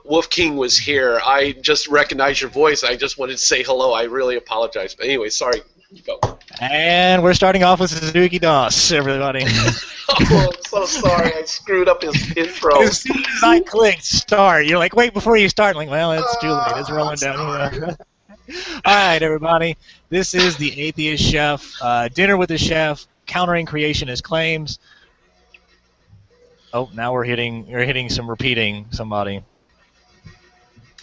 Wolf King was here. I just recognized your voice. I just wanted to say hello. I really apologize. But anyway, sorry. Go. And we're starting off with Suzuki DOS, everybody. Oh, I'm so sorry. I screwed up his intro. As soon as I clicked start, you're like, wait, before you start. I'm like, well, it's too late. It's rolling down here. All right, everybody. This is the Atheist Chef, Dinner with the Chef, Countering Creationist Claims. Oh, now you're hitting some repeating, somebody.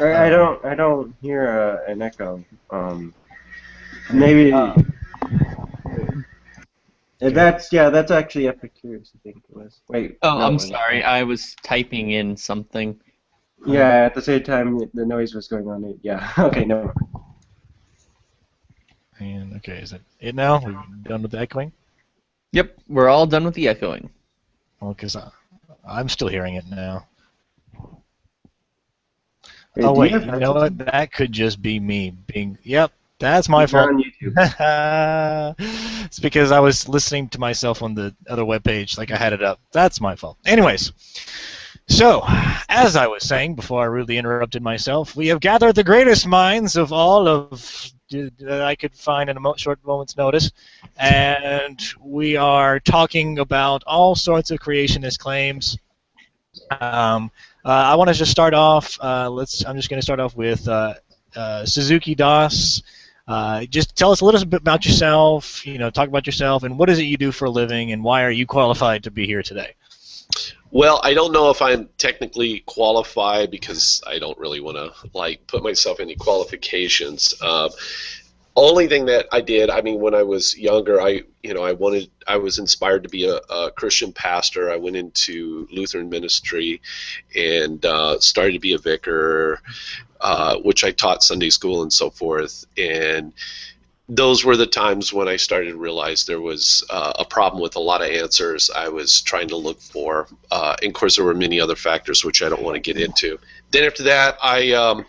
I don't hear an echo. Maybe that's actually Epicurus, I think it was. Wait. Oh, no, I'm sorry. I was typing in something. Yeah, at the same time the noise was going on. Yeah. Okay, no. And okay, is that it now? We're done with the echoing? Yep, we're all done with the echoing. Well, because I'm still hearing it now. Wait, oh wait, you know what? That could just be me being. Yep. That's my fault. On YouTube. It's because I was listening to myself on the other webpage, like I had it up. That's my fault. Anyways, so, as I was saying before I rudely interrupted myself, we have gathered the greatest minds of all of that I could find in a short moment's notice, and we are talking about all sorts of creationist claims. I want to just start off. I'm just going to start off with Suzuki DOS. Just tell us a little bit about yourself, talk about yourself, and what is it you do for a living, and why are you qualified to be here today? Well, I don't know if I'm technically qualified because I don't really want to put myself in any qualifications. Only thing that I did, when I was younger, I was inspired to be a Christian pastor. I went into Lutheran ministry and started to be a vicar, which I taught Sunday school and so forth. And those were the times when I started to realize there was a problem with a lot of answers I was trying to look for. And of course, there were many other factors which I don't want to get into. Then after that, I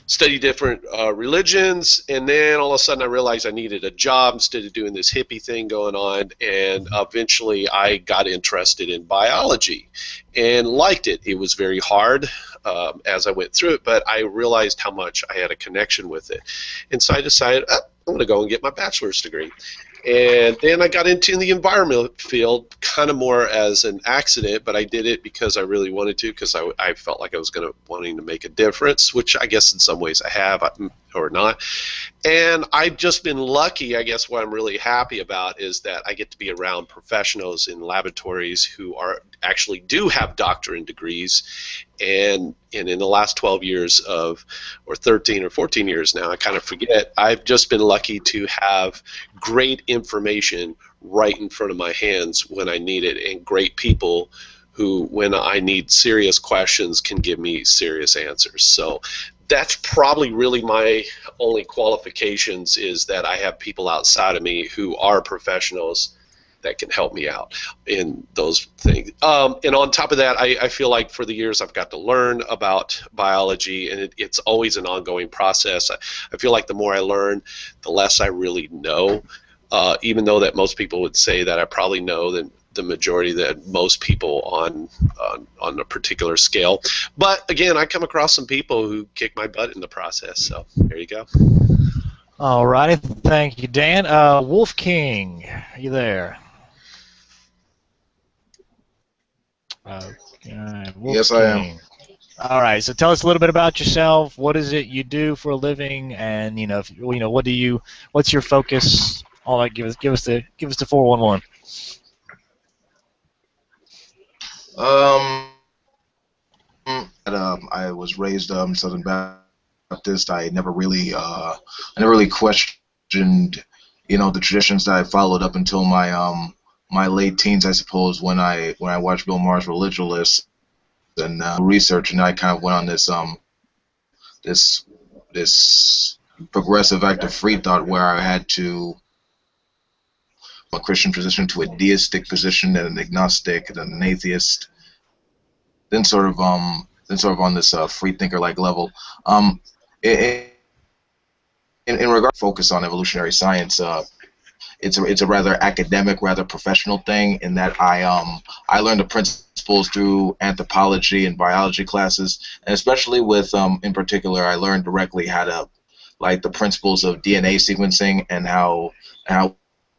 studied different religions, and then all of a sudden I realized I needed a job instead of doing this hippie thing going on, and eventually I got interested in biology and liked it. It was very hard as I went through it, but I realized how much I had a connection with it. And so I decided, I'm going to go and get my bachelor's degree. And then I got into the environment field kind of more as an accident, but I did it because I really wanted to, because I felt like I was wanting to make a difference, which I guess in some ways I have or not. And I've just been lucky. I guess what I'm really happy about is that I get to be around professionals in laboratories who actually do have doctorate degrees. And in the last 12 years or 13 or 14 years now, I kind of forget, I've just been lucky to have great information right in front of my hands when I need it, and great people who, when I need serious questions, can give me serious answers. So that's probably really my only qualifications, is that I have people outside of me who are professionals that can help me out in those things. And on top of that, I feel like for the years I've got to learn about biology, and it's always an ongoing process. I feel like the more I learn, the less I really know, even though that most people would say that I probably know the majority that most people on a particular scale. But again, I come across some people who kick my butt in the process, so there you go. All righty, thank you, Dan. Wolf King, are you there? Yes, I am. All right, so tell us a little bit about yourself. What is it you do for a living, and what's your focus? All that. Give us the 411. I was raised Southern Baptist. I never really questioned, the traditions that I followed up until my late teens, I suppose, when I watched Bill Maher's Religious and research, and I kind of went on this progressive active free thought where I had to a Christian position to a deistic position, and an agnostic, and an atheist, then sort of on this free thinker like level. In regard to focus on evolutionary science, it's a rather academic, rather professional thing in that I learned the principles through anthropology and biology classes, and especially with in particular, I learned directly how to like the principles of DNA sequencing and how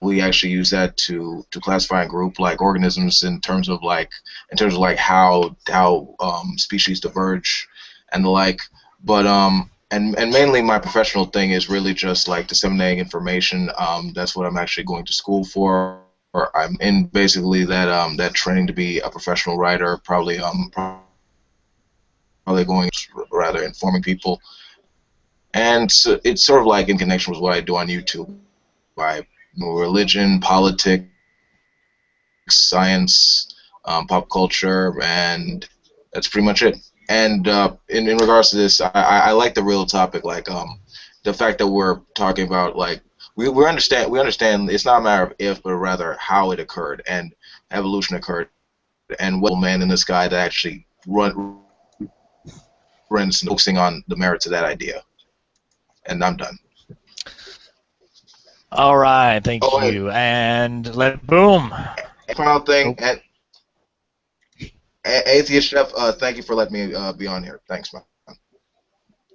we actually use that to classify and group like organisms in terms of like how species diverge and the like. But and mainly my professional thing is really just like disseminating information. That's what I'm actually going to school for. Or I'm in basically that training to be a professional writer. Probably going rather informing people. And so it's sort of like in connection with what I do on YouTube. I religion, politics, science, pop culture, and that's pretty much it. And in regards to this, I like the real topic, like the fact that we're talking about like we understand it's not a matter of if, but rather how it occurred and evolution occurred, and what man in the sky that actually runs focusing on the merits of that idea. And I'm done. All right, thank you. And boom. Final thing, Atheist Chef, thank you for letting me be on here. Thanks, man.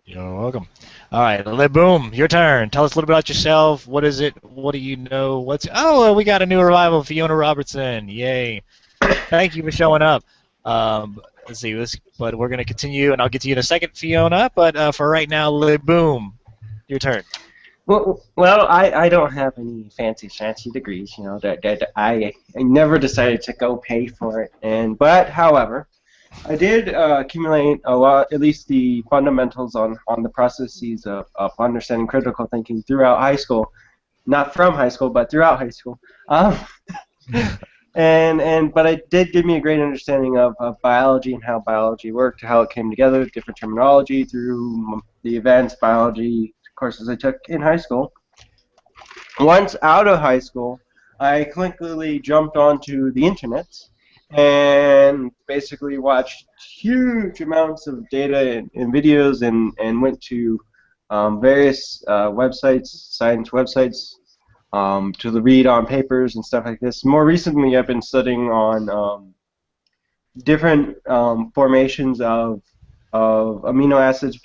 You're welcome. All right, boom, your turn. Tell us a little bit about yourself. What is it? What do you know? We got a new revival, Fiona Robertson. Yay. Thank you for showing up. Let's see, but we're going to continue, and I'll get to you in a second, Fiona. But for right now, boom, your turn. Well, I don't have any fancy degrees, you know. That I never decided to go pay for it, but however, I did accumulate a lot, at least the fundamentals on the processes of understanding critical thinking throughout high school, not from high school, but throughout high school. But it did give me a great understanding of biology and how biology worked, how it came together, different terminology through the advanced biology courses I took in high school. Once out of high school, I quickly jumped onto the internet and basically watched huge amounts of data and videos and went to various websites, science websites, to read on papers and stuff like this. More recently, I've been studying on different formations of amino acids,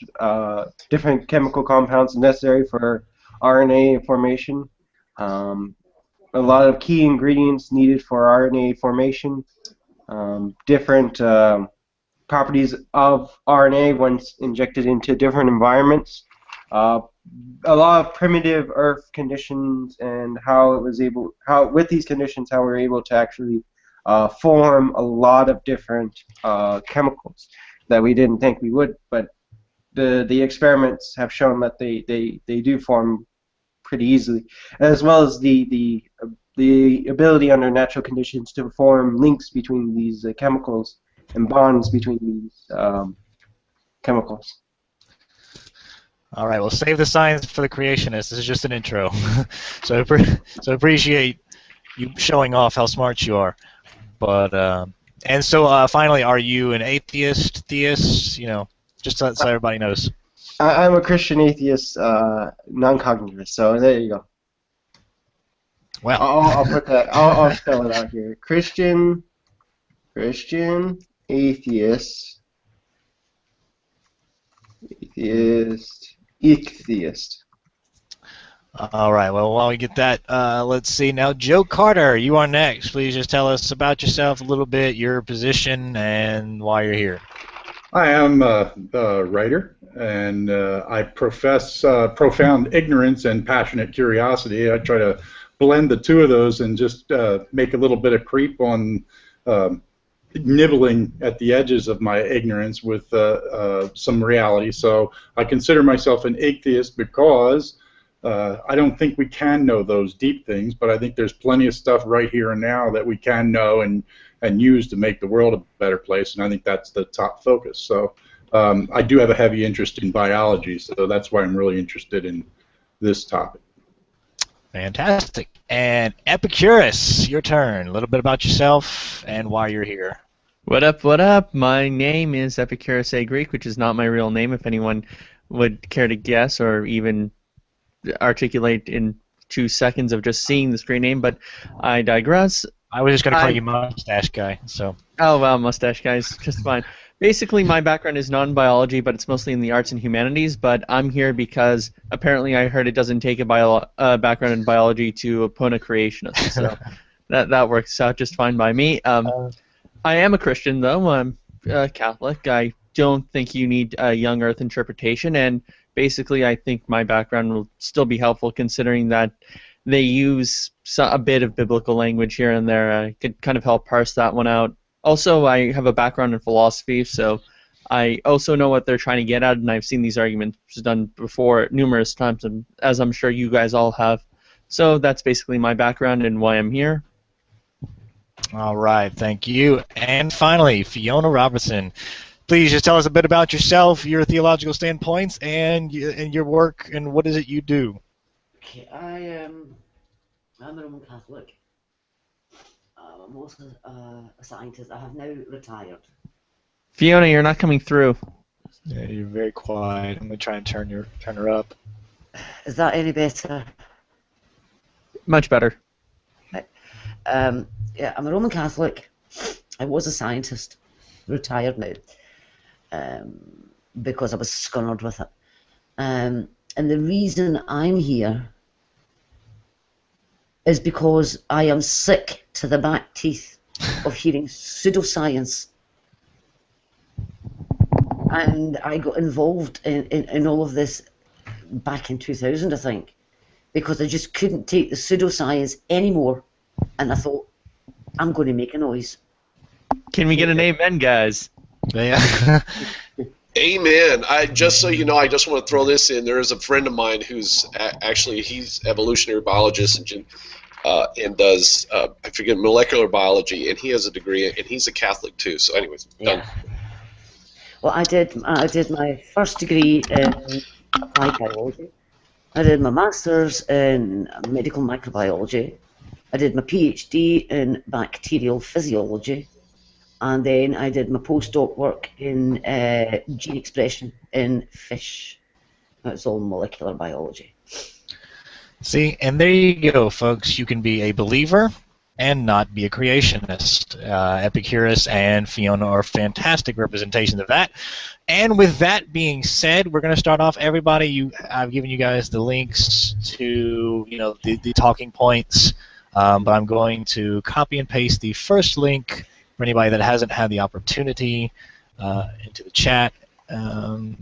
different chemical compounds necessary for RNA formation, a lot of key ingredients needed for RNA formation, different properties of RNA once injected into different environments, a lot of primitive Earth conditions, and with these conditions, how we're able to actually form a lot of different chemicals that we didn't think we would, but the experiments have shown that they do form pretty easily, as well as the ability under natural conditions to form links between these chemicals and bonds between these chemicals. All right, well, save the science for the creationists. This is just an intro. so appreciate you showing off how smart you are. But and so finally, are you an atheist, theist? You know, just so everybody knows. I'm a Christian atheist, non-cognitivist. So there you go. Well, I'll put that. I'll spell it out here. Christian, atheist, ichtheist. All right. Well, while we get that, let's see. Now, Joe Carter, you are next. Please just tell us about yourself a little bit, your position, and why you're here. I am a writer, and I profess profound ignorance and passionate curiosity. I try to blend the two of those and just make a little bit of creep on nibbling at the edges of my ignorance with some reality. So I consider myself an atheist because I don't think we can know those deep things, but I think there's plenty of stuff right here and now that we can know and use to make the world a better place, and I think that's the top focus. So I do have a heavy interest in biology, so that's why I'm really interested in this topic. Fantastic. And Epicurus, your turn. A little bit about yourself and why you're here. What up, what up? My name is Epicurus A. Greek, which is not my real name, if anyone would care to guess or even articulate in 2 seconds of just seeing the screen name, but I digress. I was just going to call you Mustache Guy. So. Oh, wow, Mustache Guy's just fine. Basically, my background is non-biology, but it's mostly in the arts and humanities, but I'm here because apparently I heard it doesn't take a background in biology to oppose a creationist, so that works out just fine by me. I am a Christian, though. I'm Catholic. I don't think you need a young earth interpretation, and basically I think my background will still be helpful considering that they use a bit of biblical language here and there. I could kind of help parse that one out. Also, I have a background in philosophy, so I also know what they're trying to get at, and I've seen these arguments done before numerous times, and as I'm sure you guys all have. So that's basically my background and why I'm here. All right, thank you. And finally, Fiona Robertson. Please just tell us a bit about yourself, your theological standpoints, and your work, and what is it you do? Okay, I'm a Roman Catholic. I'm also a scientist. I have now retired. Fiona, you're not coming through. Yeah, you're very quiet. I'm gonna try and turn her up. Is that any better? Much better. Right. Yeah, I'm a Roman Catholic. I was a scientist. Retired now. Because I was scunnered with it. And the reason I'm here is because I am sick to the back teeth of hearing pseudoscience. And I got involved in all of this back in 2000, I think, because I just couldn't take the pseudoscience anymore. And I thought, I'm going to make a noise. Can we get an amen, guys? Yeah. Amen. Just so you know, I just want to throw this in. There is a friend of mine who's actually he's evolutionary biologist and does I forget molecular biology, and he has a degree, and he's a Catholic too. So, anyways, done. Yeah. Well, I did my first degree in applied biology. I did my master's in medical microbiology. I did my PhD in bacterial physiology. And then I did my postdoc work in gene expression in fish. That's all molecular biology. See, and there you go, folks. You can be a believer and not be a creationist. Epicurus and Fiona are fantastic representations of that. And with that being said, we're going to start off. Everybody, I've given you guys the links to the talking points, but I'm going to copy and paste the first link for anybody that hasn't had the opportunity into the chat. I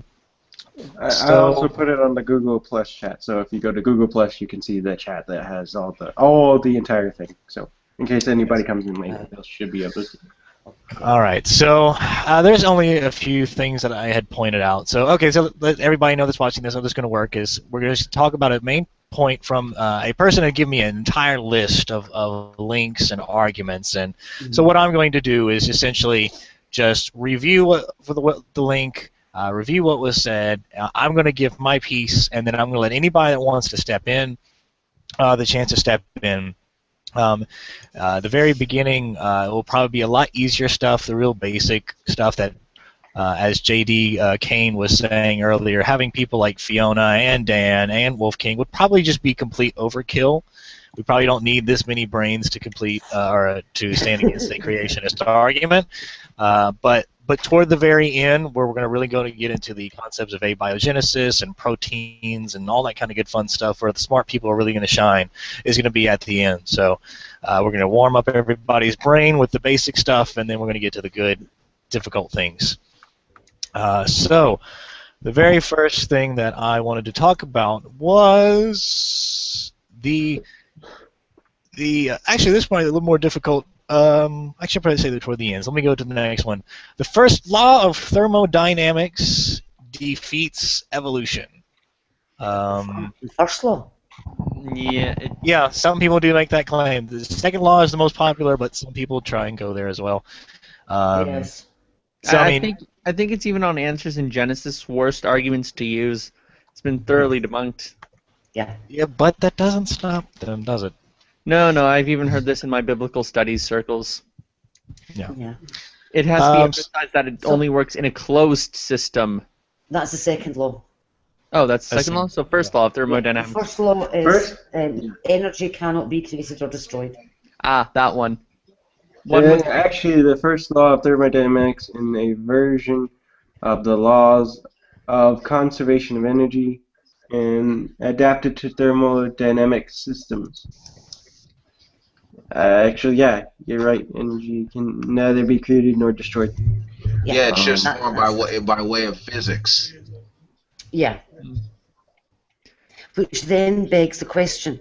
also put it on the Google Plus chat, so if you go to Google Plus, you can see the chat that has all the entire thing. So in case anybody comes in later, they should be able to see. All right, so there's only a few things that I had pointed out. So okay, so let everybody know that's watching this how this is going to work is we're going to talk about a main point from a person had given me an entire list of links and arguments, and so what I'm going to do is essentially just review the link, review what was said. I'm going to give my piece, and then I'm going to let anybody that wants to step in the chance to step in. The very beginning will probably be a lot easier stuff, the real basic stuff that as J.D. Kane was saying earlier, having people like Fiona and Dan and Wolf King would probably just be complete overkill. We probably don't need this many brains to complete or to stand against a creationist argument. But toward the very end, where we're going to really get into the concepts of abiogenesis and proteins and all that kind of good fun stuff, where the smart people are really going to shine, is going to be at the end. So we're going to warm up everybody's brain with the basic stuff, and then we're going to get to the good, difficult things. So the very first thing that I wanted to talk about was actually this is probably a little more difficult. Actually, I'll probably say that toward the end. So let me go to the next one. The first law of thermodynamics defeats evolution. First law? Yeah. Yeah, some people do make that claim. The second law is the most popular, but some people try and go there as well. Yes. So, I think it's even on Answers in Genesis, worst arguments to use. It's been thoroughly debunked. Yeah. Yeah, but that doesn't stop them, does it? No, I've even heard this in my biblical studies circles. Yeah. It has to be emphasized that it only works in a closed system. That's the second law. Oh, that's the That's second the- law? So first law of The thermodynamics. first law is First? energy cannot be created or destroyed. Ah, that one. One was Actually, the first law of thermodynamics in a version of the laws of conservation of energy and adapted to thermodynamic systems. Actually, yeah, you're right. Energy can neither be created nor destroyed. Yeah, it's just that- more by way of physics. Yeah. Which then begs the question.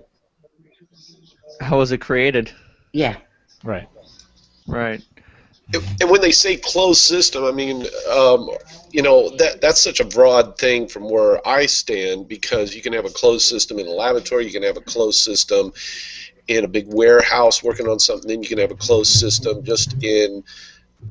how was it created? Yeah. Right. Right. And when they say closed system, I mean, that's such a broad thing from where I stand, because you can have a closed system in a laboratory, you can have a closed system in a big warehouse working on something, then you can have a closed system just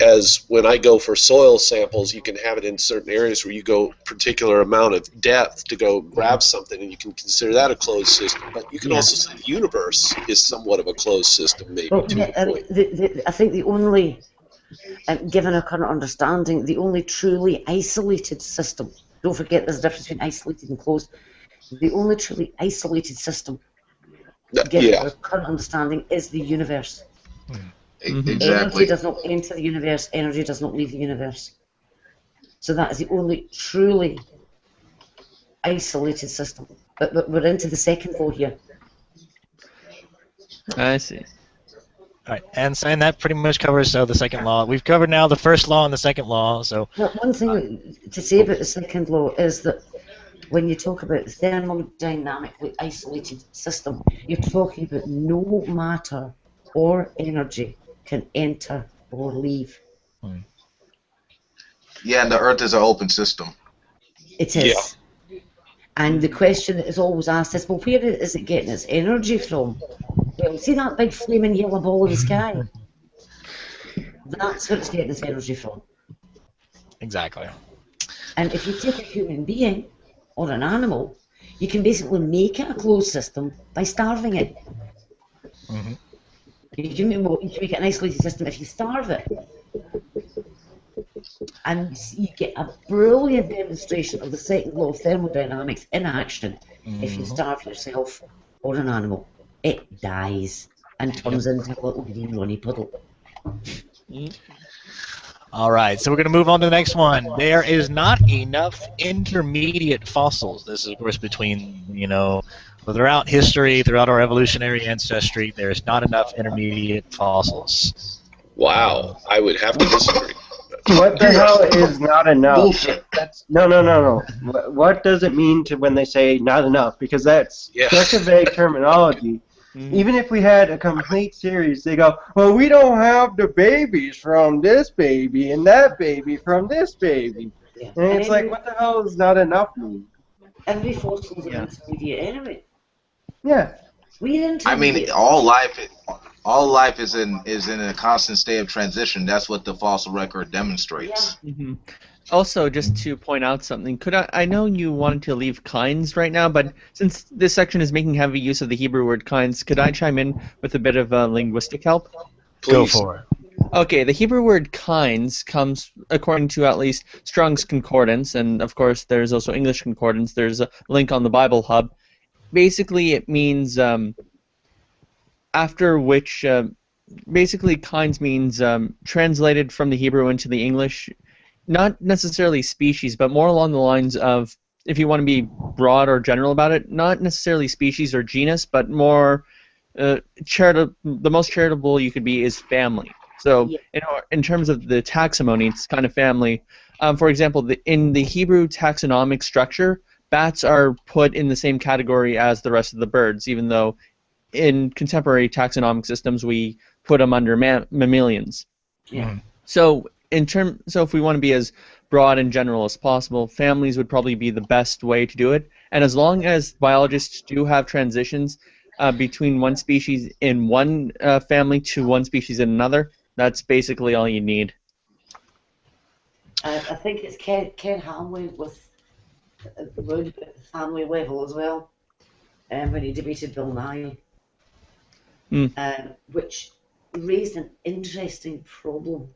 as when I go for soil samples, you can have it in certain areas where you go particular amount of depth to go grab something, and you can consider that a closed system. But you can also say the universe is somewhat of a closed system, maybe, Well, to a point. I think the only, given our current understanding, the only truly isolated system, don't forget there's a difference between isolated and closed, the only truly isolated system, given Yeah. our current understanding, is the universe. Energy Exactly. does not enter the universe, energy does not leave the universe. So that is the only truly isolated system. But we're into the second law here. I see. All right, and that pretty much covers the second law. We've covered now the first law and the second law. So Well, one thing to say about the second law is that when you talk about thermodynamically isolated system, you're talking about no matter or energy can enter or leave. Yeah, and the Earth is an open system. It is. And the question that is always asked is, well, where is it getting its energy from? Well, see that big flaming yellow ball in the sky? That's where it's getting its energy from. exactly. And if you take a human being or an animal, you can basically make it a closed system by starving it. Mm-hmm. You can make it an isolated system if you starve it. And you get a brilliant demonstration of the second law of thermodynamics in action. If you starve yourself or an animal, it dies and turns into a little green runny puddle. All right, so we're going to move on to the next one. There is not enough intermediate fossils. This is, of course, between, throughout history, throughout our evolutionary ancestry, there is not enough intermediate fossils. Wow. I would have to disagree. What the hell is not enough? Bullshit. No. What does it mean when they say not enough? Because that's such a vague terminology. Even if we had a complete series, they go, well, we don't have the babies from this baby and that baby from this baby. Yeah. And it's like, what the hell is not enough mean? Every fossil is an intermediate anyway. Yeah. We're I mean, intermediate. all life is in a constant state of transition. That's what the fossil record demonstrates. Also, just to point out something, I know you wanted to leave kinds right now, but since this section is making heavy use of the Hebrew word kinds, could I chime in with a bit of linguistic help? Please. Go for it. Okay, the Hebrew word kinds comes, according to at least Strong's Concordance, and of course there's also English Concordance. There's a link on the Bible Hub. Basically, it means after which, basically kinds means translated from the Hebrew into the English, not necessarily species, but more along the lines of, if you want to be broad or general about it, not necessarily species or genus, but more the most charitable you could be is family. So in terms of the taxonomy, it's kind of family. For example, in the Hebrew taxonomic structure, bats are put in the same category as the rest of the birds, even though in contemporary taxonomic systems we put them under mammalians. Yeah. So if we want to be as broad and general as possible, families would probably be the best way to do it. And as long as biologists do have transitions between one species in one family to one species in another, that's basically all you need. I think it's Ken Hamley with around about the family level as well, when he debated Bill Nye, which raised an interesting problem.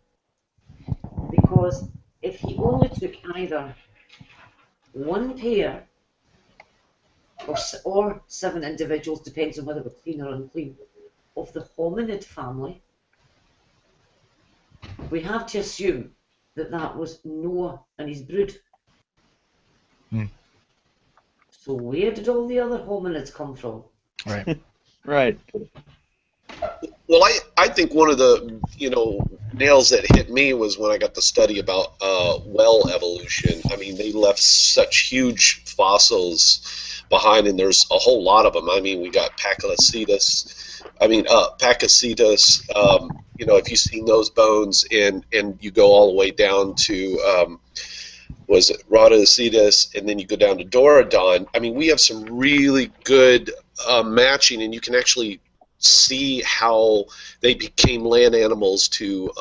Because if he only took either one pair or 7 individuals, depends on whether we're clean or unclean, of the hominid family, we have to assume that that was Noah and his brood. Hmm. So where did all the other hominids come from? Right. Right. Well, I think one of the nails that hit me was when I got to study about well evolution. I mean, they left such huge fossils behind, and there's a whole lot of them. I mean, we got Pachycetus. If you've seen those bones, and you go all the way down to was it Rhodocetus, and then you go down to Dorodon. I mean, we have some really good matching, and you can actually see how they became land animals to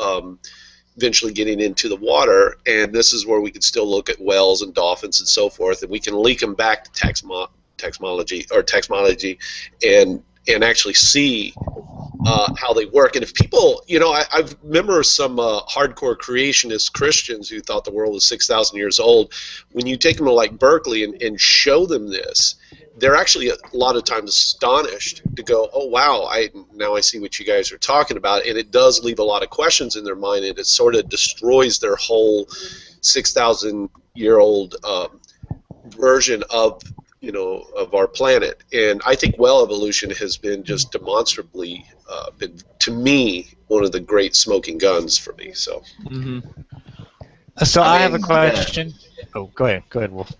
eventually getting into the water. And this is where we can still look at whales and dolphins and so forth, and we can link them back to taxonology and actually see how they work. And if people, I remember some hardcore creationist Christians who thought the world was 6,000 years old. When you take them to like Berkeley and show them this, they're actually a lot of times astonished to go, oh wow, now I see what you guys are talking about. And it does leave a lot of questions in their mind, and it sort of destroys their whole 6,000-year-old version of our planet. And I think well evolution has been just demonstrably been, to me, one of the great smoking guns for me. So, So I have a question. Yeah. Oh, go ahead, Wolf.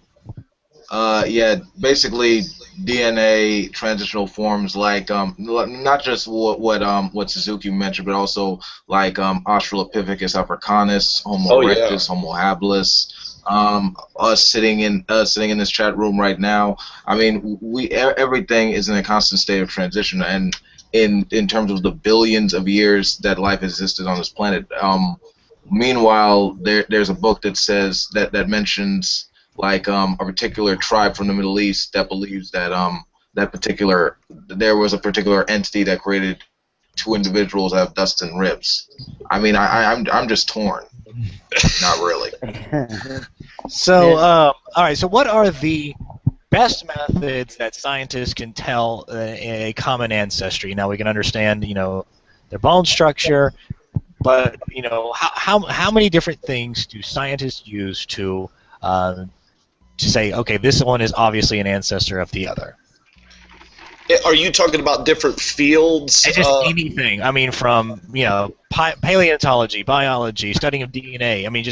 Basically DNA transitional forms like not just what Suzuki mentioned, but also like Australopithecus africanus, Homo erectus, Homo habilis. Us sitting in this chat room right now. I mean, everything is in a constant state of transition, and in terms of the billions of years that life existed on this planet. Meanwhile, there's a book that says that mentions like a particular tribe from the Middle East that believes that there was a particular entity that created 2 individuals out of dust and ribs. I mean, I'm just torn. Not really. So, all right. So, what are the best methods that scientists can tell a common ancestry? Now we can understand, their bone structure, but how many different things do scientists use to say, okay, this one is obviously an ancestor of the other? Are you talking about different fields? Just anything. I mean, from paleontology, biology, studying of DNA. I mean,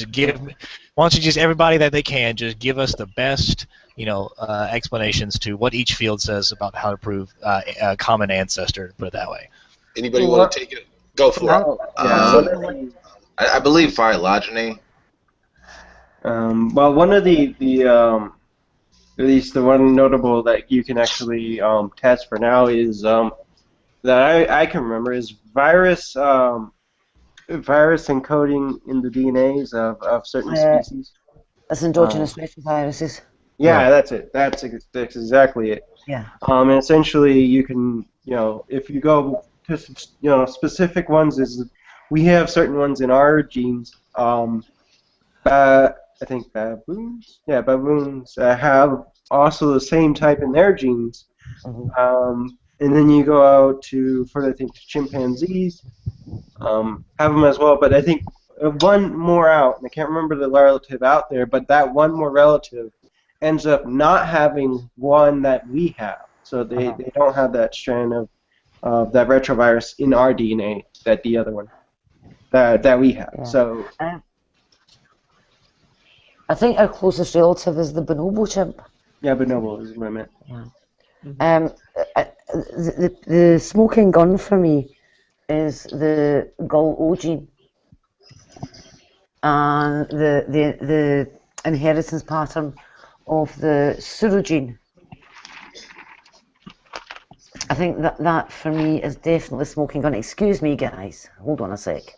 why don't you just everybody that they can just give us the best, explanations to what each field says about how to prove a common ancestor. To put it that way. Anybody want to take it? Go for it. I believe phylogeny. Well, one of the at least the one notable that you can actually test for now is that I can remember is virus encoding in the DNAs of certain species. That's endogenous retroviruses. Yeah, that's it. That's exactly it. Yeah. And essentially, you can, if you go to, specific ones, is we have certain ones in our genes. I think baboons. Yeah, baboons have also the same type in their genes. And then you go out to further think to chimpanzees, have them as well. But I think one more out, and I can't remember the relative out there, but that one more relative ends up not having one that we have. So they don't have that strand of that retrovirus in our DNA that the other one that we have. Yeah. So I think our closest relative is the bonobo chimp. Yeah, bonobo is what I meant. Yeah. The smoking gun for me is the gull O gene and the inheritance pattern of the surogene. I think that for me is definitely smoking gun. Excuse me, guys. Hold on a sec.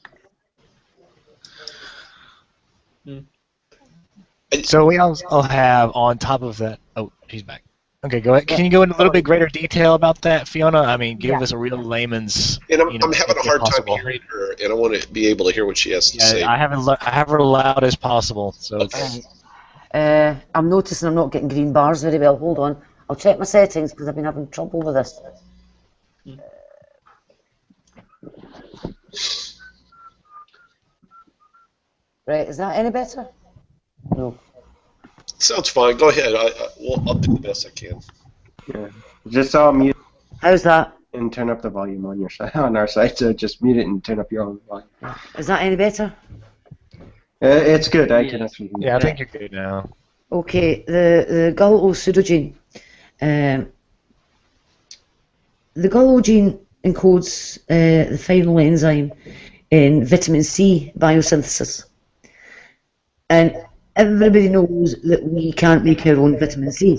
So we also have on top of that. Oh, he's back. Okay, go ahead. Can you go into a little bit greater detail about that, Fiona? I mean, give us a real layman's. And I'm having a hard time hearing her, and I want to be able to hear what she has to say. I have her loud as possible. So. Okay. I'm noticing I'm not getting green bars very well. Hold on. I'll check my settings because I've been having trouble with this. Right, is that any better? No. Sounds fine. Go ahead. I'll do the best I can. Yeah. Just all mute How's that? and turn up the volume on your side, on our side. So just mute it and turn up your own volume. Is that any better? It's good. I can actually hear. Yeah, I think you're good now. Okay, the gull pseudogene. The gull gene encodes the final enzyme in vitamin C biosynthesis. And everybody knows that we can't make our own vitamin C.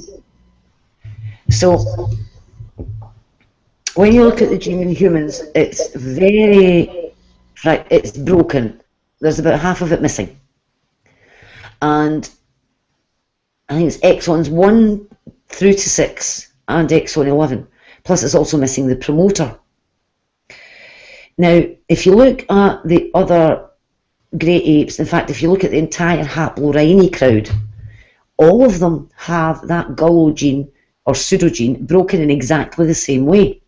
So, when you look at the gene in humans, it's it's broken. There's about half of it missing. And I think it's exons 1 through to 6 and exon 11. Plus it's also missing the promoter. Now, if you look at the other great apes, in fact, if you look at the entire haplorhini crowd, all of them have that gull gene or pseudogene broken in exactly the same way.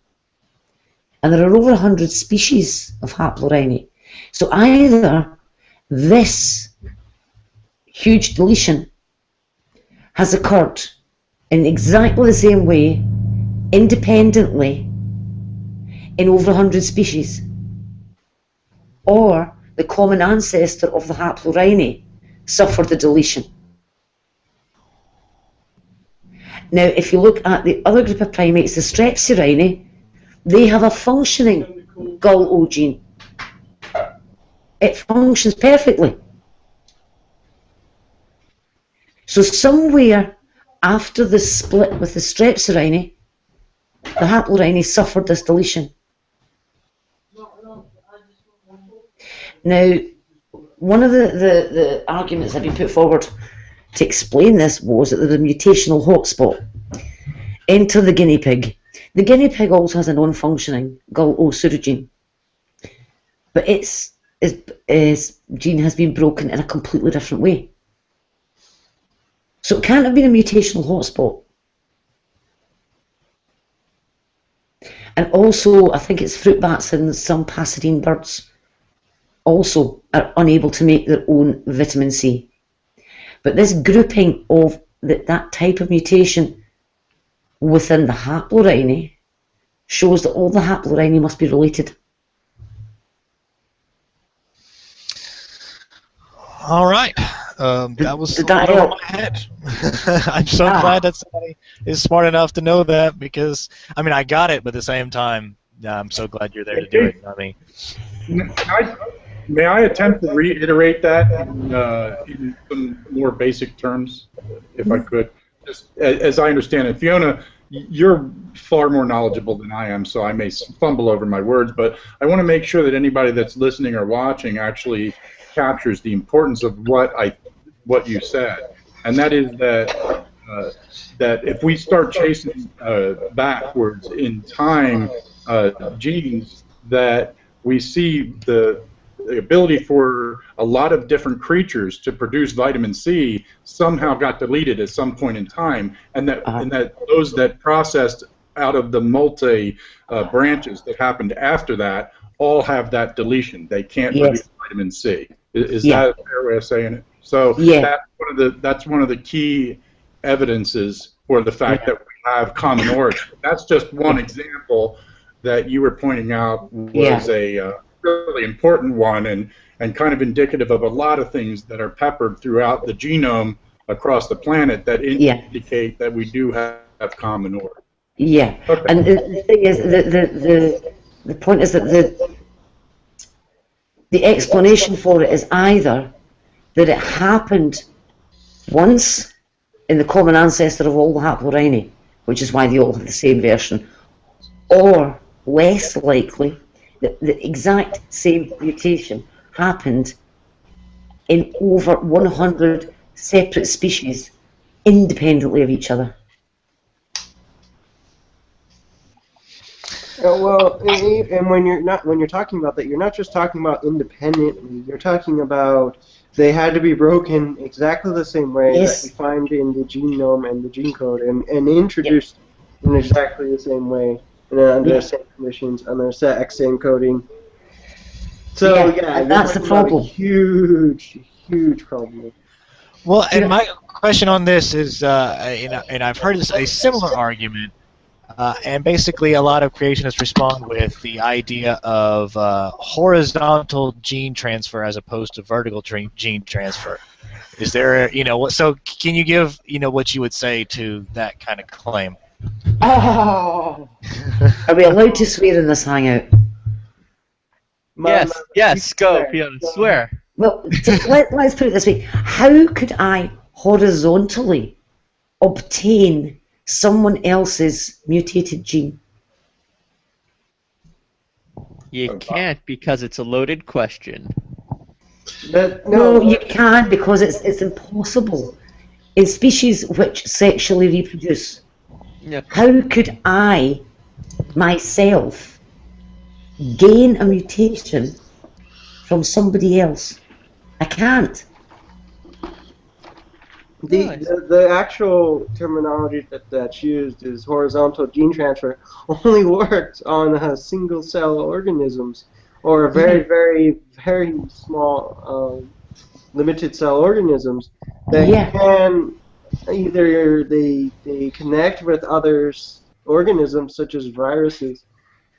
And there are over 100 species of haplorhini. So either this huge deletion has occurred in exactly the same way, independently, in over 100 species, or the common ancestor of the haplorhini suffered the deletion. Now, if you look at the other group of primates, the strepsirrhini, they have a functioning gull gene. It functions perfectly. So somewhere after the split with the strepsirrhini, the haplorhini suffered this deletion. Now, one of the arguments that have been put forward to explain this was that there's a mutational hotspot. Enter the guinea pig. The guinea pig also has a non-functioning gull pseudogene, but its gene has been broken in a completely different way. So it can't have been a mutational hotspot. And also, I think it's fruit bats and some passerine birds also are unable to make their own vitamin C. But this grouping of that type of mutation within the haplorhini shows that all the haplorhini must be related. All right. That was Did that over help? my head. I'm so glad that somebody is smart enough to know that, because, I mean, I got it, but at the same time, I'm so glad you're there to do it. I mean, may I attempt to reiterate that in some more basic terms, if I could? Just as I understand it, Fiona, you're far more knowledgeable than I am, so I may fumble over my words, but I want to make sure that anybody that's listening or watching actually captures the importance of what you said, and that is that that if we start chasing backwards in time genes, that we see the ability for a lot of different creatures to produce vitamin C somehow got deleted at some point in time, and that those that processed out of the multi branches that happened after that all have that deletion. They can't produce vitamin C. Is that a fair way of saying it? So that's one of the key evidences for the fact that we have common origin. That's just one example that you were pointing out was a really important one, and kind of indicative of a lot of things that are peppered throughout the genome across the planet that indicate that we do have common origin. Yeah, okay. And the thing is, the point is that the explanation for it is either that it happened once in the common ancestor of all the haplorhini, which is why they all have the same version, or less likely that the exact same mutation happened in over 100 separate species independently of each other. Well, and when you're talking about that, you're not just talking about independently. You're talking about they had to be broken exactly the same way Yes. that we find in the genome and the gene code, and introduced in exactly the same way, and under the same conditions, under the same coding. So yeah, and you're that's the talking about a problem. huge problem. Well, and my question on this is, and I've heard a similar argument, and basically a lot of creationists respond with the idea of horizontal gene transfer as opposed to vertical gene transfer. Is there, so can you give, what you would say to that kind of claim? Oh. Are we allowed to swear in this hangout? Yes, go, Fiona, swear. Well, let's put it this way. How could I horizontally obtain someone else's mutated gene? You can't because it's a loaded question. No, you can, because it's impossible. In species which sexually reproduce, how could I, myself, gain a mutation from somebody else? I can't. The actual terminology that's used is horizontal gene transfer only works on single cell organisms or very small limited cell organisms that can either they connect with other organisms such as viruses,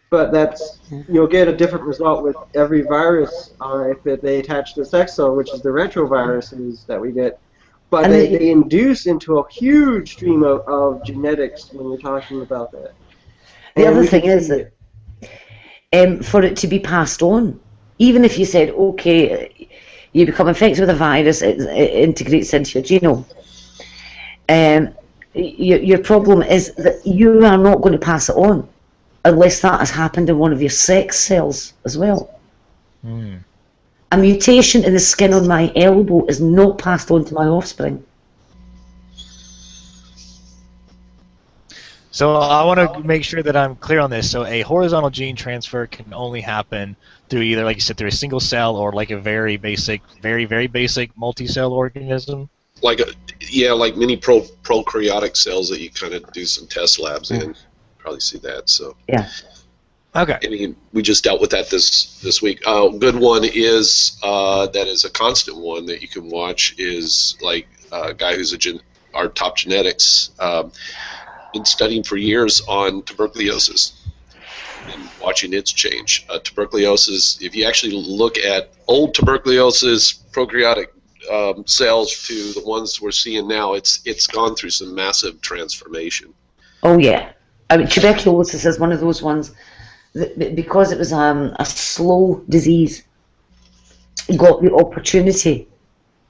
but you'll get a different result with every virus if they attach to the sex cell, which is the retroviruses that we get. But they induce into a huge stream of genetics when you're talking about that. The other thing is that for it to be passed on, even if you said, okay, you become infected with a virus, it integrates into your genome, your problem is that you are not going to pass it on unless that has happened in one of your sex cells as well. Hmm. A mutation in the skin on my elbow is not passed on to my offspring. So I want to make sure that I'm clear on this. So a horizontal gene transfer can only happen through either, like you said, through a single cell or like a very basic multi-cell organism. Like mini prokaryotic cells that you kind of do some test labs in. Probably see that. So yeah. Okay. And we just dealt with that this week. Good one is that is a constant one that you can watch is like a guy who's our top genetics. Been studying for years on tuberculosis and watching its change. Tuberculosis, if you actually look at old tuberculosis prokaryotic cells to the ones we're seeing now, it's gone through some massive transformation. Oh yeah, I mean tuberculosis is one of those ones that, because it was a slow disease, got the opportunity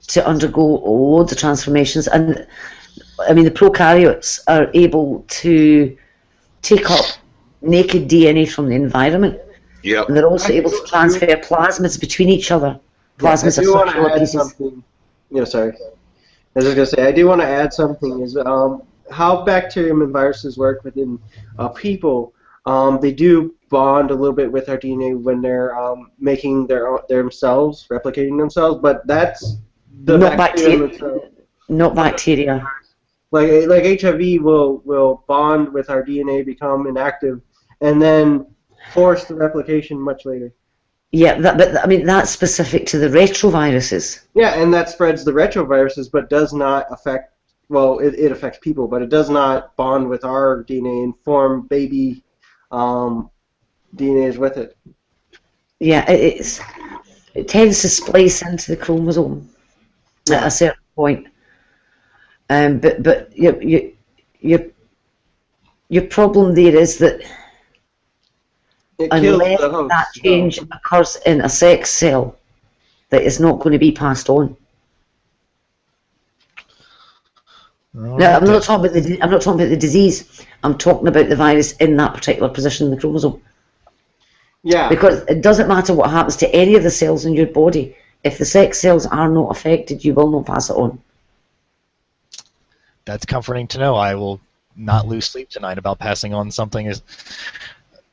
to undergo loads of transformations, and I mean the prokaryotes are able to take up naked DNA from the environment. Yep. And they're also able to transfer plasmids between each other. Plasmids are circular pieces. Sorry. As I was going to say, I do want to add something, is how bacterium and viruses work within people. They do bond a little bit with our DNA when they're making themselves, replicating themselves, but that's the not bacteria. Not bacteria. Like HIV will bond with our DNA, become inactive, and then force the replication much later. Yeah, but I mean that's specific to the retroviruses. Yeah, and that spreads the retroviruses, but does not affect. Well, it affects people, but it does not bond with our DNA and form baby DNAs with it. Yeah, it tends to splice into the chromosome at a certain point. But your problem there is that unless that change occurs in a sex cell, that is not going to be passed on. Now, I'm not talking about the disease. I'm talking about the virus in that particular position in the chromosome. Yeah. Because it doesn't matter what happens to any of the cells in your body. If the sex cells are not affected, you will not pass it on. That's comforting to know. I will not lose sleep tonight about passing on something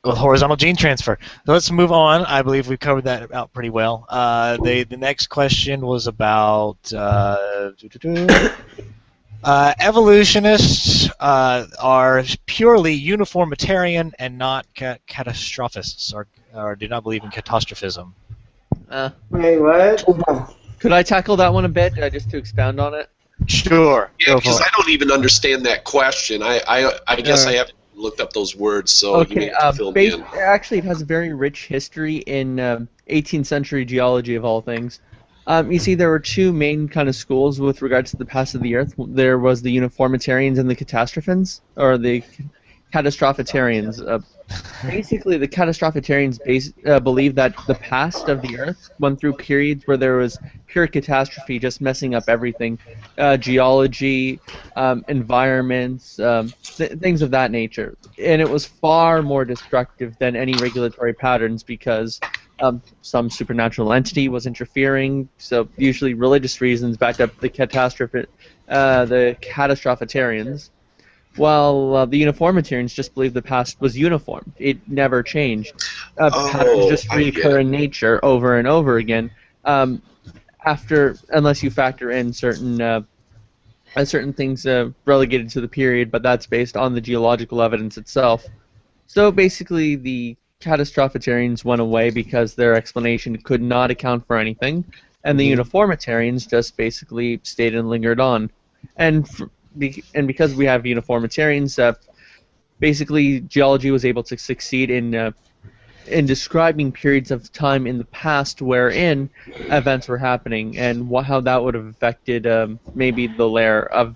with horizontal gene transfer. So let's move on. I believe we covered that out pretty well. The next question was about evolutionists are purely uniformitarian and not catastrophists, or do not believe in catastrophism. Wait, what? Could I tackle that one a bit, just to expound on it? Sure. Yeah, because I don't even understand that question. I guess I haven't looked up those words, so you may have to fill me in. Actually, it has a very rich history in 18th century geology, of all things. You see, there were two main kind of schools with regards to the past of the Earth. There was the uniformitarians and the catastrophins, or the catastrophitarians. Basically, the catastrophitarians believe that the past of the Earth went through periods where there was pure catastrophe, just messing up everything, geology, environments, things of that nature. And it was far more destructive than any regulatory patterns because some supernatural entity was interfering. So usually religious reasons backed up the catastrophitarians. While the uniformitarians just believed the past was uniform. It never changed. Patterns just reoccur in nature over and over again, unless you factor in certain things relegated to the period, but that's based on the geological evidence itself. So basically, the catastrophitarians went away because their explanation could not account for anything, and the uniformitarians just basically stayed and lingered on. And because we have uniformitarians, basically geology was able to succeed in describing periods of time in the past wherein events were happening, and how that would have affected maybe the layer of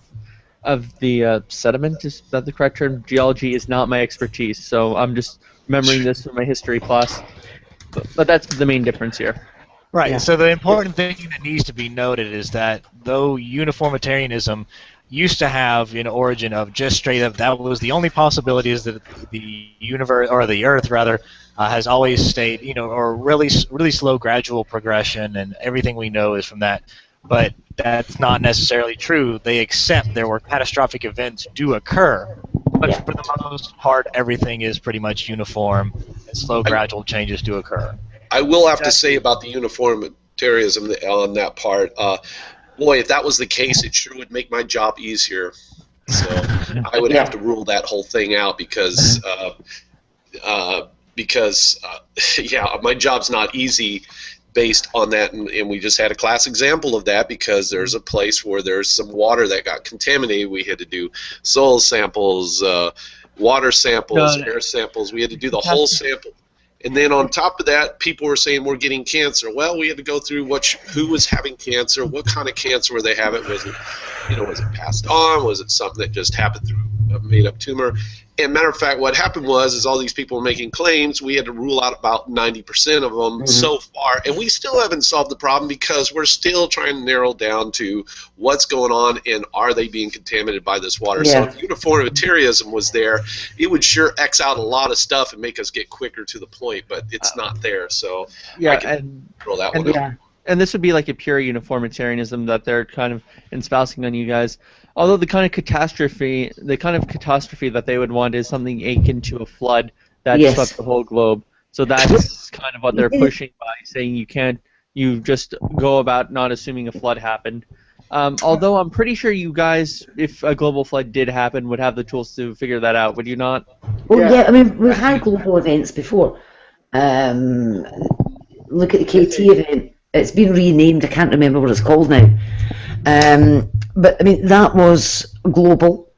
the sediment. Is that the correct term? Geology is not my expertise, so I'm just remembering this from my history class. But that's the main difference here. Right. Yeah. So the important thing that needs to be noted is that though uniformitarianism used to have an origin of just straight up, that was the only possibility, is that the universe, or the Earth rather, has always stayed, or really slow gradual progression, and everything we know is from that. But that's not necessarily true. They accept there were catastrophic events do occur, but for the most part, everything is pretty much uniform, and slow gradual changes do occur. I will have to say about the uniformitarianism on that part, boy, if that was the case, it sure would make my job easier. So I would have to rule that whole thing out because my job's not easy based on that, and we just had a class example of that because there's a place where there's some water that got contaminated. We had to do soil samples, water samples, air samples. We had to do the whole sample. And then on top of that, people were saying we're getting cancer. Well, we had to go through who was having cancer, what kind of cancer were they having? Was it, was it passed on? Was it something that just happened through a made-up tumor? And matter of fact, what happened was all these people were making claims. We had to rule out about 90% of them so far, and we still haven't solved the problem because we're still trying to narrow down to what's going on and are they being contaminated by this water. So if uniformitarianism was there, it would sure X out a lot of stuff and make us get quicker to the point, but it's not there. So I can roll that one out. And this would be like a pure uniformitarianism that they're kind of espousing on you guys. Although the kind of catastrophe that they would want is something akin to a flood that swept the whole globe. So that's kind of what they're pushing by saying you just go about not assuming a flood happened. Although I'm pretty sure you guys, if a global flood did happen, would have the tools to figure that out. Would you not? Well, yeah, I mean, we've had global events before. Look at the KT event. It's been renamed. I can't remember what it's called now. But I mean, that was global,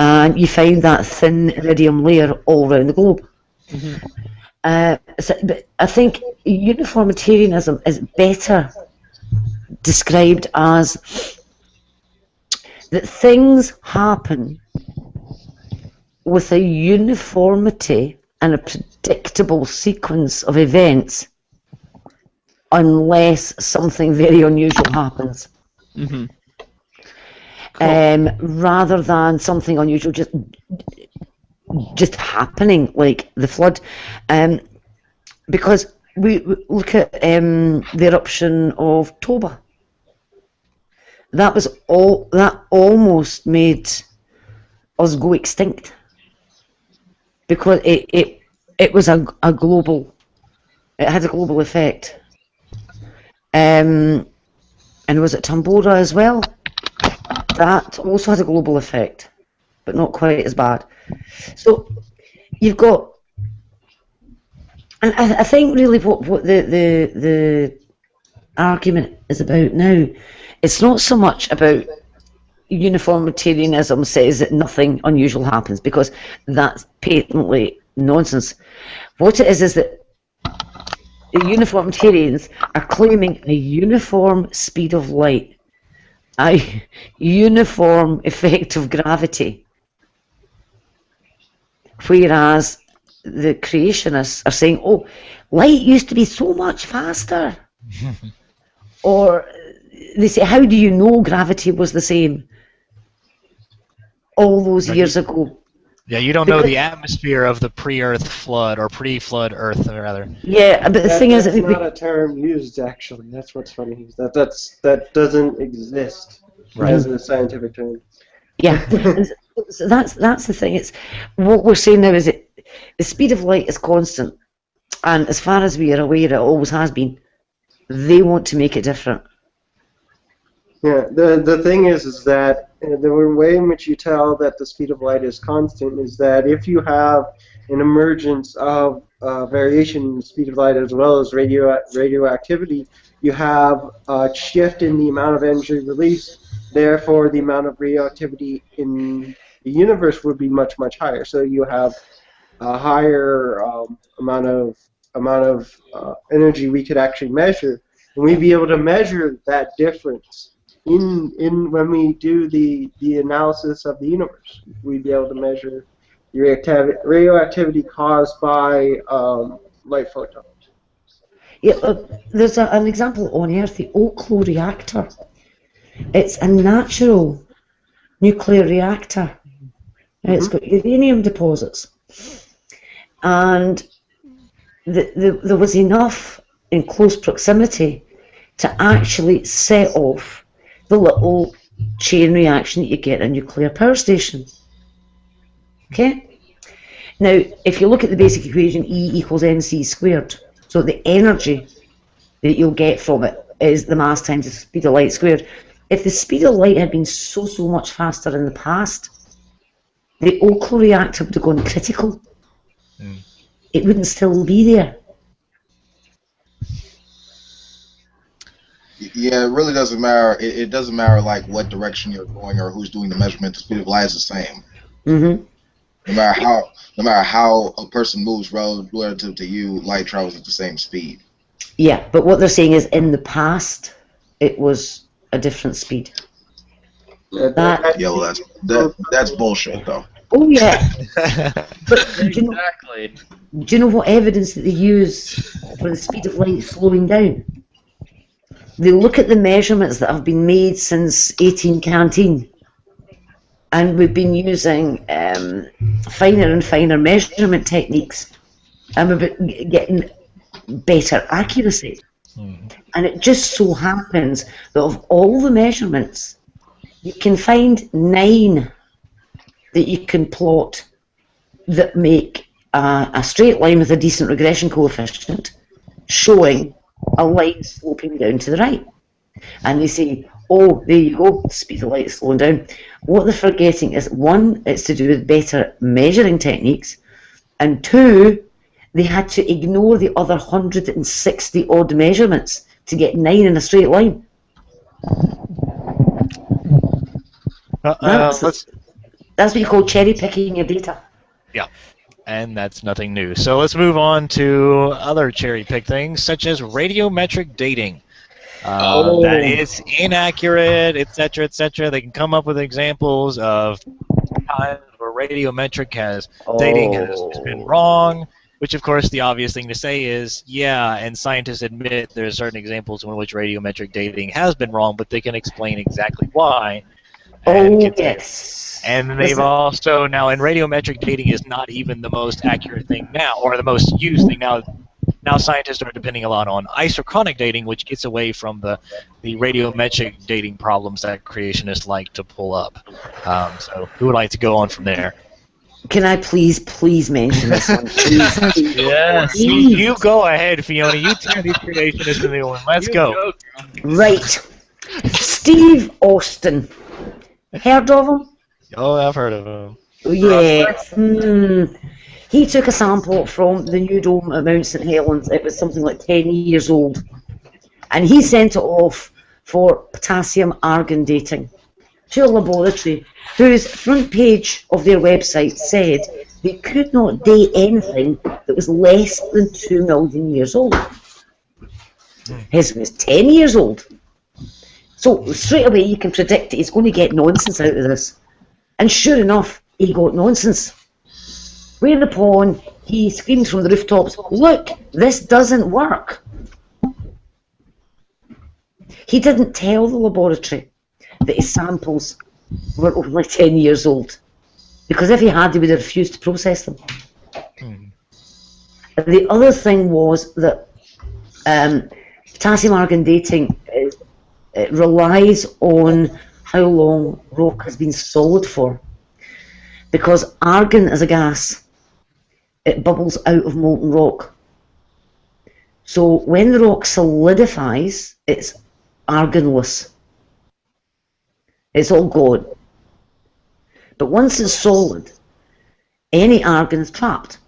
and you found that thin iridium layer all around the globe. But I think uniformitarianism is better described as that things happen with a uniformity and a predictable sequence of events unless something very unusual happens. Rather than something unusual just happening, like the flood. Because we look at the eruption of Toba. That almost made us go extinct, because it it was a global. It had a global effect. And was it Tambora as well? That also had a global effect, but not quite as bad. So you've got, and I think really what the argument is about now, it's not so much about uniformitarianism says that nothing unusual happens, because that's patently nonsense. What it is that the uniformitarians are claiming a uniform speed of light, a uniform effect of gravity, whereas the creationists are saying, oh, light used to be so much faster. Or they say, how do you know gravity was the same all those years ago? Yeah, you don't know the atmosphere of the pre-Earth flood, or pre-flood Earth, rather. Yeah, but the thing is, that's not a term used actually. That's what's funny. That doesn't exist as a scientific term. Yeah, so that's the thing. It's what we're saying now is that the speed of light is constant, and as far as we are aware, it always has been. They want to make it different. Yeah, the thing is that the way in which you tell that the speed of light is constant is that if you have an emergence of variation in the speed of light as well as radioactivity, you have a shift in the amount of energy released. Therefore, the amount of radioactivity in the universe would be much, much higher. So you have a higher amount of energy we could actually measure, and we'd be able to measure that difference in when we do the analysis of the universe. We'd be able to measure the radioactivity caused by light photons. Yeah, there's an example on Earth, the Oklo reactor. It's a natural nuclear reactor. It's got uranium deposits. And there was enough in close proximity to actually set off the little chain reaction that you get in a nuclear power station. Okay? Now, if you look at the basic equation, E equals mc squared, so the energy that you'll get from it is the mass times the speed of light squared. If the speed of light had been so much faster in the past, the Oklo reactor would have gone critical. It wouldn't still be there. Yeah, it really doesn't matter. It doesn't matter like what direction you're going or who's doing the measurement. The speed of light is the same. No matter how a person moves relative to you, light travels at the same speed. Yeah, but what they're saying is in the past, it was a different speed. That's bullshit, though. Oh yeah. But Exactly. Do you know what evidence that they use for the speed of light slowing down? They look at the measurements that have been made since 1814, and we've been using finer and finer measurement techniques, and we've been getting better accuracy. And it just so happens that of all the measurements, you can find 9 that you can plot that make a straight line with a decent regression coefficient showing a line sloping down to the right. And they say, oh, there you go, the speed of light is slowing down. What they're forgetting is, 1, it's to do with better measuring techniques, and 2, they had to ignore the other 160 odd measurements to get 9 in a straight line. That's what you call cherry picking your data. Yeah, and that's nothing new. So let's move on to other cherry pick things, such as radiometric dating. That is inaccurate, etc., etc. They can come up with examples of times where radiometric dating has been wrong, which of course the obvious thing to say is, yeah, and scientists admit there are certain examples in which radiometric dating has been wrong, but they can explain exactly why. Yes. And they've also, now, and radiometric dating is not even the most accurate thing now, or the most used thing now. Now scientists are depending a lot on isochronic dating, which gets away from the radiometric dating problems that creationists like to pull up. So who would like to go on from there? Can I please mention this one? Please. Yes. You go ahead, Fiona. You tear these creationists a new one. Let's go. Right. Steve Austin. Heard of him? Oh, I've heard of him. Yes. He took a sample from the new dome at Mount St Helens. It was something like 10 years old. And he sent it off for potassium argon dating to a laboratory whose front page of their website said they could not date anything that was less than 2 million years old. His was 10 years old. So straight away you can predict that he's going to get nonsense out of this. And sure enough, he got nonsense. Whereupon he screamed from the rooftops, "Look, this doesn't work." He didn't tell the laboratory that his samples were only 10 years old, because if he had, he would have refused to process them. The other thing was that potassium argon dating it relies on how long rock has been solid for, because argon as a gas, it bubbles out of molten rock. So when the rock solidifies, it's argonless. It's all gone. But once it's solid, any argon is trapped.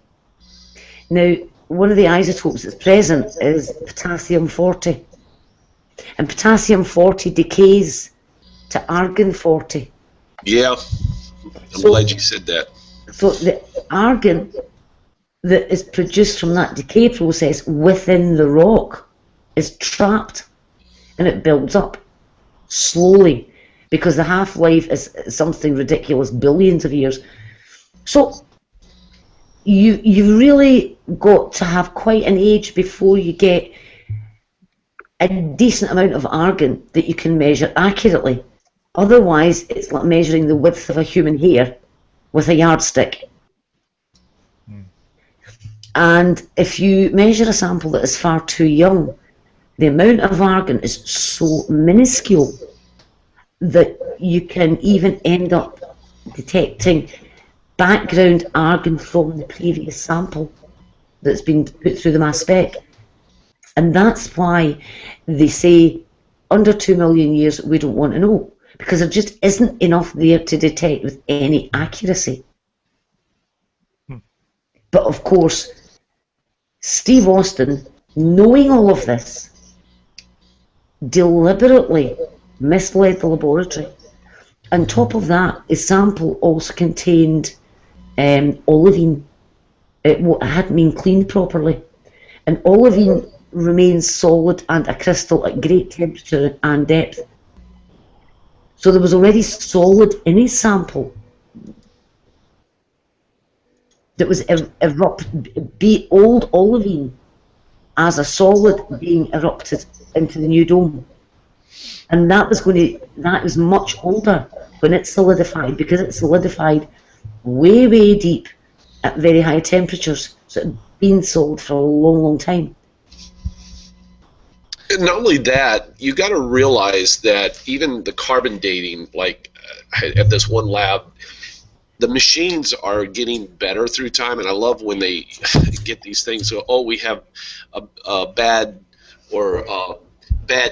Now, one of the isotopes that's present is potassium-40. And potassium-40 decays to argon-40. Yeah, I'm glad you said that. So the argon that is produced from that decay process within the rock is trapped, and it builds up slowly because the half-life is something ridiculous, billions of years. So you really got to have quite an age before you get a decent amount of argon that you can measure accurately. Otherwise, it's like measuring the width of a human hair with a yardstick. And if you measure a sample that is far too young, the amount of argon is so minuscule that you can even end up detecting background argon from the previous sample that's been put through the mass spec. And that's why they say under 2 million years we don't want to know, because there just isn't enough there to detect with any accuracy. But of course, Steve Austin, knowing all of this, deliberately misled the laboratory. On top of that, his sample also contained olivine. It hadn't been cleaned properly. And olivine remains solid and a crystal at great temperature and depth. So there was already solid in his sample that was be old olivine as a solid being erupted into the new dome, and that was much older when it solidified, because it solidified way deep at very high temperatures, so it had been solid for a long time. And not only that, you got to realize that even the carbon dating, like at this one lab, the machines are getting better through time, and I love when they get these things. So, oh, we have a bad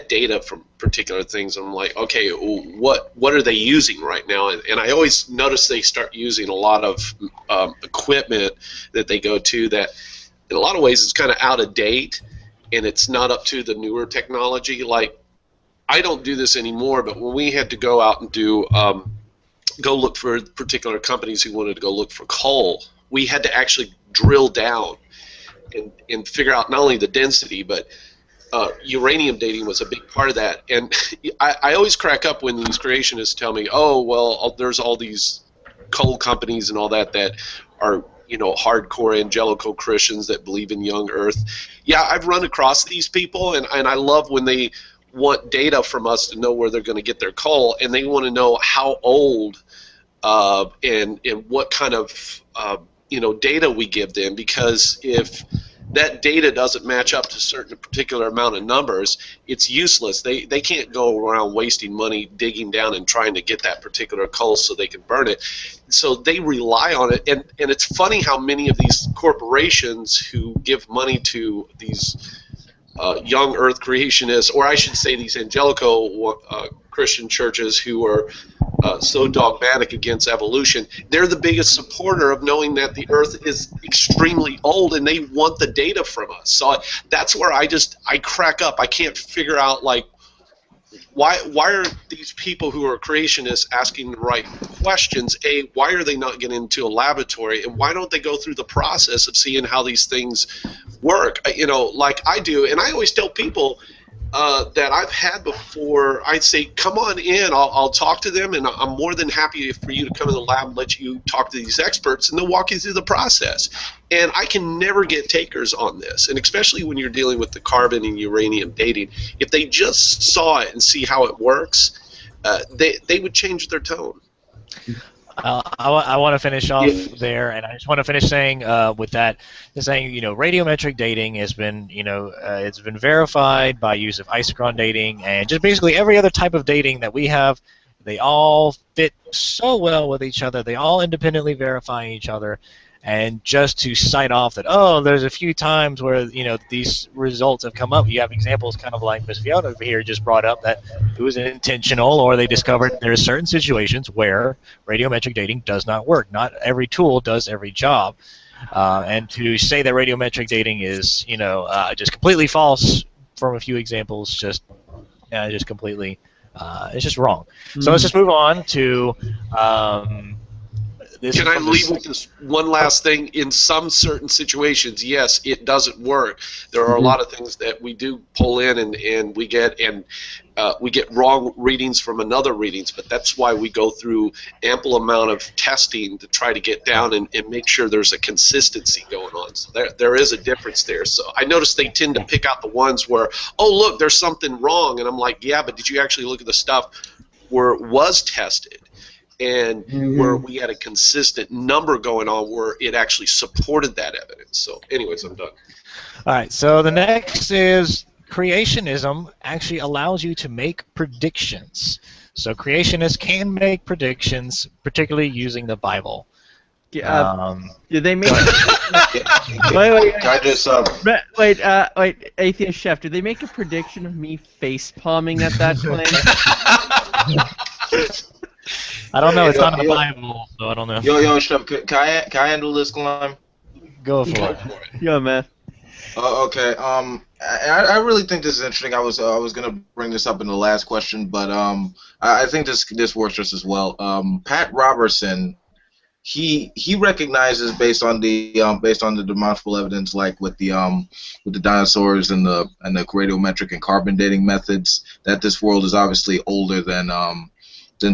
data from particular things. I'm like, okay, what are they using right now? And I always notice they start using a lot of equipment that they go to that, in a lot of ways, it's kind of out of date, and it's not up to the newer technology. Like, I don't do this anymore, but when we had to go out and do go look for particular companies who wanted to go look for coal, we had to actually drill down and figure out not only the density, but uranium dating was a big part of that. And I always crack up when these creationists tell me, oh, well, there's all these coal companies and all that are, hardcore evangelical Christians that believe in young earth. Yeah, I've run across these people, and I love when they want data from us to know where they're going to get their coal, and they want to know how old and what kind of data we give them, because if that data doesn't match up to a certain particular amount of numbers, it's useless. They can't go around wasting money digging down and trying to get that particular coal so they can burn it. So they rely on it, and it's funny how many of these corporations who give money to these young earth creationists, or I should say these Angelico Christian churches who are so dogmatic against evolution, they're the biggest supporter of knowing that the earth is extremely old, and they want the data from us. So that's where I crack up. I can't figure out, like, why are these people who are creationists asking the right questions? Why are they not getting into a laboratory, and why don't they go through the process of seeing how these things work? Like I do, and I always tell people that I've had before, I'd say, come on in, I'll talk to them, and I'm more than happy for you to come in the lab and let you talk to these experts, and they'll walk you through the process. And I can never get takers on this, and especially when you're dealing with the carbon and uranium dating. If they just saw it and see how it works, they would change their tone. I want to finish off there, and I just want to finish saying with that, saying radiometric dating has been it's been verified by use of isochron dating and just basically every other type of dating that we have. They all fit so well with each other. They all independently verify each other. And just to cite off that, there's a few times where these results have come up. You have examples kind of like Ms. Fiona over here just brought up that it was intentional, or they discovered there are certain situations where radiometric dating does not work. Not every tool does every job. And to say that radiometric dating is just completely false from a few examples, just completely it's just wrong. So let's just move on to. Can I leave with this one last thing? In some certain situations, yes, it doesn't work. There are a lot of things that we do pull in, and we get wrong readings from another readings, but that's why we go through ample amount of testing to try to get down and make sure there's a consistency going on. So there is a difference there. So I notice they tend to pick out the ones where, look, there's something wrong, and I'm like, yeah, but did you actually look at the stuff where it was tested? And where we had a consistent number going on where it actually supported that evidence. So anyways, I'm done. All right, so the next is creationism actually allows you to make predictions. So creationists can make predictions, particularly using the Bible. Did they make... wait, Atheist Chef, did they make a prediction of me face-palming at that claim? I don't know. It's not in the Bible, so I don't know. Yo, Chef, can I handle this claim? Go for it. Yo, man. Okay. I really think this is interesting. I was gonna bring this up in the last question, but I think this works just as well. Pat Robertson, he recognizes based on the demonstrable evidence, like with the dinosaurs and the radiometric and carbon dating methods, that this world is obviously older than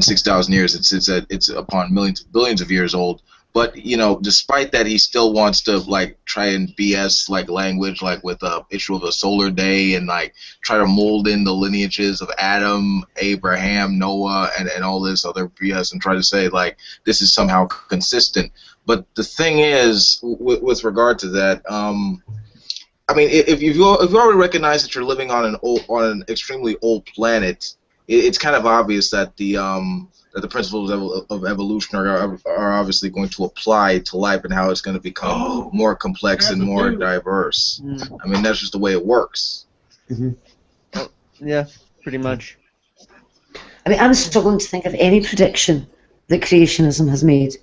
6,000 years. It's upon billions of years old. But despite that, he still wants to try and BS language, with a issue of a solar day, and try to mold in the lineages of Adam, Abraham, Noah, and all this other BS, and try to say this is somehow consistent. But the thing is, with regard to that, I mean, if you already recognize that you're living on an extremely old planet, it's kind of obvious that the principles of evolution are obviously going to apply to life and how it's going to become more complex and more diverse. I mean, that's just the way it works. Yeah, pretty much. I mean, I'm struggling to think of any prediction that creationism has made,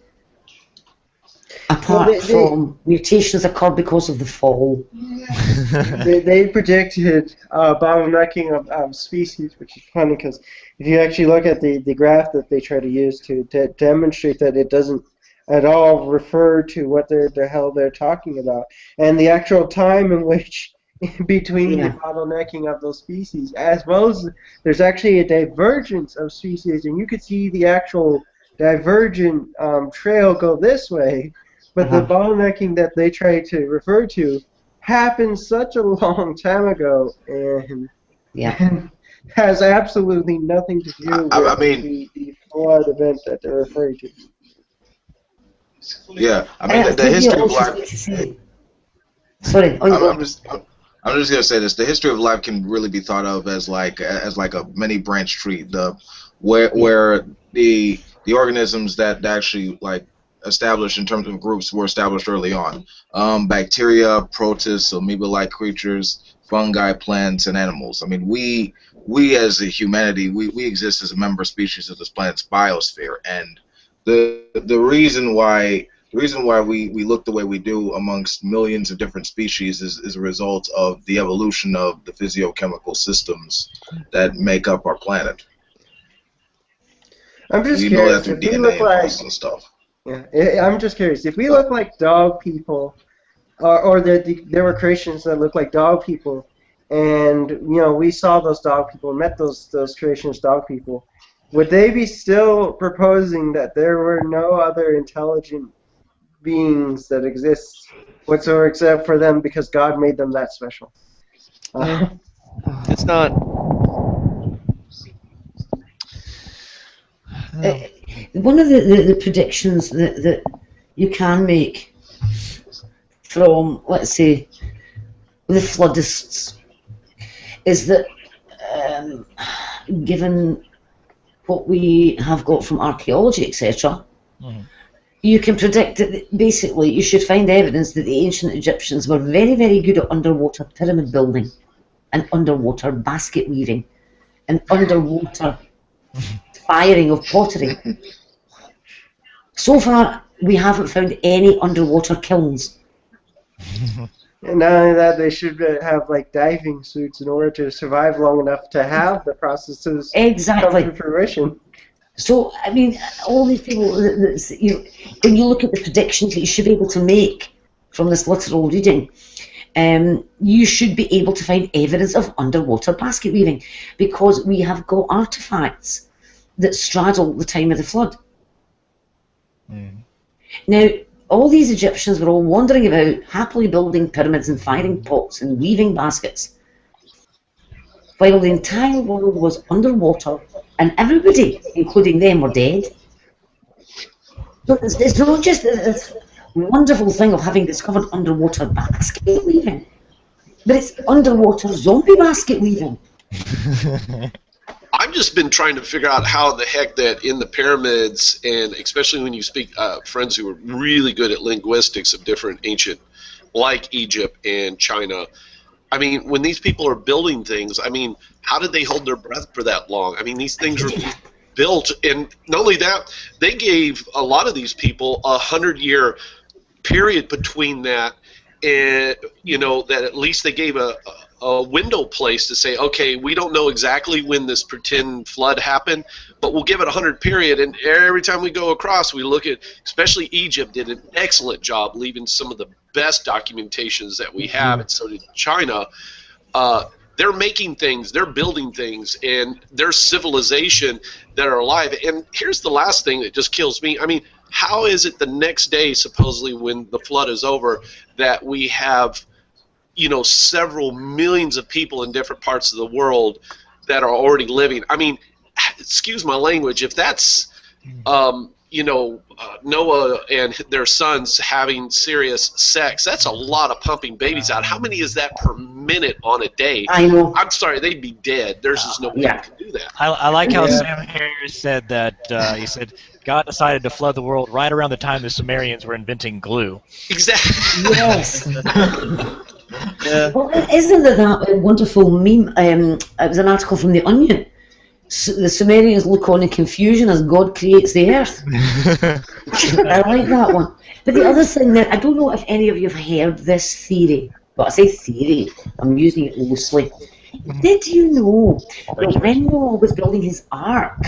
apart from mutations occur because of the fall. They predicted bottlenecking of species, which is funny because if you actually look at the graph that they try to use to demonstrate that it doesn't at all refer to what the hell they're talking about, and the actual time in which between the bottlenecking of those species, as well as there's actually a divergence of species, and you could see the actual divergent trail go this way, but the bottlenecking that they try to refer to happened such a long time ago, and has absolutely nothing to do with the flood event that they're referring to. Yeah, I mean, the history of black... Sorry. On you go. I'm just gonna say this: the history of life can really be thought of as like a many branch tree. Where the organisms that actually like established in terms of groups were established early on. Bacteria, protists, amoeba-like creatures, fungi, plants, and animals. I mean, we as a humanity, we exist as a member species of this planet's biosphere, and the reason why we look the way we do amongst millions of different species is a result of the evolution of the physiochemical systems that make up our planet. I'm just You curious. know that through If we DNA look and like, fossils and stuff. yeah, I'm just curious. If we look like dog people, or there were creationists that looked like dog people, and we saw those dog people, met those creationist dog people, would they be still proposing that there were no other intelligent beings that exist whatsoever except for them because God made them that special? It's not. One of the predictions that you can make from, let's say, the floodists is that given what we have got from archaeology, etc., you can predict that basically you should find evidence that the ancient Egyptians were very, very good at underwater pyramid building and underwater basket weaving and underwater firing of pottery. So far, we haven't found any underwater kilns. And not only that, they should have like diving suits in order to survive long enough to have the processes Exactly. come to fruition. So, I mean, all these people, when you look at the predictions that you should be able to make from this literal reading, you should be able to find evidence of underwater basket weaving because we have got artifacts that straddle the time of the flood. Now, all these Egyptians were all wandering about, happily building pyramids and firing pots and weaving baskets, while the entire world was underwater and everybody, including them, were dead. So it's not just this wonderful thing of having discovered underwater basket weaving, but it's underwater zombie basket weaving. I've just been trying to figure out how the heck that in the pyramids, and especially when you speak friends who are really good at linguistics of different ancient, like Egypt and China. I mean, when these people are building things, I mean, how did they hold their breath for that long? I mean, these things were built, and not only that, they gave a lot of these people 100-year period between that, and that at least they gave a window place to say, okay, we don't know exactly when this pretend flood happened, but we'll give it 100 period, and every time we go across, we look at, especially Egypt did an excellent job leaving some of the best documentations that we have, and so did China. They're making things, they're building things, and their civilization that are alive. And here's the last thing that just kills me. I mean, how is it the next day, supposedly when the flood is over, that we have several millions of people in different parts of the world that are already living? I mean, excuse my language, if that's Noah and their sons having serious sex, that's a lot of pumping babies out. How many is that per minute on a day? I know. I'm sorry, they'd be dead. There's just no way you can do that. I like how Sam Harris said that, he said, God decided to flood the world right around the time the Sumerians were inventing glue. Exactly. Yes. Well, isn't that a wonderful meme? It was an article from The Onion. The Sumerians look on in confusion as God creates the earth. I like that one. But the other thing that I don't know if any of you have heard this theory, but I say theory, I'm using it loosely. Did you know that when Noah was building his ark,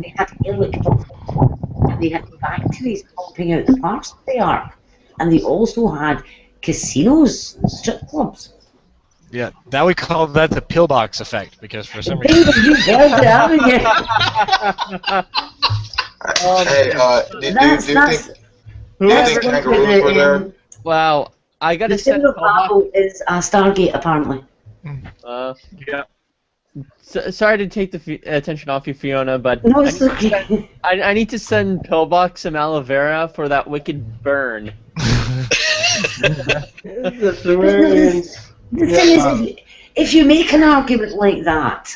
they had they had factories pumping out the parts of the ark, and they also had casinos, strip clubs. Yeah, that we call that the pillbox effect, because for some reason... You guys are having it. Do you think kangaroos were there? Wow, I gotta The send symbol of Babel is a Stargate, apparently. Yeah. Sorry to take the attention off you, Fiona, but No, it's okay. I need to send Pillbox some aloe vera for that wicked burn. The Sumerians. The thing is, if you make an argument like that,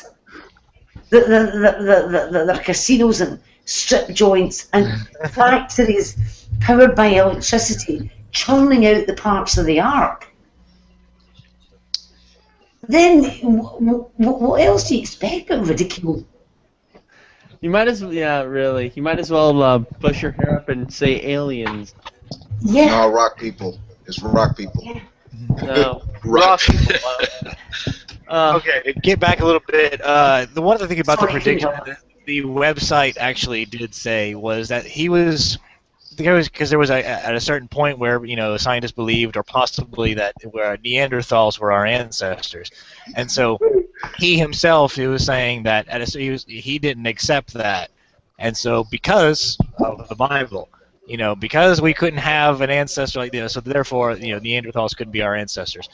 the casinos and strip joints and factories powered by electricity churning out the parts of the ark, then what else do you expect but ridicule? You might as well, yeah, really. You might as well push your hair up and say aliens. Yeah. No, rock people. It's rock people. Yeah. No, Rock. Okay, get back a little bit. The one other thing about the Sorry, prediction Kendall. that the website actually did say was that he was, because there was at a certain point where scientists believed, or possibly that where Neanderthals were our ancestors, and so he himself he was saying that he didn't accept that, and so because of the Bible. Because we couldn't have an ancestor like this, so therefore, Neanderthals couldn't be our ancestors.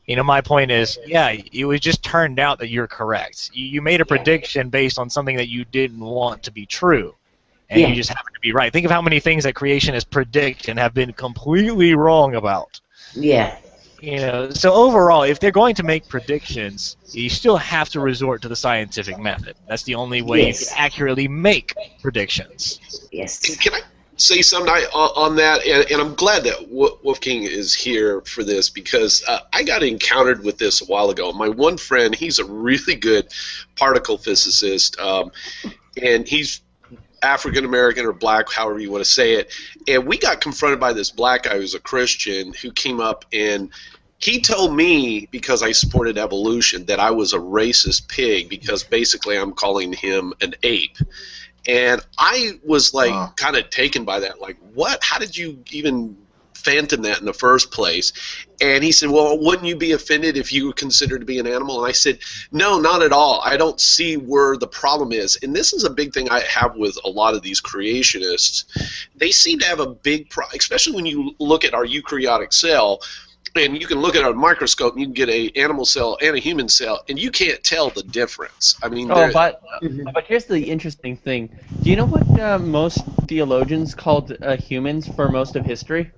My point is, yeah, it was just turned out that you're correct. You made a prediction based on something that you didn't want to be true, and you just happened to be right. Think of how many things that creationists predict and have been completely wrong about. Yeah. So overall, if they're going to make predictions, you still have to resort to the scientific method. That's the only way you can accurately make predictions. Yes. Can I say something on that? And I'm glad that Wolfgang is here for this, because I got encountered with this a while ago. My one friend, he's a really good particle physicist, and he's African American or black, however you want to say it. And we got confronted by this black guy who's a Christian who came up and he told me, because I supported evolution, that I was a racist pig because basically I'm calling him an ape. And I was like kind of taken by that. Like, what? How did you even phantom that in the first place? And he said, well, wouldn't you be offended if you were considered to be an animal? And I said, no, not at all. I don't see where the problem is. And this is a big thing I have with a lot of these creationists. They seem to have a big problem, especially when you look at our eukaryotic cell. And you can look at a microscope and you can get an animal cell and a human cell, and you can't tell the difference. I mean, but here's the interesting thing. Do you know what most theologians called humans for most of history?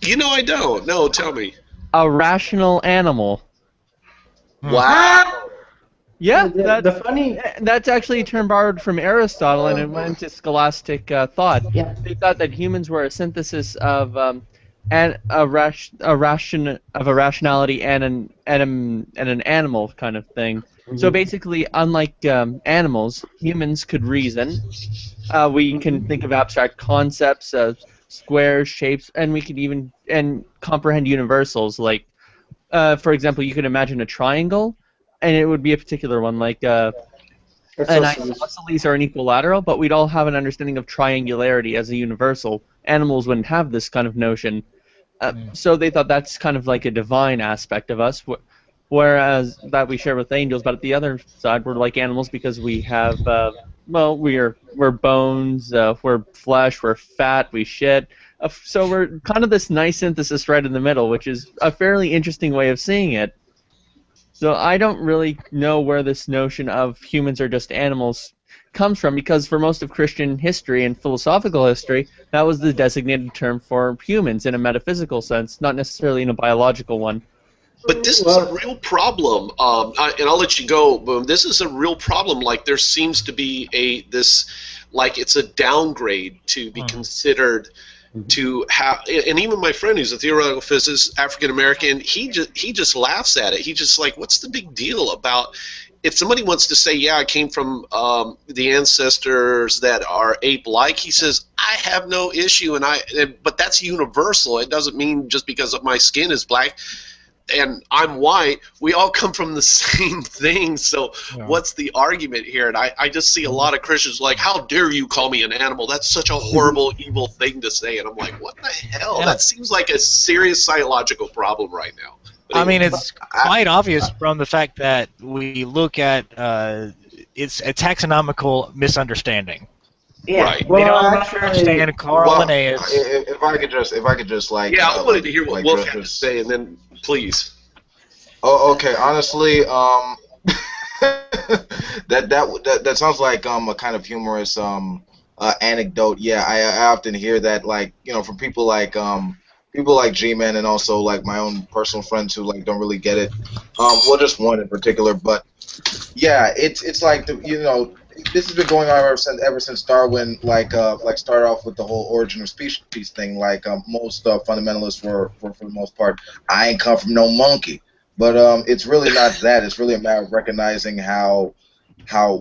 I don't. No, tell me. A rational animal. Wow. Yeah, The funny. that's actually a term borrowed from Aristotle, and it went into scholastic thought. Yeah. They thought that humans were a synthesis of a rationality and an animal kind of thing. So basically, unlike animals, humans could reason. We can think of abstract concepts, squares, shapes, and we could even comprehend universals. Like, for example, you could imagine a triangle, and it would be a particular one, like an isosceles or an equalateral. But we'd all have an understanding of triangularity as a universal. Animals wouldn't have this kind of notion. So they thought that's kind of like a divine aspect of us, whereas that we share with angels. But at the other side, we're like animals because we have, we're bones, we're flesh, we're fat, we shit. So we're kind of this nice synthesis right in the middle, which is a fairly interesting way of seeing it. So I don't really know where this notion of humans are just animals comes from, because for most of Christian history and philosophical history, that was the designated term for humans in a metaphysical sense, not necessarily in a biological one. But this is a real problem, and I'll let you go, Boom. This is a real problem. Like, there seems to be it's a downgrade to be considered to have, and even my friend who's a theoretical physicist, African American, he just laughs at it. He just like, what's the big deal about? If somebody wants to say, yeah, I came from the ancestors that are ape-like, he says, I have no issue, but that's universal. It doesn't mean just because my skin is black and I'm white, we all come from the same thing. So what's the argument here? And I just see a lot of Christians like, how dare you call me an animal? That's such a horrible, evil thing to say. And I'm like, what the hell? That seems like a serious psychological problem right now. I mean, it's quite obvious from the fact that we look at it's a taxonomical misunderstanding. Yeah. Right. They don't understand Carl Linnaeus. If I could just like. Yeah, I wanted to hear what like Wolf had to say, and then please. Oh, okay. Honestly, that sounds like a kind of humorous anecdote. Yeah, I often hear that, like, from people like people like G-Man and also like my own personal friends who like don't really get it. Well, just one in particular, but yeah, it's like this has been going on ever since Darwin like started off with the whole origin of species thing. Like most fundamentalists were for the most part, I ain't come from no monkey, but it's really not that. It's really a matter of recognizing how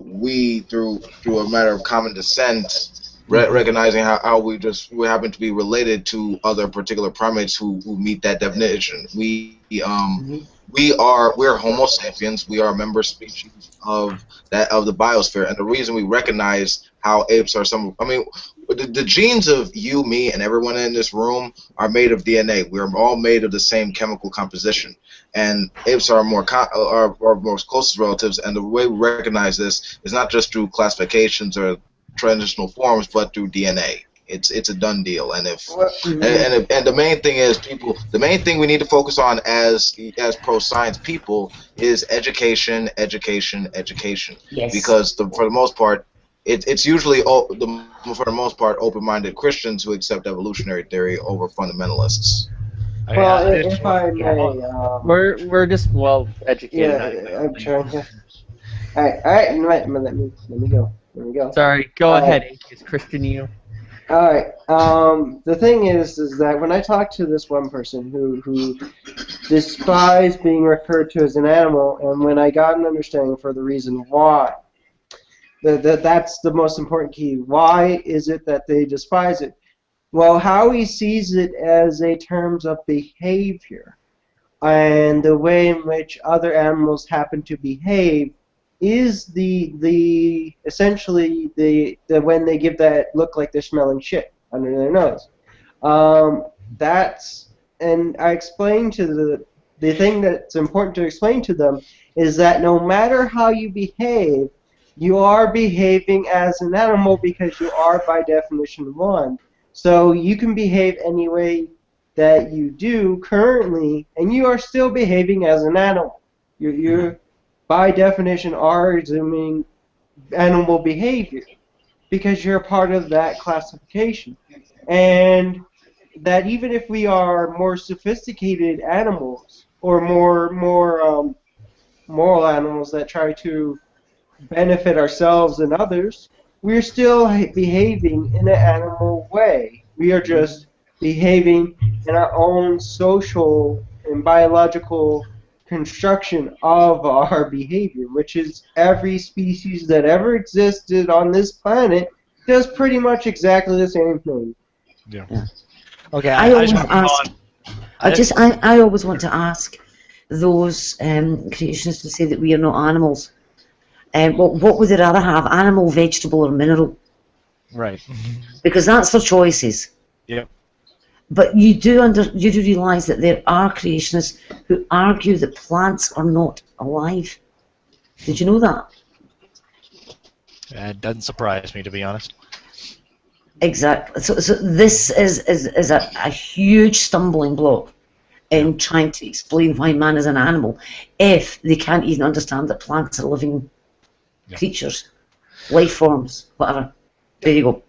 we through a matter of common descent. Recognizing how we happen to be related to other particular primates who meet that definition. We're Homo sapiens. We are a member species of the biosphere, and the reason we recognize how apes are the genes of you, me, and everyone in this room are made of DNA. We're all made of the same chemical composition, and apes are our most closest relatives. And the way we recognize this is not just through classifications or transitional forms, but through DNA. It's a done deal. And the main thing is the main thing we need to focus on as pro science people is education. Yes. Because for the most part, it's usually for the most part open-minded Christians who accept evolutionary theory over fundamentalists. Well, if I may, We're just well educated. yeah, I'm trying to. All right, let me go. There we go. Sorry, go ahead, atheist Christian you. All right. The thing is that when I talk to this one person who despised being referred to as an animal, and when I got an understanding for the reason why, that's the most important key. Why is it that they despise it? Well, how he sees it as a terms of behavior, and the way in which other animals happen to behave is the essentially the when they give that look like they're smelling shit under their nose. And I explained to the thing that's important to explain to them is that no matter how you behave, you are behaving as an animal because you are by definition one. So you can behave any way that you do currently, and you are still behaving as an animal. You're by definition are assuming animal behavior because you're a part of that classification. And that even if we are more sophisticated animals or more moral animals that try to benefit ourselves and others, we're still behaving in an animal way. We are just behaving in our own social and biological construction of our behavior, which is every species that ever existed on this planet does pretty much exactly the same thing. Yeah. Okay. I always want to ask those creationists who say that we are not animals. What would they rather have, animal, vegetable, or mineral? Right. Because that's their choices. Yep. But you do realise that there are creationists who argue that plants are not alive. Did you know that? It doesn't surprise me, to be honest. Exactly. So this is a huge stumbling block in trying to explain why man is an animal if they can't even understand that plants are living creatures, life forms, whatever. There you go.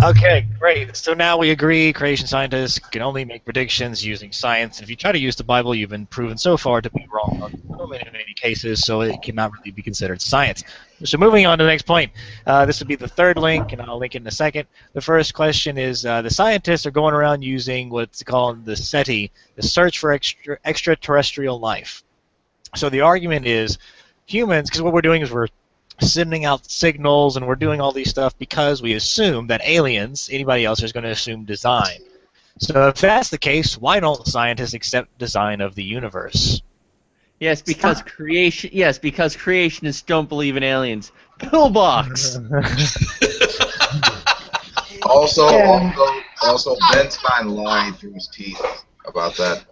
Okay, great. So now we agree creation scientists can only make predictions using science. And if you try to use the Bible, you've been proven so far to be wrong on so many cases, so it cannot really be considered science. So moving on to the next point. This would be the third link, and I'll link it in a second. The first question is, the scientists are going around using what's called the SETI, the search for extraterrestrial life. So the argument is humans, because what we're doing is we're sending out signals and we're doing all these stuff because we assume that aliens, anybody else, is going to assume design. So if that's the case, why don't scientists accept design of the universe? Yes, because creationists don't believe in aliens. Pillbox. Also, Ben Stein lied through his teeth about that.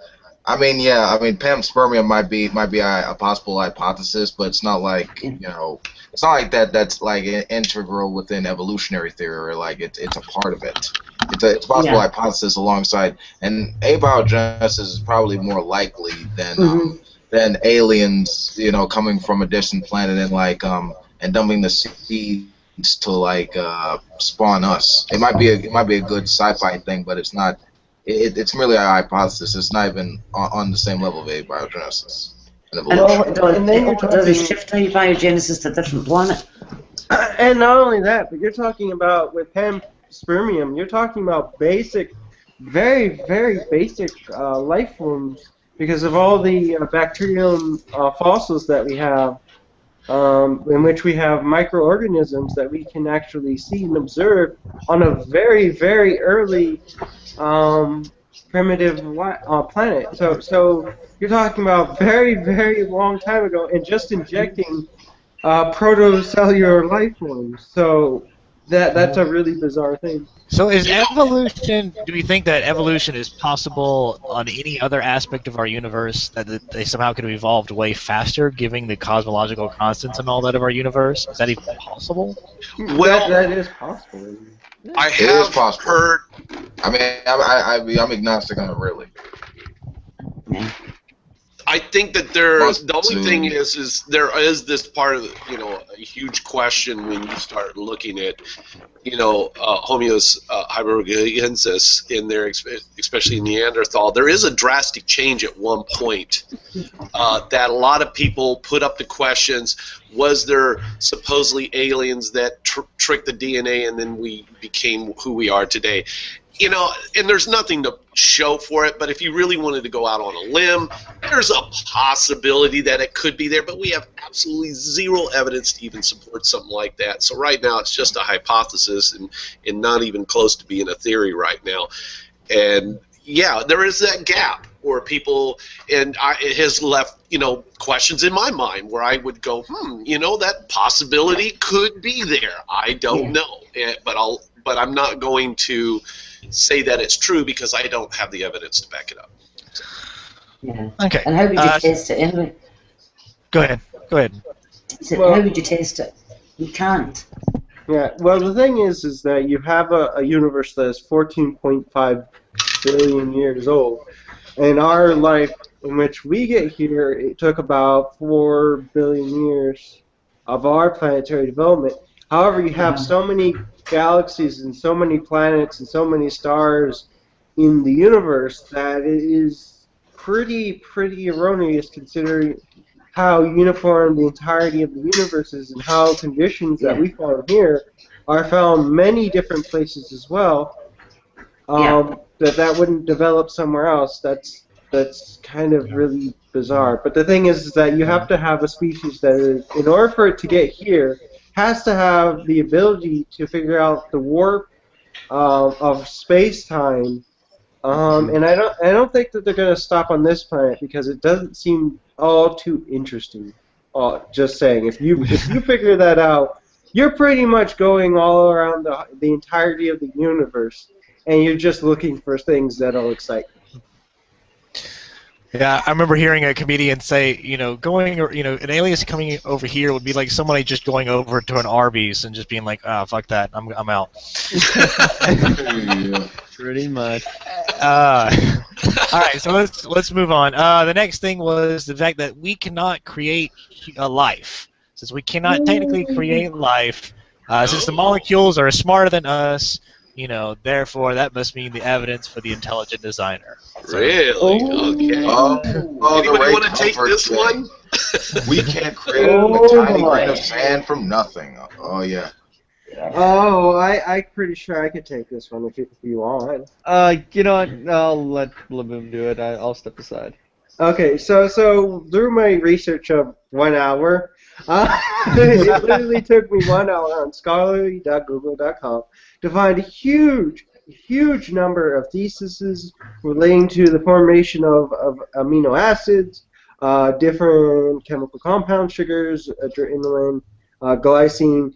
I mean, panspermia might be a possible hypothesis, but it's not like it's not like that's like integral within evolutionary theory, or like it's a part of it. It's a possible hypothesis alongside, and abiogenesis is probably more likely than aliens, coming from a distant planet and dumping the seeds to spawn us. It might be a good sci-fi thing, but it's not it's merely a hypothesis. It's not even on the same level of abiogenesis and And all evolution. it does, And then all you're it does is talking- shift abiogenesis to a different planet. And not only that, but you're talking about with panspermium, you're talking about basic, very, very basic life forms because of all the bacterium fossils that we have, in which we have microorganisms that we can actually see and observe on a very, very early primitive planet. So you're talking about very, very long time ago, and just injecting protocellular life forms. So that's a really bizarre thing. So is evolution, do we think that evolution is possible on any other aspect of our universe, that they somehow could have evolved way faster, given the cosmological constants and all that of our universe? Is that even possible? Well, that is possible. I It is have possible. heard. I mean, I'm agnostic on it, really. I think that the only thing is there is this part of a huge question when you start looking at Homo's hybrigensis in there, especially Neanderthal. There is a drastic change at one point that a lot of people put up the questions: was there supposedly aliens that tricked the DNA and then we became who we are today? And there's nothing to show for it, but if you really wanted to go out on a limb, there's a possibility that it could be there, but we have absolutely zero evidence to even support something like that. So right now it's just a hypothesis and not even close to being a theory right now. And yeah, there is that gap where people, and it has left, questions in my mind where I would go, that possibility could be there. I don't know, but I'm not going to say that it's true because I don't have the evidence to back it up. Yeah. Okay. And how would you test it anyway? Go ahead. How would you test it? You can't. Yeah. Well, the thing is that you have a universe that is 14.5 billion years old, and our life in which we get here, it took about 4 billion years of our planetary development. However, you have so many galaxies and so many planets and so many stars in the universe that it is pretty erroneous considering how uniform the entirety of the universe is and how conditions that we found here are found many different places as well. That wouldn't develop somewhere else. That's kind of really bizarre. But the thing is that you have to have a species that is, in order for it to get here, has to have the ability to figure out the warp of space-time. And I don't think that they're going to stop on this planet because it doesn't seem all too interesting. Just saying, if you figure that out, you're pretty much going all around the entirety of the universe, and you're just looking for things that'll excite you. Yeah, I remember hearing a comedian say, an alien coming over here would be like somebody just going over to an Arby's and just being like, "Ah, fuck that, I'm out." Pretty much. All right, so let's move on. The next thing was the fact that we cannot create a life. Since we cannot technically create life, since the molecules are smarter than us, therefore that must mean the evidence for the intelligent designer. Really? Okay. Anybody want to take this one? We can't create a tiny grain of sand from nothing. Oh, yeah. Oh, I'm pretty sure I could take this one if you want. You know what? I'll let Laboom do it. I'll step aside. Okay, so through my research of 1 hour, it literally took me 1 hour on scholarly.google.com to find a huge number of theses relating to the formation of amino acids, different chemical compounds, sugars, adrenaline, glycine,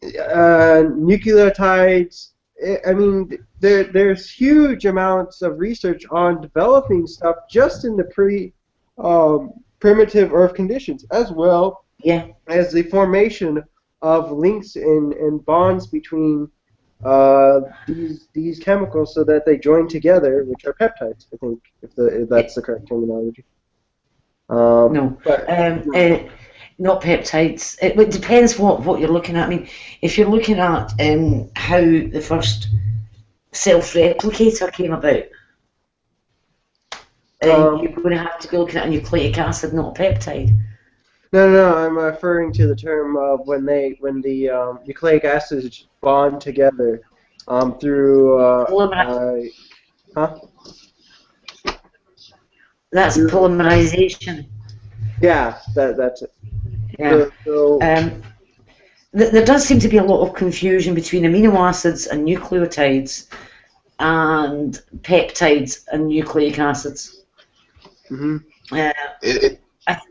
nucleotides. I mean, there's huge amounts of research on developing stuff just in the primitive Earth conditions, as well as the formation of links and bonds between these chemicals so that they join together, which are peptides, I think, if that's the correct terminology. Not peptides. It depends what you're looking at. I mean, if you're looking at how the self-replicator came about. You're going to have to be looking at a nucleic acid, not a peptide. No, I'm referring to the term of when the nucleic acids bond together through huh? That's polymerization. Yeah, that's it. Yeah. So, there does seem to be a lot of confusion between amino acids and nucleotides, and peptides and nucleic acids.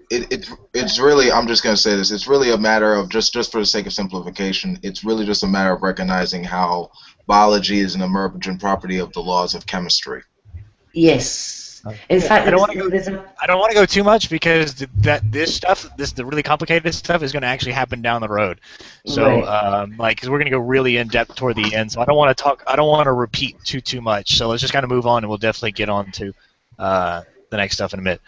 It's really, I'm just going to say this, it's really a matter of, just for the sake of simplification, it's really just a matter of recognizing how biology is an emergent property of the laws of chemistry. Yes. In fact, I don't want to go too much because the really complicated stuff is going to actually happen down the road. So, because we're going to go really in depth toward the end. So I don't want to repeat too much. So let's just kind of move on, and we'll definitely get on to the next stuff in a bit.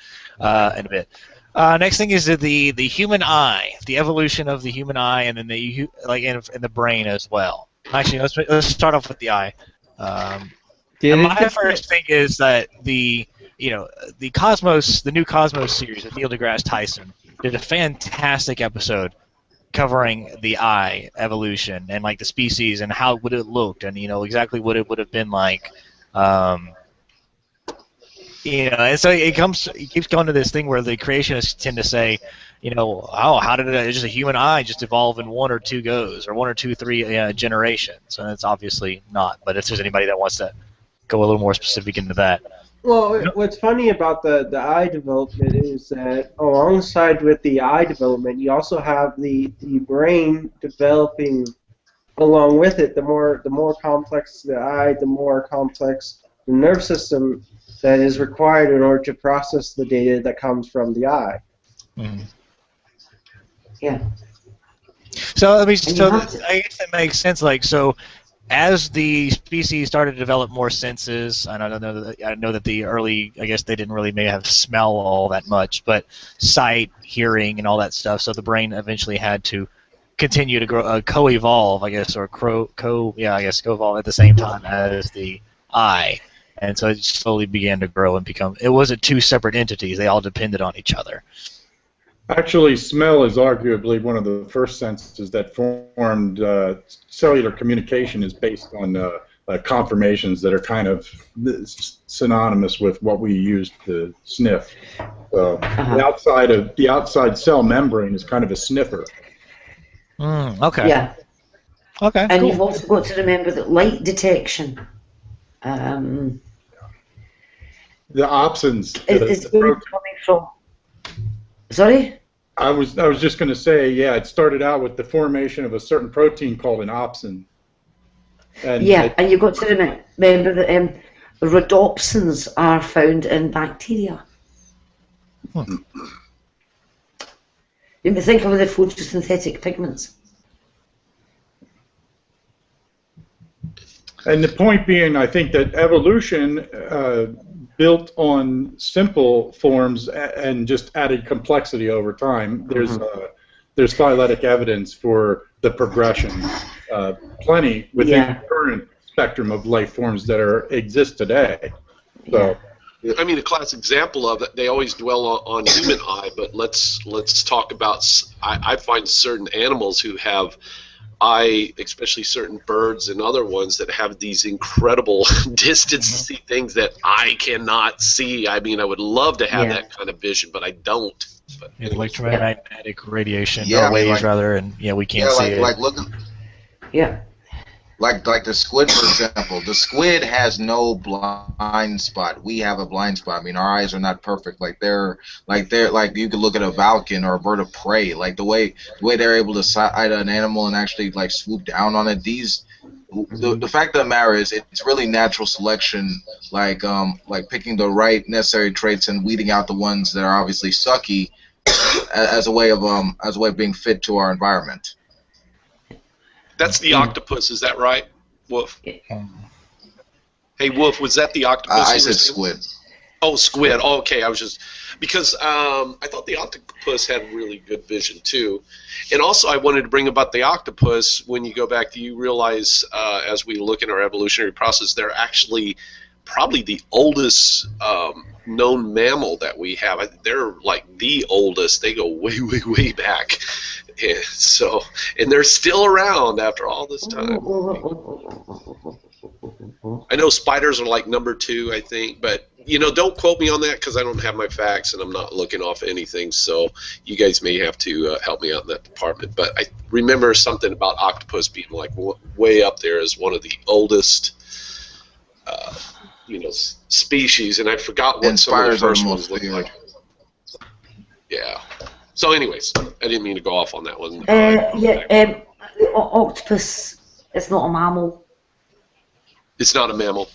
Next thing is the human eye, the evolution of the human eye, and then in the brain as well. Actually, let's start off with the eye. My first thing is that the new Cosmos series with Neil deGrasse Tyson did a fantastic episode covering the eye evolution and like the species and how would it looked and exactly what it would have been like. And so it keeps going to this thing where the creationists tend to say, how did just a human eye just evolve in 1 or 2 goes, or 1 or 2, 3 generations? And it's obviously not. But if there's anybody that wants to go a little more specific into that. Well, what's funny about the eye development is that alongside with the eye development, you also have the brain developing along with it. The more complex the eye, the more complex the nerve system that is required in order to process the data that comes from the eye. Mm-hmm. Yeah. So I guess that makes sense. As the species started to develop more senses, and I know that the early, I guess they didn't really maybe have smell all that much, but sight, hearing, and all that stuff. So the brain eventually had to continue to grow, co-evolve, I guess, or co-evolve at the same time as the eye. And so it slowly began to grow and become. It wasn't 2 separate entities; they all depended on each other. Actually, smell is arguably one of the first senses that formed. Cellular communication is based on conformations that are kind of synonymous with what we use to sniff. So the outside cell membrane is kind of a sniffer. Okay. Yeah. Okay. And cool. you've also got to remember that light detection. The opsins. It's coming from. Sorry? I was just going to say, it started out with the formation of a certain protein called an opsin. And you've got to remember that rhodopsins are found in bacteria. You can think of the photosynthetic pigments. And the point being, I think that evolution built on simple forms and just added complexity over time. There's phyletic evidence for the progression, plenty within the current spectrum of life forms that exist today. So, I mean, a classic example of it. They always dwell on human eye, but let's talk about. I find certain animals who have eye, especially certain birds and other ones that have these incredible distance to see things that I cannot see. I mean, I would love to have that kind of vision, but I don't. But electromagnetic radiation, waves rather, and we can't see it. Like the squid, for example. The squid has no blind spot. We have a blind spot. I mean, our eyes are not perfect. Like you could look at a falcon or a bird of prey. Like the way they're able to sight an animal and actually swoop down on it. The fact of the matter is, it's really natural selection. Like picking the right necessary traits and weeding out the ones that are obviously sucky, as a way of being fit to our environment. That's the octopus, is that right, Wolf? Hey, Wolf, was that the octopus? I said squid. Oh, squid. Oh, okay, I was just because I thought the octopus had really good vision too, and also I wanted to bring about the octopus. When you go back, you realize as we look in our evolutionary process, they're actually probably the oldest known mammal that we have. They're like the oldest. They go way, way, way back, and they're still around after all this time. I know spiders are like number 2, I think, but don't quote me on that because I don't have my facts and I'm not looking off anything. So you guys may have to help me out in that department. But I remember something about octopus being like way up there as one of the oldest, species, and I forgot what some of the first ones looked like. Yeah. So, anyways, I didn't mean to go off on that one. Octopus is not a mammal. It's not a mammal.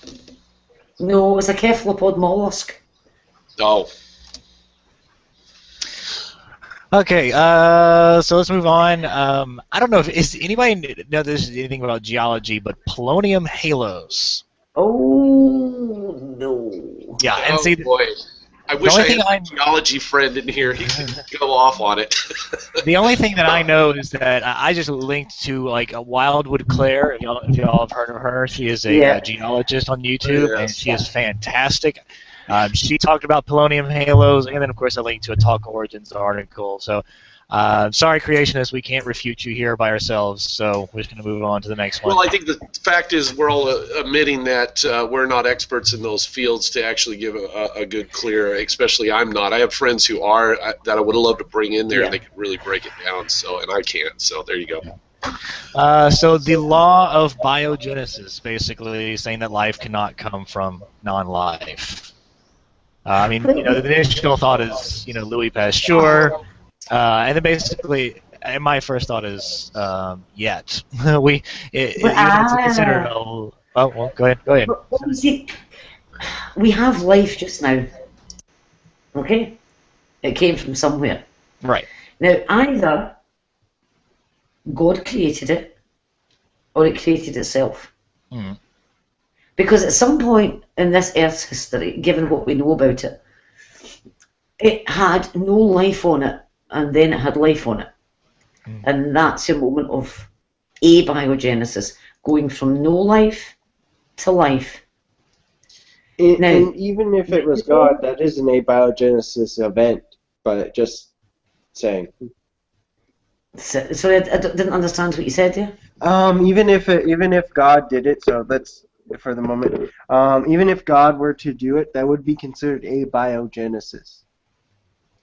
No, it's a cephalopod mollusk. Oh. Okay, so let's move on. I don't know if anybody know there's anything about geology, but polonium halos. Oh no. Yeah, and see, boy. I wish I had a geology friend in here. He could go off on it. The only thing that I know is that I just linked to like a Wildwood Claire. If y'all have heard of her, she is a geologist on YouTube, and she is fantastic. She talked about polonium halos, and then of course I linked to a Talk.Origins article. So, sorry, creationists, we can't refute you here by ourselves. So we're just going to move on to the next one. Well, I think the fact is we're all admitting that we're not experts in those fields to actually give a good, clear. Especially I'm not. I have friends who are that I would have loved to bring in there. And they could really break it down. So, and I can't. So there you go. So the law of biogenesis, basically saying that life cannot come from non-life. I mean, the initial thought is, Louis Pasteur, and then basically, and my first thought is, yet even it's considered. Oh, well, go ahead. Well, you see, we have life just now. Okay, it came from somewhere. Right. Now, either God created it, or it created itself. Mm. Because at some point in this Earth's history, given what we know about it, it had no life on it, and then it had life on it. Mm. And that's your moment of abiogenesis, going from no life to life. And even if it was God, that is an abiogenesis event, but just saying. Sorry, I didn't understand what you said there. Even if God did it, so let's for the moment. Even if God were to do it, that would be considered abiogenesis.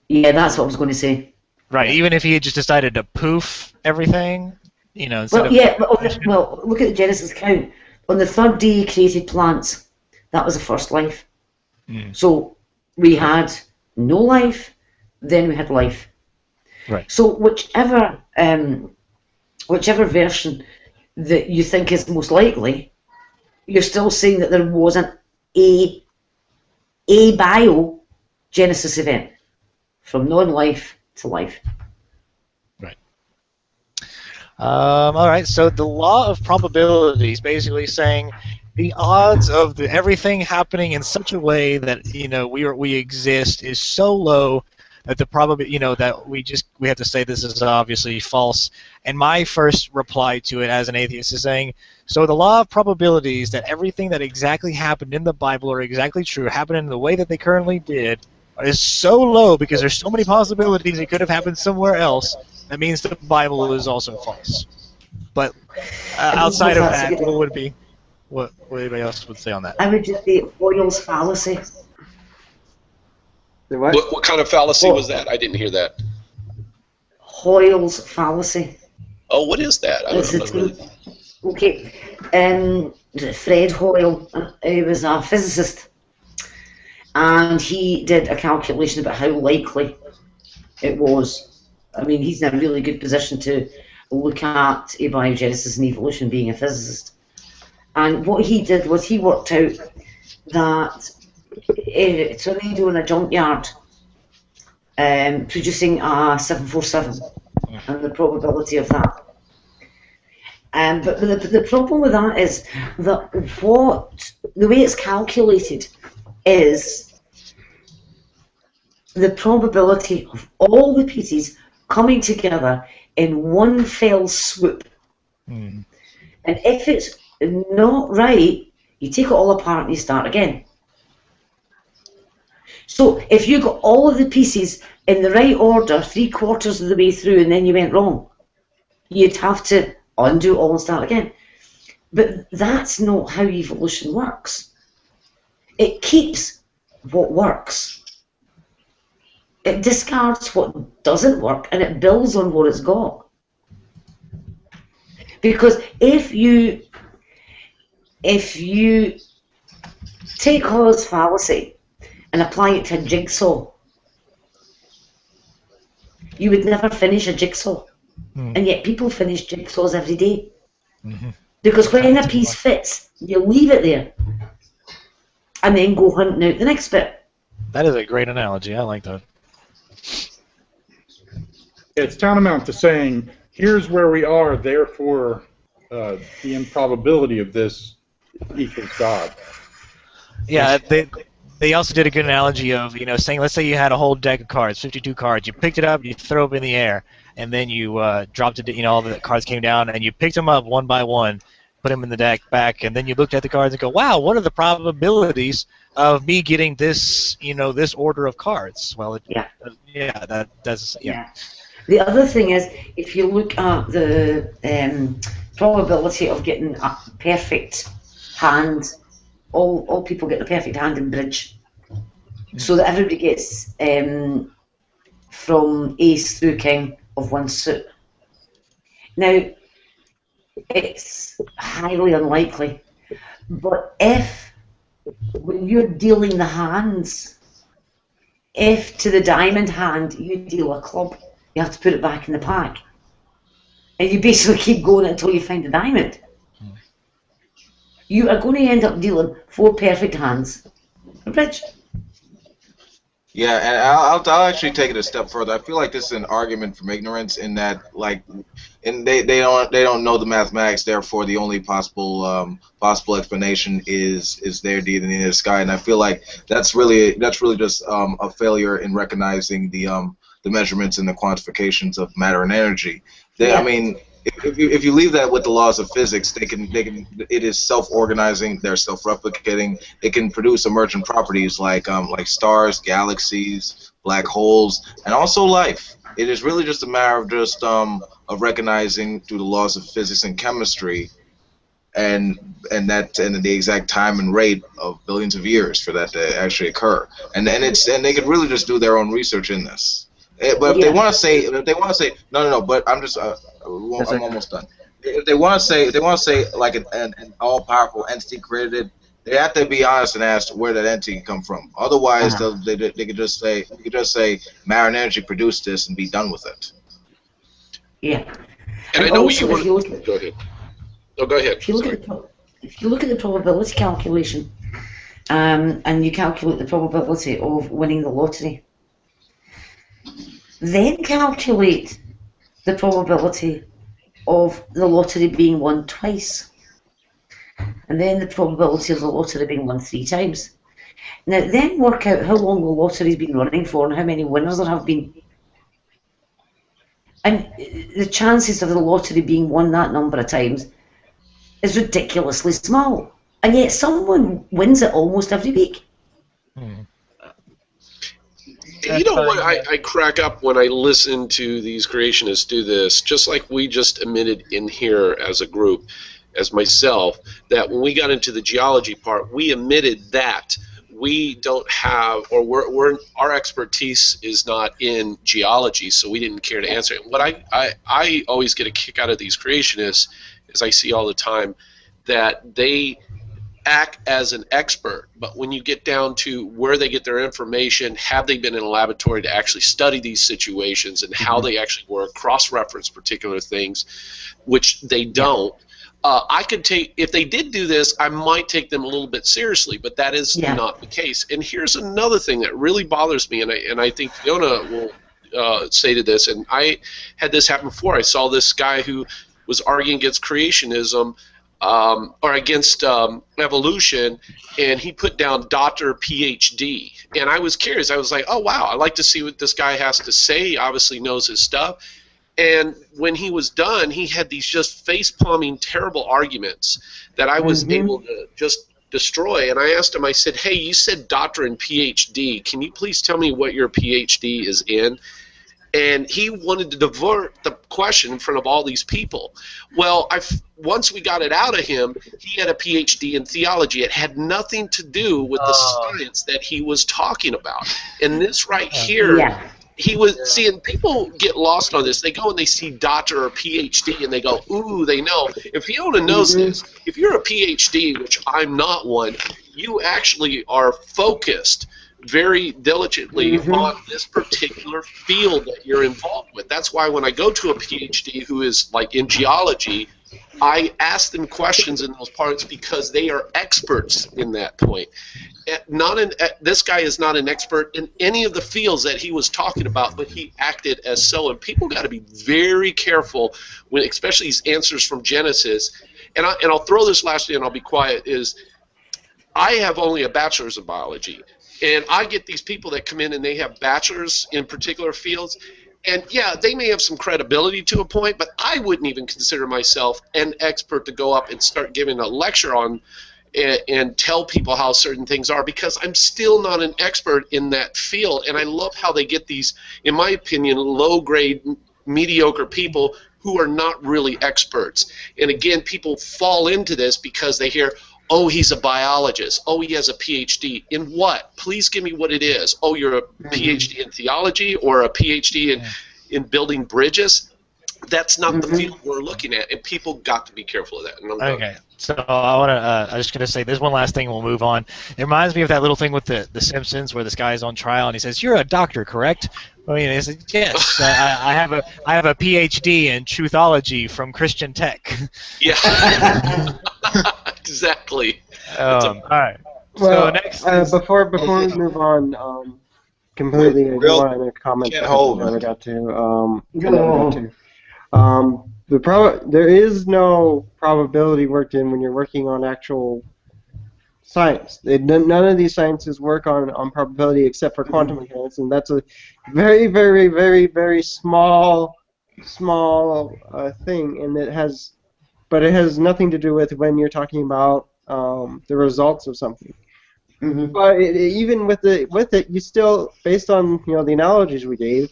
Yeah, that's what I was going to say. Right. Even if he had just decided to poof everything, Well, look at the Genesis account. On the third day, he created plants. That was the first life. Mm. So we had no life, then we had life. Right. So whichever version that you think is most likely, you're still saying that there wasn't a biogenesis event from non-life to life. Right. All right. So the law of probability is basically saying the odds of everything happening in such a way that we exist is so low that the probability that we have to say this is obviously false. And my first reply to it as an atheist is saying, so the law of probabilities that everything that exactly happened in the Bible or exactly true happened in the way that they currently did is so low because there's so many possibilities it could have happened somewhere else. That means the Bible is also false. But outside of that, what would be? What anybody else would say on that? I would just say Hoyle's fallacy. What kind of fallacy was that? I didn't hear that. Hoyle's fallacy. Oh, what is that? Okay, Fred Hoyle, he was a physicist, and he did a calculation about how likely it was. I mean, he's in a really good position to look at abiogenesis and evolution, being a physicist. And what he did was he worked out that it's a radio in a junkyard producing a 747 and the probability of that. But the problem with that is that the way it's calculated is the probability of all the pieces coming together in one fell swoop. Mm. And if it's not right, you take it all apart and you start again. So if you got all of the pieces in the right order 3/4 of the way through and then you went wrong, you'd have to undo it all and start again. But that's not how evolution works. It keeps what works. It discards what doesn't work and it builds on what it's got. Because if you take Hoyle's fallacy and apply it to a jigsaw, you would never finish a jigsaw. And yet people finish jigsaws every day. Mm-hmm. Because when a piece fits, you leave it there and then go hunting out the next bit. That is a great analogy. I like that. It's tantamount to saying, here's where we are, therefore the improbability of this equals God. Yeah, they also did a good analogy of, saying, let's say you had a whole deck of cards, 52 cards. You picked it up, you throw it in the air, and then you dropped it, all the cards came down, and you picked them up one by one, put them in the deck back, and then you looked at the cards and go, wow, what are the probabilities of me getting this, this order of cards? Well, that's. The other thing is, if you look at the probability of getting a perfect hand, all people get the perfect hand in bridge, so that everybody gets from ace through king of one suit. Now, it's highly unlikely, but if, when you're dealing the hands, if to the diamond hand you deal a club, you have to put it back in the pack. And you basically keep going until you find a diamond. You are going to end up dealing 4 perfect hands in bridge. Yeah, and I'll actually take it a step further. I feel like this is an argument from ignorance in that, they don't know the mathematics. Therefore, the only possible explanation is their deity in the sky. And I feel like that's really just a failure in recognizing the measurements and the quantifications of matter and energy. I mean, if you leave that with the laws of physics, it is self-organizing, they're self-replicating, it can produce emergent properties like stars, galaxies, black holes, and also life. It is really just a matter of just of recognizing through the laws of physics and chemistry and the exact time and rate of billions of years for that to actually occur. And they could really just do their own research in this. But if they want to say, no, but I'm just, I'm almost done. If they want to say like an all-powerful entity created it, they have to be honest and ask where that entity come from. Otherwise, they could just say matter and energy produced this and be done with it. Yeah. And I know what you want to. Go ahead. No, go ahead. If you look at the probability calculation, and you calculate the probability of winning the lottery, then calculate the probability of the lottery being won twice, and then the probability of the lottery being won 3 times. Now then work out how long the lottery's been running for and how many winners there have been. And the chances of the lottery being won that number of times is ridiculously small. And yet someone wins it almost every week. You know what I crack up when I listen to these creationists do this, just like we just admitted in here as a group, as myself, that when we got into the geology part, we admitted that we don't have, or our expertise is not in geology, so we didn't care to answer it. What I always get a kick out of these creationists is I see all the time that they act as an expert, but when you get down to where they get their information, have they been in a laboratory to actually study these situations and how they actually work, cross-reference particular things, which they don't. I could take, if they did do this, I might take them a little bit seriously, but that is not the case. And here's another thing that really bothers me, and I think Fiona will say to this, and I had this happen before. I saw this guy who was arguing against creationism or against evolution, and he put down Dr. PhD. And I was curious. I was like, oh, wow, I'd like to see what this guy has to say. He obviously knows his stuff. And when he was done, he had these just face-palming, terrible arguments that I was able to just destroy. And I asked him, I said, hey, you said doctor and PhD. Can you please tell me what your PhD is in? And he wanted to divert the question in front of all these people. Well, once we got it out of him, he had a PhD in theology. It had nothing to do with the science that he was talking about. And this right here, he was seeing, people get lost on this. They go and they see doctor or PhD and they go, ooh, they know. If Fiona knows this, if you're a PhD, which I'm not one, you actually are focused very diligently on this particular field that you're involved with. That's why when I go to a PhD who is like in geology, I ask them questions in those parts because they are experts in that point. This guy is not an expert in any of the fields that he was talking about, but he acted as so. And people got to be very careful when, especially these answers from Genesis. And I'll throw this lastly, and I'll be quiet. Is I have only a bachelor's of biology. And I get these people that come in and they have bachelors in particular fields. And, yeah, they may have some credibility to a point, but I wouldn't even consider myself an expert to go up and start giving a lecture on and tell people how certain things are, because I'm still not an expert in that field. And I love how they get these, in my opinion, low-grade, mediocre people who are not really experts. And, again, people fall into this because they hear, oh, he's a biologist. Oh, he has a PhD. In what? Please give me what it is. Oh, you're a PhD in theology or a PhD in building bridges? That's not the field we're looking at, and people got to be careful of that. And I'm done. So I'm just going to say there's one last thing, and we'll move on. It reminds me of that little thing with the Simpsons where this guy's on trial and he says, "You're a doctor, correct?" I mean, he said, "Yes, I have a PhD in truthology from Christian Tech." Yeah, exactly. All right. Well, so next, before we move on, completely, I want to comment that I never got to. There is no probability worked in when you're working on actual science. None of these sciences work on probability except for quantum mechanics, and that's a very, very, very, very small thing, and it has nothing to do with when you're talking about the results of something. But even with it, you still, based on the analogies we gave,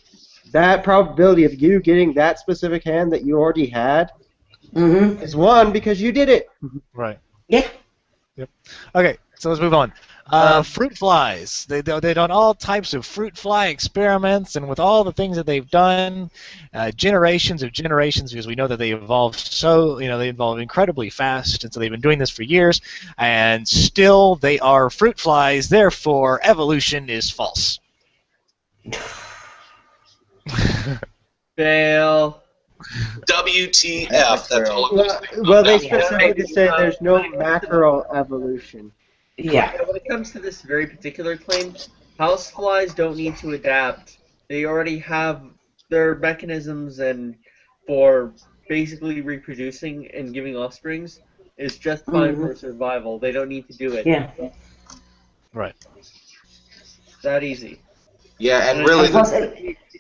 that probability of you getting that specific hand that you already had is 1 because you did it. Right. Yeah. Yep. Okay, so let's move on. Fruit flies. They've done all types of fruit fly experiments, and with all the things that they've done, generations of generations, because we know that they evolve they evolve incredibly fast, and so they've been doing this for years, and still they are fruit flies. Therefore, evolution is false. Fail. WTF, that's all I'm saying. Well, they specifically say there's no macroevolution. Yeah. When it comes to this very particular claim, houseflies don't need to adapt. They already have their mechanisms, and for basically reproducing and giving offsprings is just fine for survival. They don't need to do it. Yeah. Right. That easy. Yeah, and really,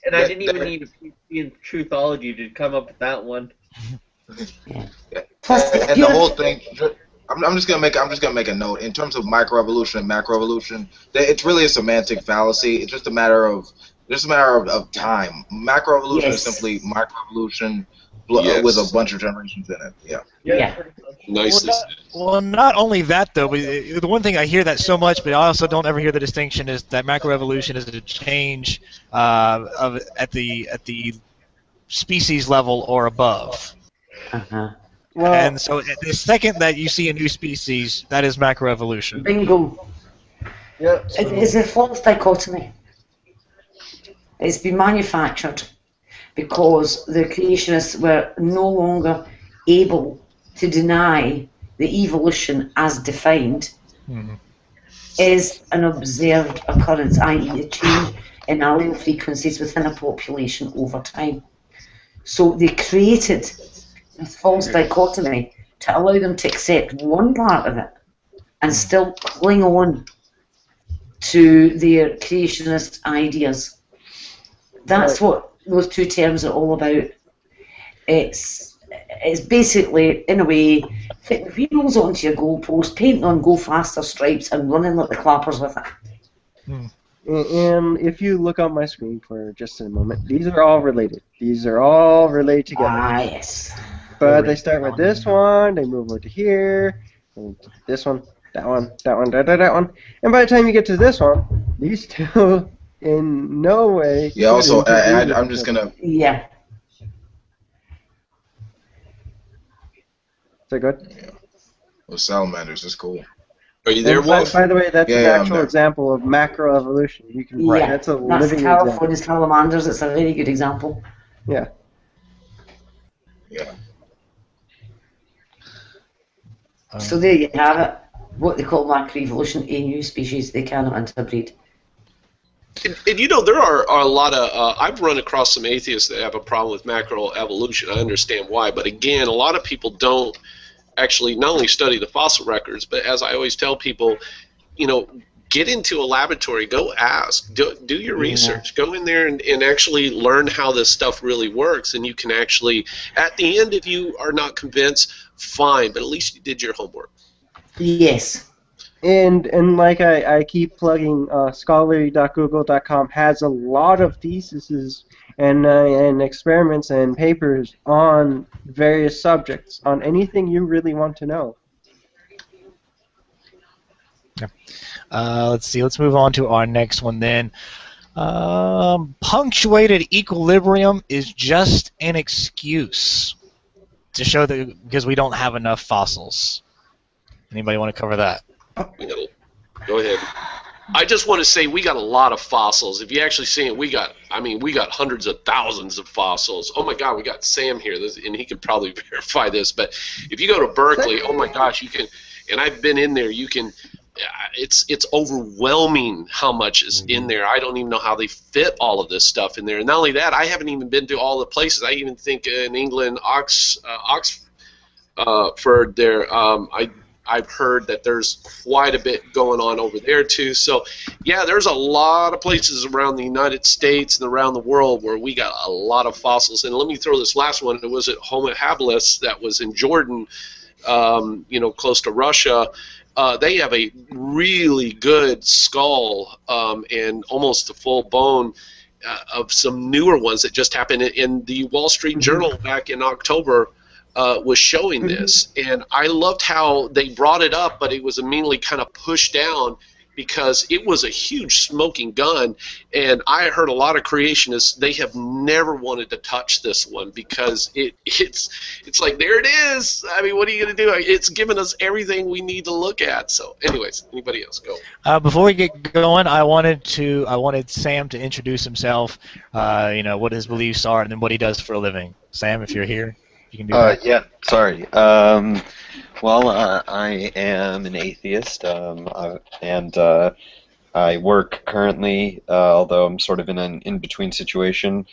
And I didn't even need a PhD in truthology to come up with that one. and the whole thing. I'm just gonna make a note in terms of microevolution and macroevolution. It's really a semantic fallacy. It's just a matter of time. Macroevolution is simply microevolution with a bunch of generations in it. Yeah. Nicely said. Well, not only that, though, but the one thing I hear that so much, but I also don't ever hear the distinction, is that macroevolution is a change at the species level or above. Well, And so the second that you see a new species, that is macroevolution. Bingo. yeah. It is a false dichotomy. It's been manufactured because the creationists were no longer able to deny the evolution as defined is an observed occurrence, i.e. a change in allele frequencies within a population over time. So they created this false dichotomy to allow them to accept one part of it and still cling on to their creationist ideas. That's what those two terms are all about. It's basically, in a way, fitting wheels onto your goalpost, painting on go faster stripes, and running like the clappers with it. And if you look on my screen for just a moment, these are all related. These are all related together. Ah, yes. But they start with this one, they move over to here, and this one, that one, that one, that one. And by the time you get to this one, these two in no way. Yeah, also, I'm just going to. Yeah. Is that good? Yeah. Well, salamanders is cool. Are you there, Wolf? By the way, that's an I'm actual there. example of macroevolution. You can that's a living California example. salamanders. It's a very good example. Yeah. Yeah. So there you have it. What they call macroevolution, a new species they cannot interbreed. And you know, there are a lot of, I've run across some atheists that have a problem with macroevolution. I understand why, but again, a lot of people don't actually not only study the fossil records, but as I always tell people, you know, get into a laboratory, go ask, do your research, go in there and actually learn how this stuff really works, and you can actually, at the end, if you are not convinced, fine, but at least you did your homework. Yes. And like I keep plugging, scholarly.google.com has a lot of theses and experiments and papers on various subjects, on anything you really want to know. Let's see. Let's move on to our next one then. Punctuated equilibrium is just an excuse to show that because we don't have enough fossils. Anybody want to cover that? Go ahead. I just want to say we got a lot of fossils. If you actually see it, we got hundreds of thousands of fossils. Oh my God, we got Sam here, and he could probably verify this. But if you go to Berkeley, oh my gosh, you can. And I've been in there. You can. It's overwhelming how much is in there. I don't even know how they fit all of this stuff in there. And not only that, I haven't even been to all the places. I even think in England, Oxford there. I've heard that there's quite a bit going on over there too. So, yeah, there's a lot of places around the United States and around the world where we got a lot of fossils. And let me throw this last one. It was at Homo habilis that was in Jordan, close to Russia. They have a really good skull and almost a full bone of some newer ones that just happened in the Wall Street Journal back in October. Was showing this, and I loved how they brought it up, but it was immediately kind of pushed down because it was a huge smoking gun, and I heard a lot of creationists, they have never wanted to touch this one because it's like, there it is. I mean, what are you going to do? It's given us everything we need to look at. So anyways, anybody else go? Before we get going, I wanted Sam to introduce himself, what his beliefs are, and then what he does for a living. Sam, if you're here. You can do that. Yeah, sorry. I am an atheist, and I work currently, although I'm sort of in an in-between situation.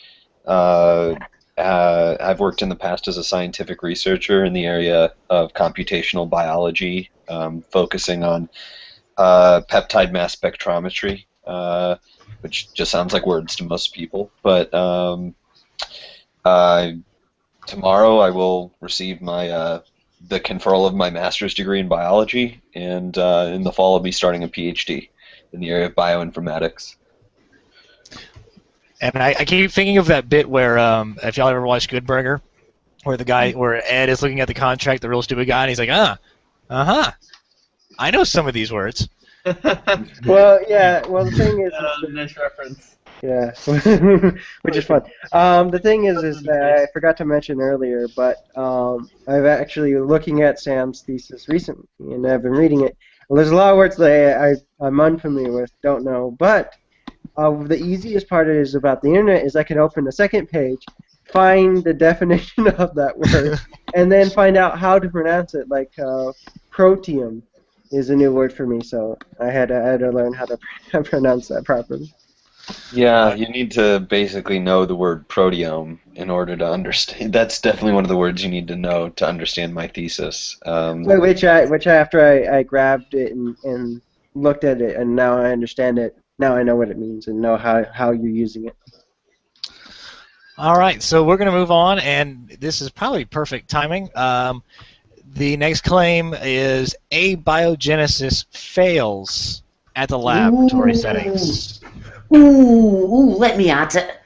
I've worked in the past as a scientific researcher in the area of computational biology, focusing on peptide mass spectrometry, which just sounds like words to most people. But tomorrow I will receive my the conferral of my master's degree in biology, and in the fall I'll be starting a PhD in the area of bioinformatics. And I keep thinking of that bit where, if y'all ever watched Good Burger, where Ed is looking at the contract, the real stupid guy, and he's like, I know some of these words. Well, yeah. Well, the thing is, nice reference. yeah, which is fun. The thing is that I forgot to mention earlier, but I've actually looking at Sam's thesis recently, and I've been reading it. Well, there's a lot of words that I'm unfamiliar with, don't know, but the easiest part is about the internet is I can open the second page, find the definition of that word, and then find out how to pronounce it. Like proteum is a new word for me, so I had to learn how to pronounce that properly. Yeah, you need to basically know the word proteome in order to understand. That's definitely one of the words you need to know to understand my thesis. Which after I grabbed it and looked at it, and now I understand it. Now I know what it means and know how you're using it. All right, so we're going to move on, and this is probably perfect timing. The next claim is abiogenesis fails at the laboratory settings. Ooh, let me at it.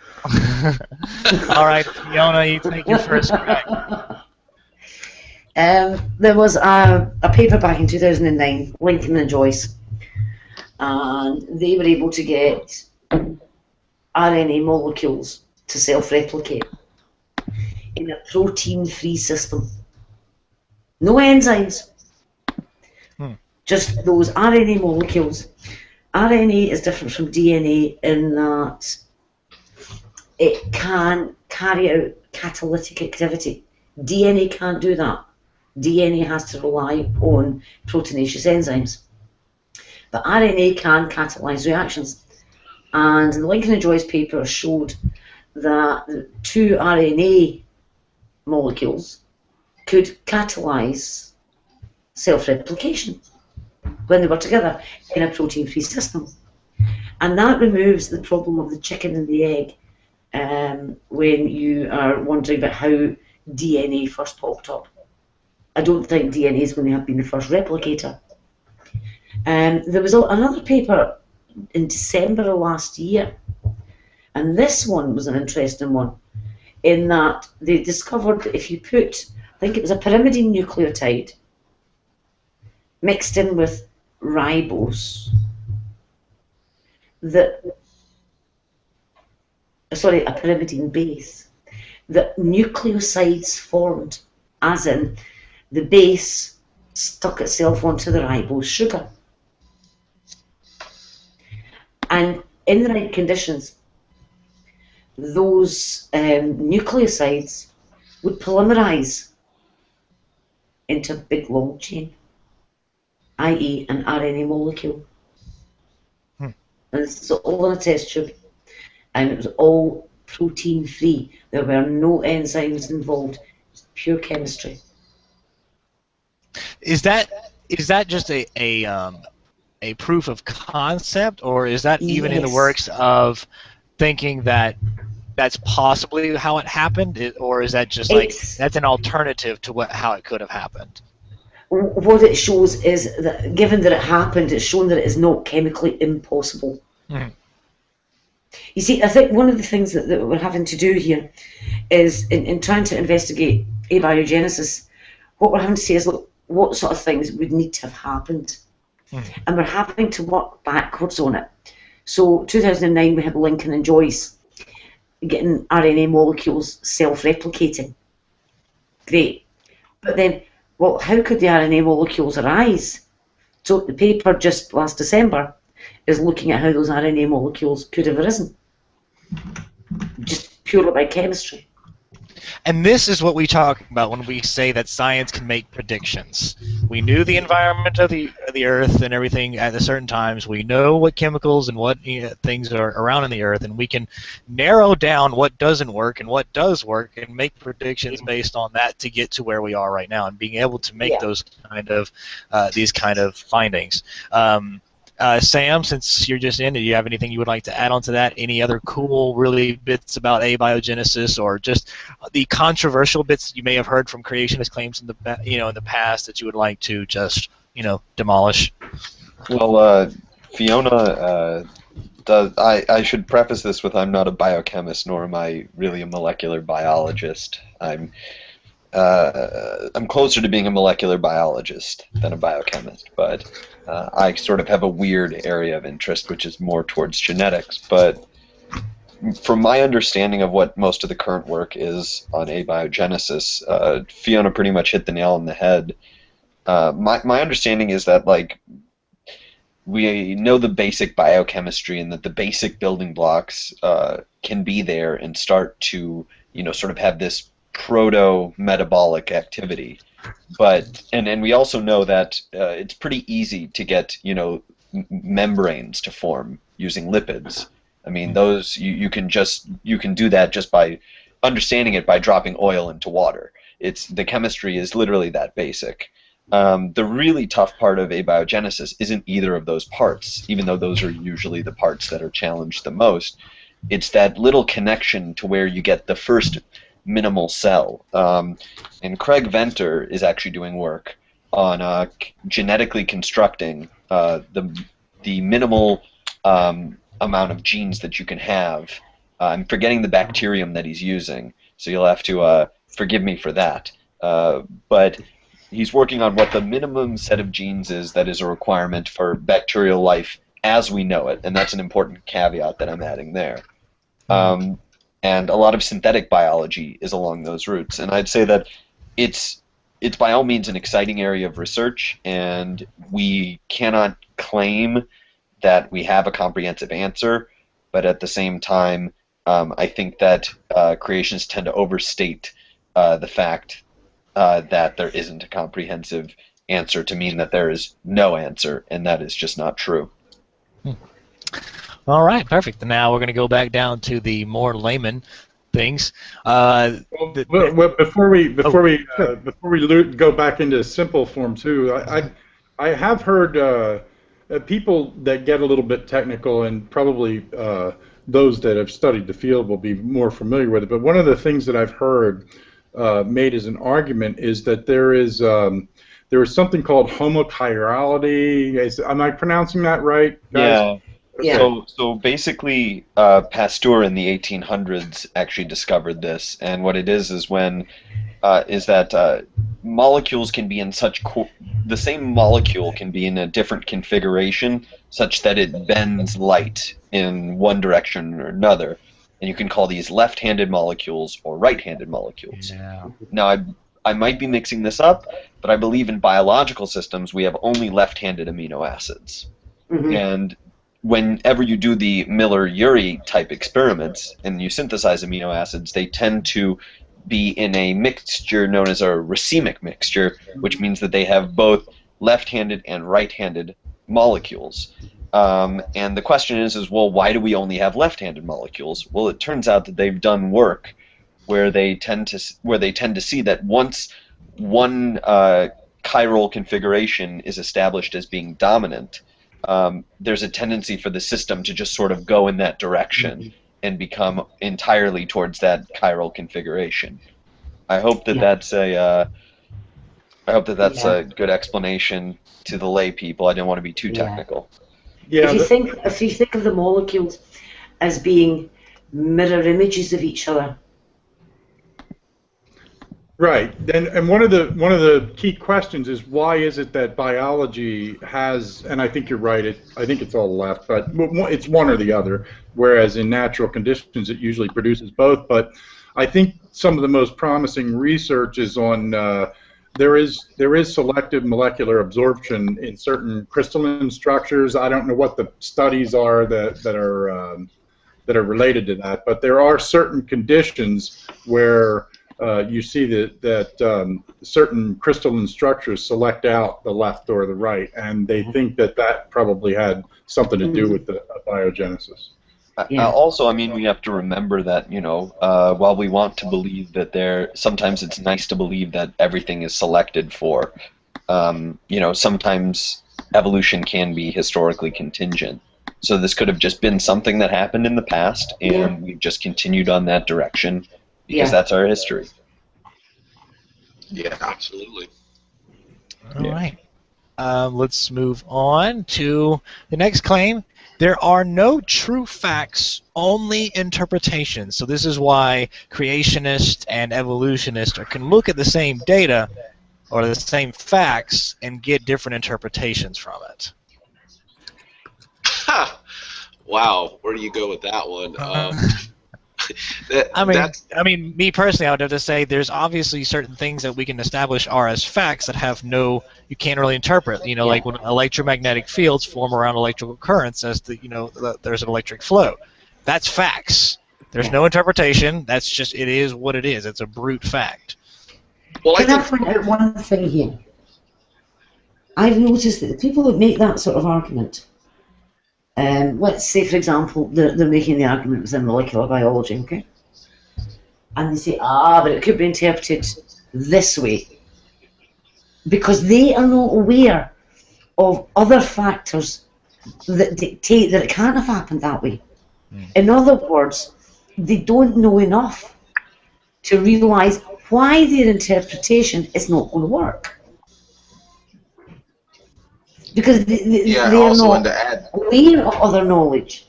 All right, Fiona, you take your first crack. There was a paper back in 2009, Lincoln and Joyce, and they were able to get RNA molecules to self-replicate in a protein-free system. No enzymes, just those RNA molecules. RNA is different from DNA in that it can carry out catalytic activity. DNA can't do that. DNA has to rely on proteinaceous enzymes. But RNA can catalyze reactions. And the Lincoln and Joyce paper showed that 2 RNA molecules could catalyze self-replication when they were together in a protein-free system. And that removes the problem of the chicken and the egg when you are wondering about how DNA first popped up. I don't think DNA is going to have been the first replicator. There was another paper in December of last year, and this one was an interesting one in that they discovered that if you put, I think it was a pyrimidine nucleotide mixed in with ribose, a pyrimidine base, that nucleosides formed, as in the base stuck itself onto the ribose sugar. And in the right conditions, those nucleosides would polymerize into a big long chain, i.e. an RNA molecule. And this is all in a test tube, and it was all protein-free. There were no enzymes involved. It's pure chemistry. Is that just a proof of concept, or is that even in the works of thinking that that's possibly how it happened, or is that just like that's an alternative to how it could have happened? What it shows is that given that it happened, it's shown that it is not chemically impossible. You see, I think one of the things that we're having to do here is in trying to investigate abiogenesis, what we're having to say is, look, what sort of things would need to have happened? And we're having to work backwards on it. So 2009 we had Lincoln and Joyce getting RNA molecules self-replicating. Great. But then, well, how could the RNA molecules arise? So the paper just last December is looking at how those RNA molecules could have arisen. Just purely by chemistry. And this is what we talk about when we say that science can make predictions. We knew the environment of the Earth and everything at a certain times. We know what chemicals and what things are around in the Earth, and we can narrow down what doesn't work and what does work and make predictions based on that to get to where we are right now and being able to make those kind of these kind of findings. Sam, since you're just in, do you have anything you would like to add on to that? Any other cool, really bits about abiogenesis, or just the controversial bits you may have heard from creationist claims in the past that you would like to just demolish? Well, Fiona I should preface this with I'm not a biochemist, nor am I really a molecular biologist. I'm closer to being a molecular biologist than a biochemist, but I sort of have a weird area of interest, which is more towards genetics. But from my understanding of what most of the current work is on abiogenesis, Fiona pretty much hit the nail on the head. My understanding is that, like, we know the basic biochemistry and that the basic building blocks can be there and start to, sort of have this proto-metabolic activity. But and we also know that it's pretty easy to get membranes to form using lipids. I mean, those you can do that just by understanding it by dropping oil into water. The chemistry is literally that basic. The really tough part of abiogenesis isn't either of those parts, even though those are usually the parts that are challenged the most. It's that little connection to where you get the first minimal cell. And Craig Venter is actually doing work on genetically constructing the minimal amount of genes that you can have. I'm forgetting the bacterium that he's using, so you'll have to forgive me for that. But he's working on what the minimum set of genes is that is a requirement for bacterial life as we know it, and that's an important caveat that I'm adding there. And a lot of synthetic biology is along those routes, and I'd say that it's by all means an exciting area of research, and we cannot claim that we have a comprehensive answer, but at the same time, I think that creationists tend to overstate the fact that there isn't a comprehensive answer to mean that there is no answer, and that is just not true. All right, perfect. Now we're going to go back down to the more layman things. Before we go back into simple form too, I have heard people that get a little bit technical, and probably those that have studied the field will be more familiar with it. But one of the things that I've heard made as an argument is that there is something called homochirality. Am I pronouncing that right, guys? Yeah. So basically, Pasteur in the 1800s actually discovered this, and what it is when molecules can be in the same molecule can be in a different configuration such that it bends light in one direction or another, and you can call these left-handed molecules or right-handed molecules. Yeah. Now, I might be mixing this up, but I believe in biological systems we have only left-handed amino acids. And whenever you do the Miller-Urey type experiments and you synthesize amino acids, they tend to be in a mixture known as a racemic mixture, which means that they have both left-handed and right-handed molecules. And the question is, well, why do we only have left-handed molecules? Well, it turns out that they've done work where they tend to see that once one chiral configuration is established as being dominant, there's a tendency for the system to just sort of go in that direction and become entirely towards that chiral configuration. I hope that that's a good explanation to the lay people. I didn't want to be too technical. Yeah. If you think of the molecules as being mirror images of each other. Right, and one of the key questions is, why is it that biology has, and I think you're right, I think it's all left, but it's one or the other, whereas in natural conditions it usually produces both. But I think some of the most promising research is on there is selective molecular absorption in certain crystalline structures. I don't know what the studies are that are related to that, but there are certain conditions where you see that certain crystalline structures select out the left or the right, and they think that probably had something to do with the biogenesis. Also, I mean, we have to remember that, while we want to believe that sometimes it's nice to believe that everything is selected for, sometimes evolution can be historically contingent. So this could have just been something that happened in the past, and we've just continued on that direction. Because that's our history. Yeah, absolutely. All right. Let's move on to the next claim. There are no true facts, only interpretations. So this is why creationists and evolutionists can look at the same data or the same facts and get different interpretations from it. Wow, where do you go with that one? I mean, me personally, I would have to say there's obviously certain things that we can establish are as facts that have you can't really interpret. Like when electromagnetic fields form around electrical currents, as there's an electric flow. That's facts. There's no interpretation. That's just, it is what it is. It's a brute fact. Well, Can I point out one thing here? I've noticed that the people that make that sort of argument let's say, for example, they're making the argument within molecular biology, okay? And they say, but it could be interpreted this way. Because they are not aware of other factors that dictate that it can't have happened that way. In other words, they don't know enough to realise why their interpretation is not going to work. Because they are not aware of other knowledge.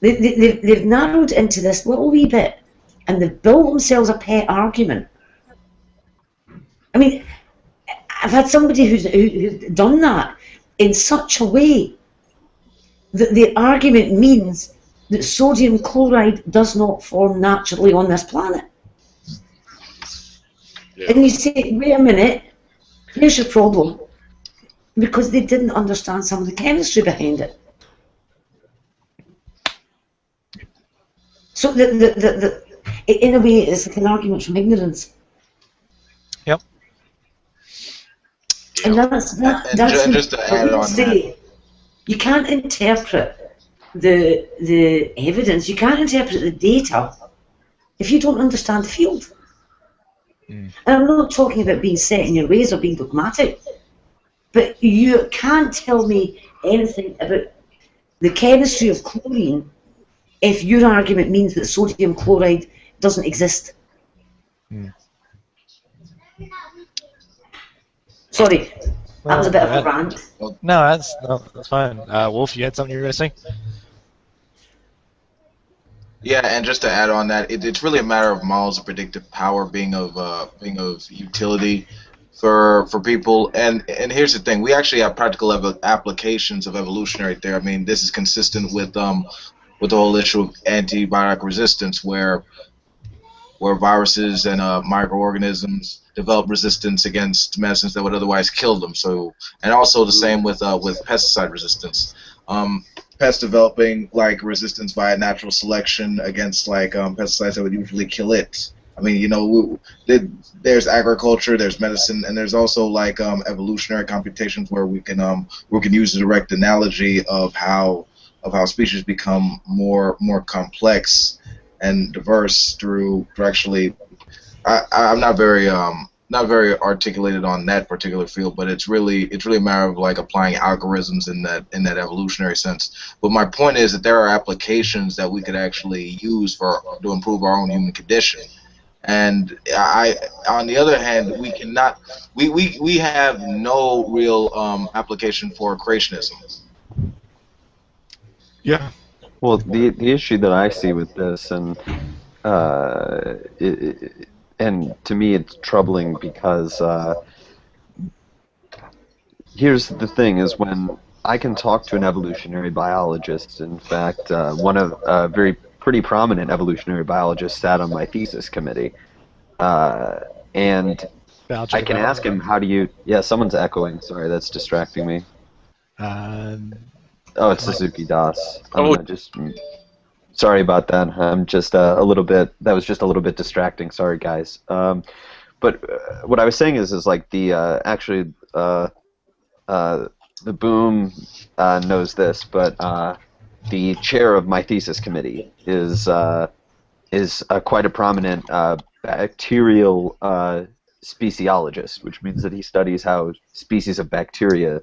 They've narrowed into this little wee bit, and they've built themselves a pet argument. I mean, I've had somebody who's done that in such a way that the argument means that sodium chloride does not form naturally on this planet. Yeah. And you say, wait a minute, here's your problem. Because they didn't understand some of the chemistry behind it. So in a way, it's like an argument from ignorance. Yep. And that's just to add on that. You can't interpret the evidence, you can't interpret the data if you don't understand the field. And I'm not talking about being set in your ways or being dogmatic, but you can't tell me anything about the chemistry of chlorine if your argument means that sodium chloride doesn't exist. Sorry, that was a bit of a rant. No, that's fine. Wolf, you had something you were going to say? Yeah, and just to add on that, it's really a matter of models of predictive power being of utility for people. And here's the thing: we actually have practical applications of evolutionary theory. I mean, this is consistent with the whole issue of antibiotic resistance, where viruses and microorganisms develop resistance against medicines that would otherwise kill them. So, and also the same with pesticide resistance. Pests developing like resistance via natural selection against like pesticides that would usually kill it. I mean, you know, there's agriculture, there's medicine, and there's also like evolutionary computations where we can use a direct analogy of how species become more complex and diverse through actually. I'm not very articulated on that particular field, but it's really a matter of like applying algorithms in that evolutionary sense. But my point is that there are applications that we could actually use to improve our own human condition. And on the other hand, we cannot. We have no real application for creationism. Yeah. Well, the issue that I see with this, and to me it's troubling because here's the thing: is when I can talk to an evolutionary biologist. In fact, one of a very pretty prominent evolutionary biologist sat on my thesis committee, and I can ask him, "How do you?" Yeah, someone's echoing. Sorry, that's distracting me. Oh, it's Suzuki Das. Sorry about that. I'm just a little bit. That was just a little bit distracting. Sorry, guys. But what I was saying is like the actually the Boom knows this, but the chair of my thesis committee is quite a prominent bacterial speciologist, which means that he studies how species of bacteria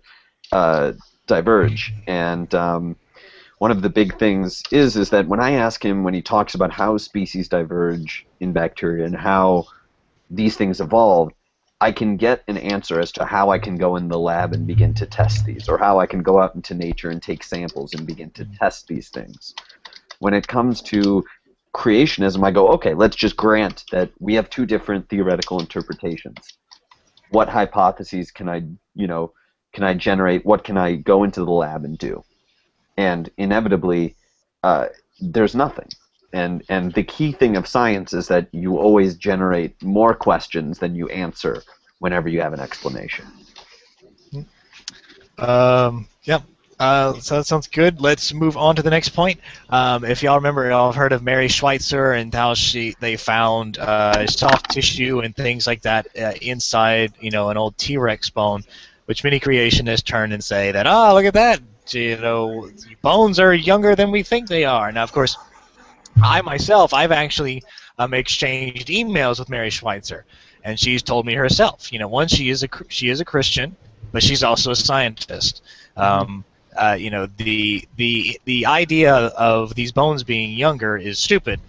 diverge. And one of the big things is that when I ask him, when he talks about how species diverge in bacteria and how these things evolve, I can get an answer as to how I can go in the lab and begin to test these, or how I can go out into nature and take samples and begin to test these things. When it comes to creationism, I go, okay, let's just grant that we have two different theoretical interpretations. What hypotheses can I generate? What can I go into the lab and do? And inevitably, there's nothing. And the key thing of science is that you always generate more questions than you answer whenever you have an explanation. Yeah. So that sounds good. Let's move on to the next point. If y'all remember, y'all have heard of Mary Schweitzer and how they found soft tissue and things like that inside, an old T-Rex bone, which many creationists turn and say that, look at that, bones are younger than we think they are. Now, of course, I've actually exchanged emails with Mary Schweitzer, and she's told me herself. One, she is a Christian, but she's also a scientist. The idea of these bones being younger is stupid.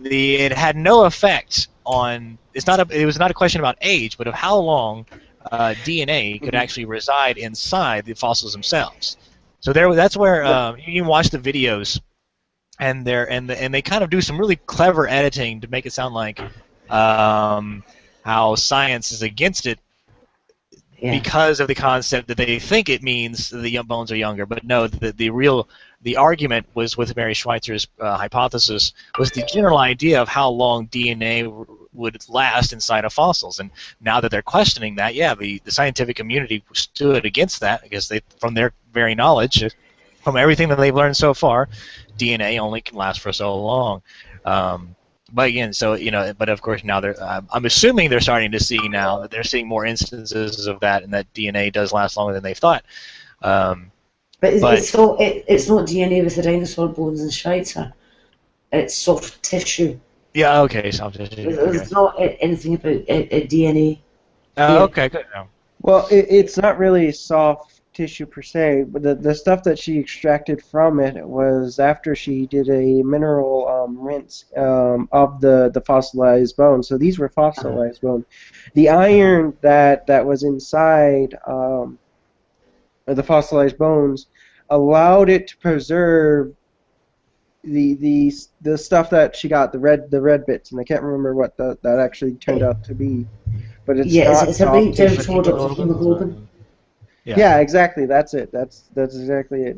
It had no effect on. It was not a question about age, but of how long DNA could actually reside inside the fossils themselves. So that's where you can watch the videos. And they kind of do some really clever editing to make it sound like how science is against it because of the concept that they think it means the bones are younger. But no, the argument was with Mary Schweitzer's hypothesis was the general idea of how long DNA would last inside of fossils. And now that they're questioning that, the scientific community stood against that because from their very knowledge, from everything that they've learned so far, DNA only can last for so long. But again, but of course now I'm assuming they're starting to see now that they're seeing more instances of that, and that DNA does last longer than they thought. But it's not DNA with the dinosaur bones in Schweitzer. It's soft tissue. Yeah. Okay. Soft tissue. It's not anything about DNA. Okay. Good. Well, it's not really soft tissue per se, but the stuff that she extracted from it was after she did a mineral rinse of the fossilized bone. So these were fossilized bone. The iron that was inside the fossilized bones allowed it to preserve the stuff that she got, the red bits, and I can't remember what that actually turned out to be. But it's it's a breakdown product of hemoglobin. Yeah, exactly. That's it. That's exactly it.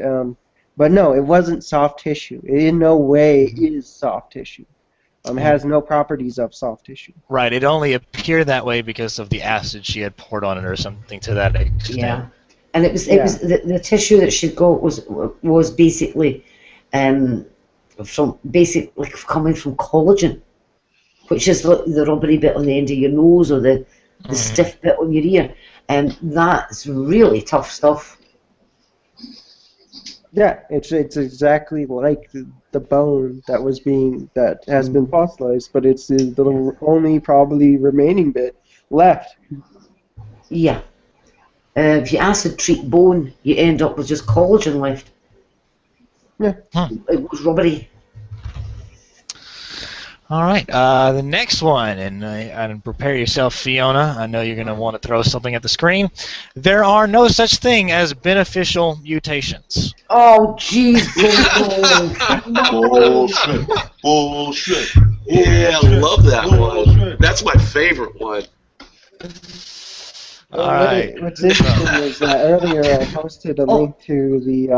But no, it wasn't soft tissue. It in no way is soft tissue. It has no properties of soft tissue. Right. It only appeared that way because of the acid she had poured on it, or something to that extent. Yeah, and it was the tissue that she got was basically coming from collagen, which is the rubbery bit on the end of your nose or the stiff bit on your ear. And that's really tough stuff. Yeah, it's exactly like the bone that has been fossilized, but it's the only probably remaining bit left. Yeah. If you acid treat bone, you end up with just collagen left. Yeah. It was rubbery. All right, the next one, and prepare yourself, Fiona. I know you're going to want to throw something at the screen. There are no such thing as beneficial mutations. Oh, jeez. Bullshit. Yeah, I love that one. That's my favorite one. All right. What's interesting is that earlier I posted a link to the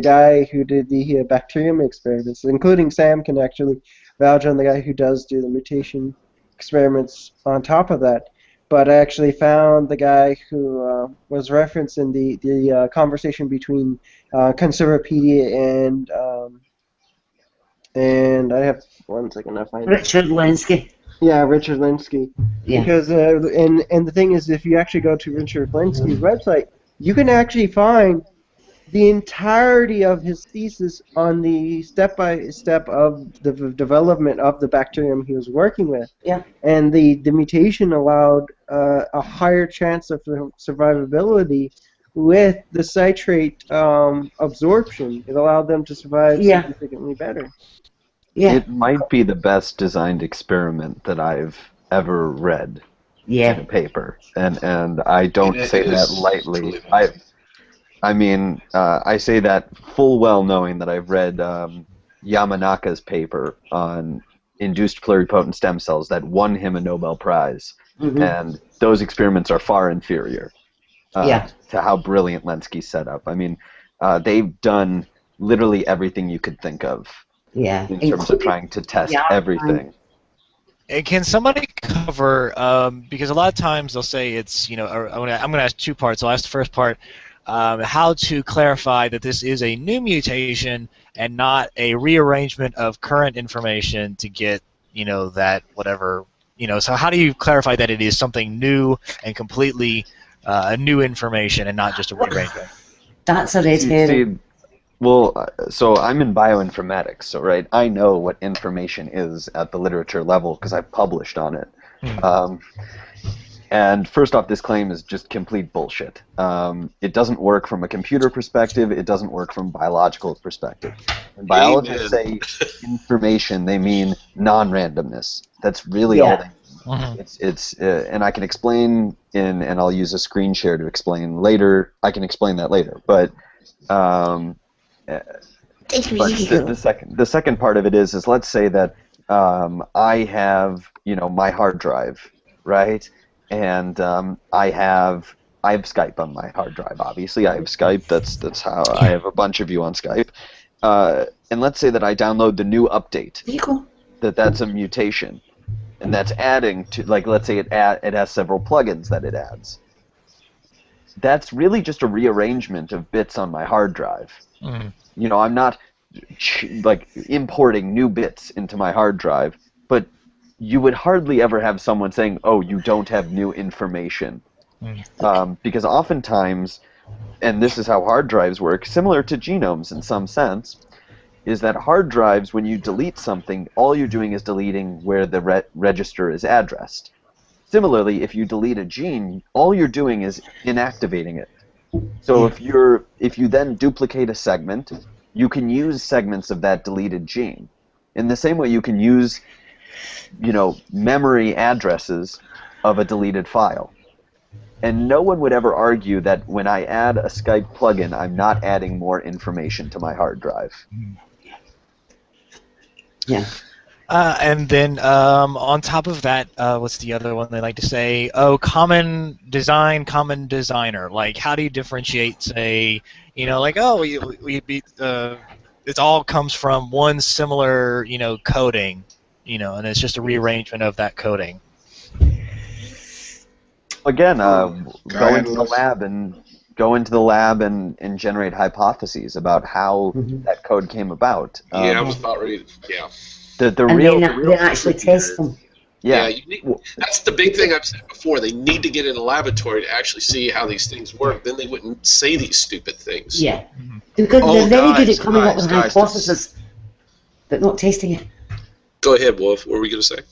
guy who did the bacterium experiments, including Sam can actually vouch on the guy who does do the mutation experiments on top of that. But I actually found the guy who was referenced in the conversation between Conservapedia and I have 1 second to find Richard Lenski. Yeah, Richard Lenski. Yeah. Because and the thing is, if you actually go to Richard Lenski's website, you can actually find the entirety of his thesis on the step-by-step of the development of the bacterium he was working with. Yeah. And the mutation allowed a higher chance of survivability with the citrate absorption. It allowed them to survive significantly better. Yeah. It might be the best designed experiment that I've ever read in a paper, and I don't say that lightly. I say that full well knowing that I've read Yamanaka's paper on induced pluripotent stem cells that won him a Nobel Prize, and those experiments are far inferior to how brilliant Lenski's set up. I mean, they've done literally everything you could think of in terms of trying to test everything. Can somebody cover, because a lot of times they'll say it's, I'm going to ask 2 parts. I'll ask the first part, how to clarify that this is a new mutation and not a rearrangement of current information to get, that whatever, so how do you clarify that it is something new and completely new information and not just a rearrangement. That's a red herring. So I'm in bioinformatics, so right, I know what information is at the literature level because I've published on it. And first off, this claim is just complete bullshit. It doesn't work from a computer perspective. It doesn't work from a biological perspective. When biologists say information, they mean non-randomness. That's really all they mean. And I can explain and I'll use a screen share to explain later. I can explain that later, but the second part of it is let's say that I have my hard drive, right? And I have Skype on my hard drive. Obviously, I have Skype. That's how I have a bunch of you on Skype. And let's say that I download the new update. That's a mutation, and that's adding to, like, let's say it has several plugins that it adds. That's really just a rearrangement of bits on my hard drive. I'm not like importing new bits into my hard drive, but you would hardly ever have someone saying, "Oh, you don't have new information," because oftentimes, and this is how hard drives work, similar to genomes in some sense, is that hard drives, when you delete something, all you're doing is deleting where the register is addressed. Similarly, if you delete a gene, all you're doing is inactivating it. So if you then duplicate a segment, you can use segments of that deleted gene. In the same way, you can use memory addresses of a deleted file. And no one would ever argue that when I add a Skype plugin, I'm not adding more information to my hard drive. Yeah. And then on top of that, what's the other one they like to say? Oh, common design, common designer. Like, how do you differentiate, say, it all comes from one similar, coding, and it's just a rearrangement of that coding. Again, go into the lab and generate hypotheses about how that code came about. I was about ready. Then actually test them. Yeah, that's the big thing I've said before. They need to get in a laboratory to actually see how these things work. Then they wouldn't say these stupid things. Yeah, because they're very good at coming up with hypotheses, but not testing it. Go ahead, Wolf. What were we going to say?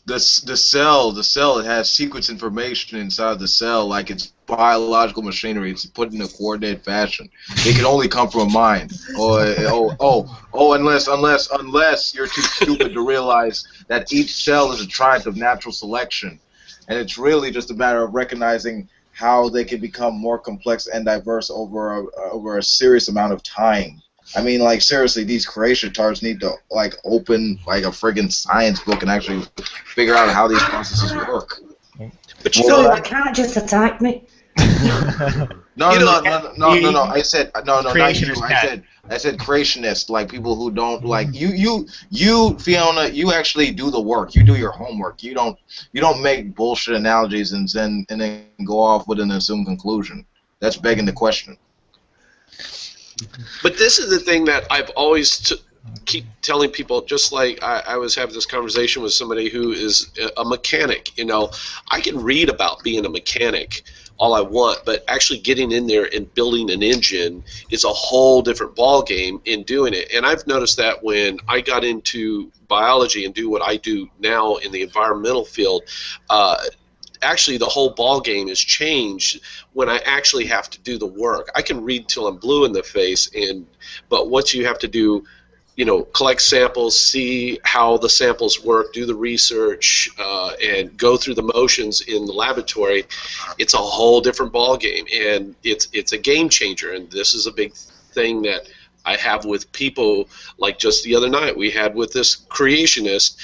The cell, it has sequence information inside the cell, like it's biological machinery. It's put in a coordinated fashion. It can only come from a mind. Unless you're too stupid to realize that each cell is a triumph of natural selection, and it's really just a matter of recognizing how they can become more complex and diverse over a serious amount of time. I mean, like, seriously, these creation tards need to, like, open, like, a friggin' science book and actually figure out how these processes work. But you can't just attack me. No. I said not you. I said creationist, like people who don't like you, Fiona. You actually do the work. You do your homework. You don't make bullshit analogies and then go off with an assumed conclusion. That's begging the question. But this is the thing that I've always keep telling people, just like I was having this conversation with somebody who is a mechanic. I can read about being a mechanic all I want, but actually getting in there and building an engine is a whole different ballgame in doing it. And I've noticed that when I got into biology and do what I do now in the environmental field, actually the whole ball game has changed when I actually have to do the work. I can read till I'm blue in the face, but once you have to do, collect samples, see how the samples work, do the research, and go through the motions in the laboratory, it's a whole different ball game, and it's a game changer. And this is a big thing that I have with people, like just the other night we had with this creationist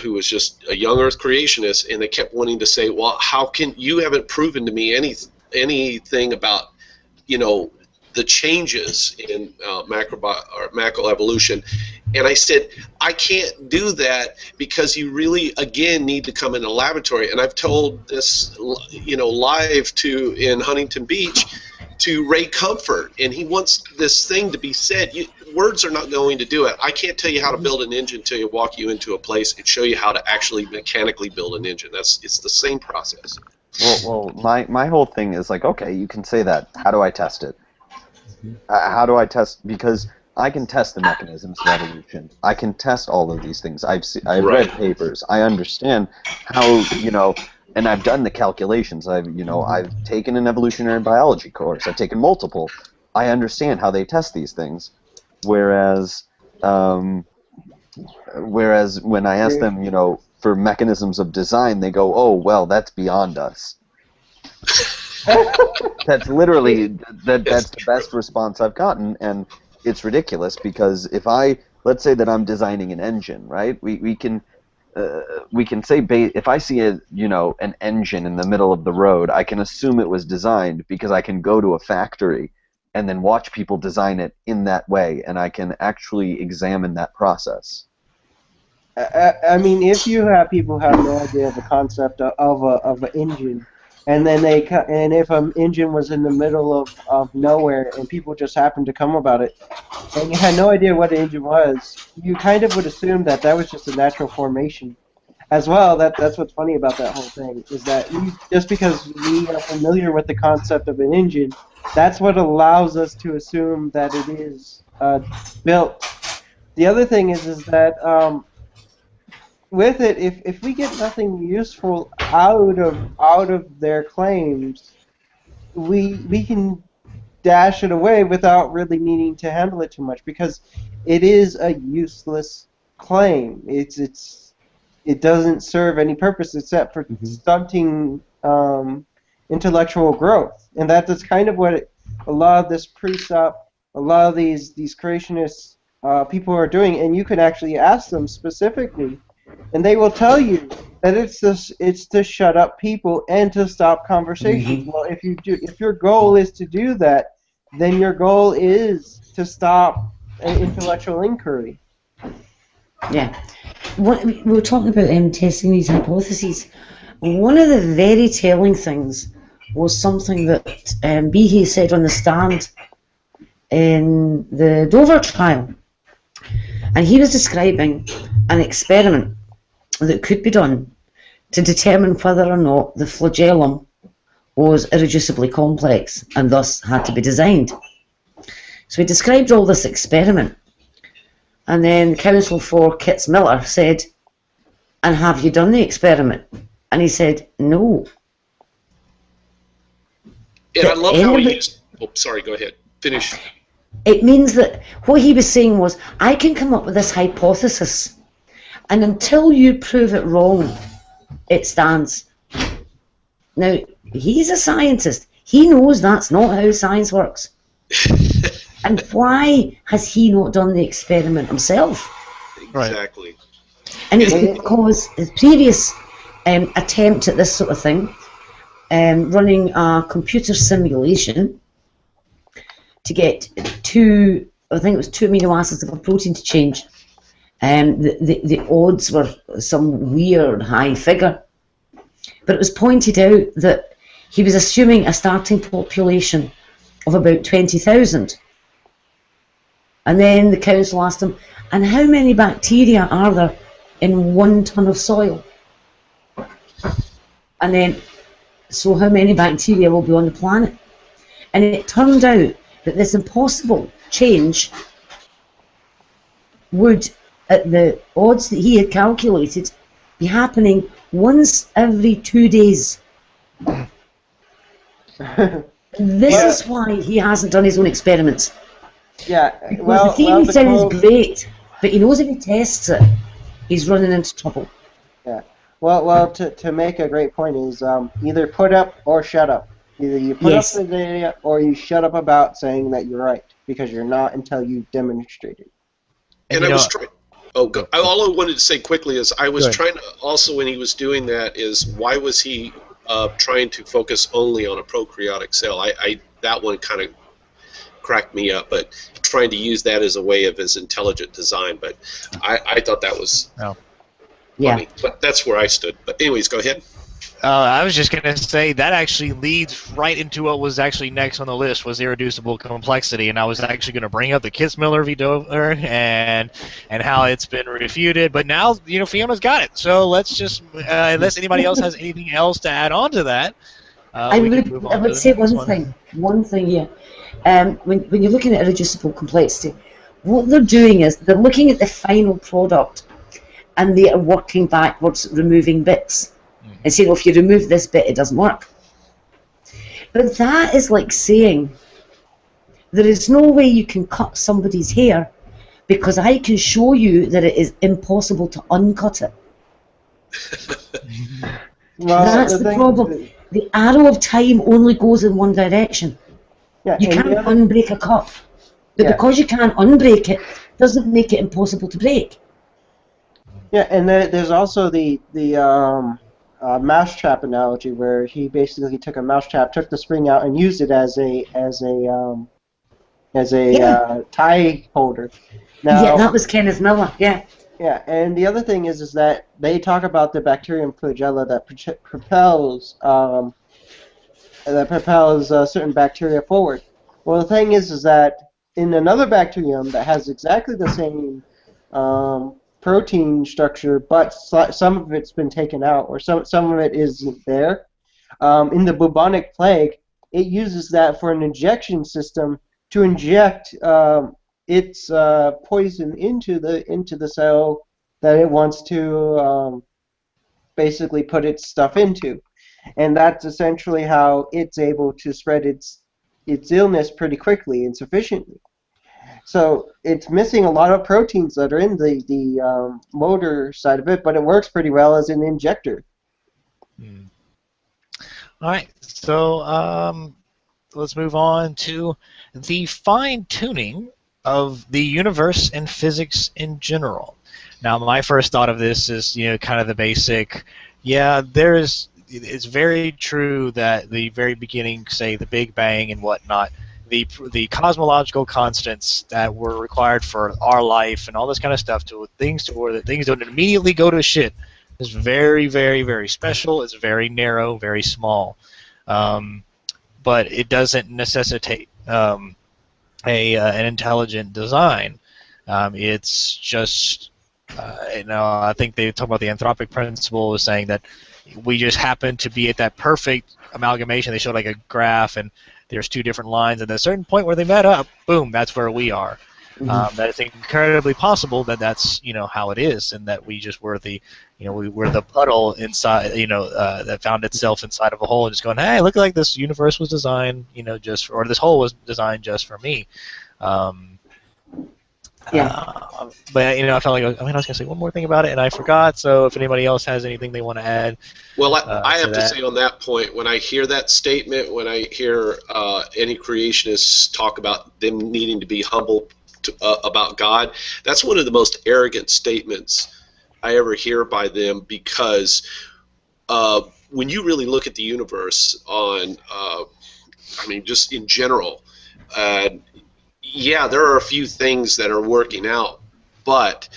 who was just a young Earth creationist, and they kept wanting to say, well, how can you haven't proven to me anything about the changes in macroevolution. And I said, I can't do that because you really, again, need to come in a laboratory. And I've told this, live in Huntington Beach to Ray Comfort, and he wants this thing to be said. Words are not going to do it. I can't tell you how to build an engine until you walk you into a place and show you how to actually mechanically build an engine. It's the same process. Well, my whole thing is like, okay, you can say that. How do I test it? How do I test? Because I can test the mechanisms of evolution. I can test all of these things. I've read papers. I understand how, and I've done the calculations. I've taken an evolutionary biology course. I've taken multiple. I understand how they test these things. Whereas when I ask them, for mechanisms of design, they go, "Oh, well, that's beyond us." That's literally that's the best response I've gotten, and it's ridiculous because let's say that I'm designing an engine, right? We can say if I see an engine in the middle of the road, I can assume it was designed because I can go to a factory and then watch people design it in that way, and I can actually examine that process. I mean, if you have people who have no idea of the concept of an engine, and then if an engine was in the middle of nowhere and people just happened to come about it, and you had no idea what an engine was, you kind of would assume that was just a natural formation. As well, that's what's funny about that whole thing, is that just because we are familiar with the concept of an engine, that's what allows us to assume that it is built. The other thing is that with it, if we get nothing useful out of their claims, we can dash it away without really needing to handle it too much, because it is a useless claim. It doesn't serve any purpose except for stunting intellectual growth, and that's kind of what a lot of this pre-sup, a lot of these creationists people are doing. And you can actually ask them specifically, and they will tell you that it's to shut up people and to stop conversations. Well, if your goal is to do that, then your goal is to stop an intellectual inquiry. Yeah. We were talking about testing these hypotheses. One of the very telling things was something that Behe said on the stand in the Dover trial. And he was describing an experiment that could be done to determine whether or not the flagellum was irreducibly complex and thus had to be designed. So he described all this experiment. And then counsel for Kitts Miller said, "And have you done the experiment?" And he said, "No." And I love how he used... Oh, sorry, go ahead. Finish. It means that what he was saying was, I can come up with this hypothesis, and until you prove it wrong, it stands. Now, he's a scientist. He knows that's not how science works. And why has he not done the experiment himself? Exactly. And it's because his previous attempt at this sort of thing, running a computer simulation to get two amino acids of a protein to change, the odds were some weird high figure. But it was pointed out that he was assuming a starting population of about 20,000. And then the council asked him, "And how many bacteria are there in 1 ton of soil?" And then, so how many bacteria will be on the planet? And it turned out that this impossible change would, at the odds that he had calculated, be happening once every 2 days. This is why he hasn't done his own experiments. Yeah, Because the theory sounds great, but he knows if he tests it, he's running into trouble. Yeah. Well, to make a great point is either put up or shut up. Either you put up the data or you shut up about saying that you're right, because you're not until you demonstrate it. And I was trying... Oh, go. All I wanted to say quickly is I was trying to also, when he was doing that, is why was he trying to focus only on a prokaryotic cell? That one kind of cracked me up, but trying to use that as a way of his intelligent design. But I thought that was funny. But that's where I stood. But anyways, go ahead. I was just going to say that actually leads right into what was actually next on the list was irreducible complexity, and I was actually going to bring up the Kitzmiller v. Dover and how it's been refuted, but now Fiona's got it. So let's just unless anybody else has anything else to add on to that, we can move on. I would say one thing here. When you're looking at irreducible complexity, what they're doing is they're looking at the final product, and they are working backwards, removing bits. And saying, well, if you remove this bit, it doesn't work. But that is like saying there is no way you can cut somebody's hair because I can show you that it is impossible to uncut it. Well, that's the problem. The arrow of time only goes in one direction. Yeah, you can't unbreak a cut. But because you can't unbreak it, doesn't make it impossible to break. Yeah, and there's also the mousetrap analogy where he basically took a mousetrap, took the spring out, and used it as a tie holder. Now, yeah, that was Kenneth Miller. Yeah. Yeah, and the other thing is that they talk about the bacterium flagella that propels certain bacteria forward. Well, the thing is that in another bacterium that has exactly the same protein structure, but some of it's been taken out, or some of it isn't there. In the bubonic plague, it uses that for an injection system to inject its poison into the cell that it wants to basically put its stuff into, and that's essentially how it's able to spread its illness pretty quickly and sufficiently. So it's missing a lot of proteins that are in the motor side of it, but it works pretty well as an injector. All right, so let's move on to the fine-tuning of the universe and physics in general. Now, my first thought of this is, kind of the basic. Yeah, it's very true that the very beginning, say the Big Bang and whatnot, the cosmological constants that were required for our life and all this kind of stuff that things don't immediately go to shit is very, very, very special. It's very narrow, very small, but it doesn't necessitate an intelligent design. It's just I think they talk about the anthropic principle as saying that we just happen to be at that perfect amalgamation. They showed like a graph, and there's two different lines, and at a certain point where they met up, boom, that's where we are. That it's incredibly possible that that's how it is, and that we just were the we were the puddle inside that found itself inside of a hole and just going, hey, look, like this universe was designed or this hole was designed just for me. But I felt like I was gonna say one more thing about it and I forgot. So if anybody else has anything they want to add, well, I have to say on that point, when I hear that statement, when I hear any creationists talk about them needing to be humble about God, that's one of the most arrogant statements I ever hear by them, because when you really look at the universe just in general, yeah, there are a few things that are working out, but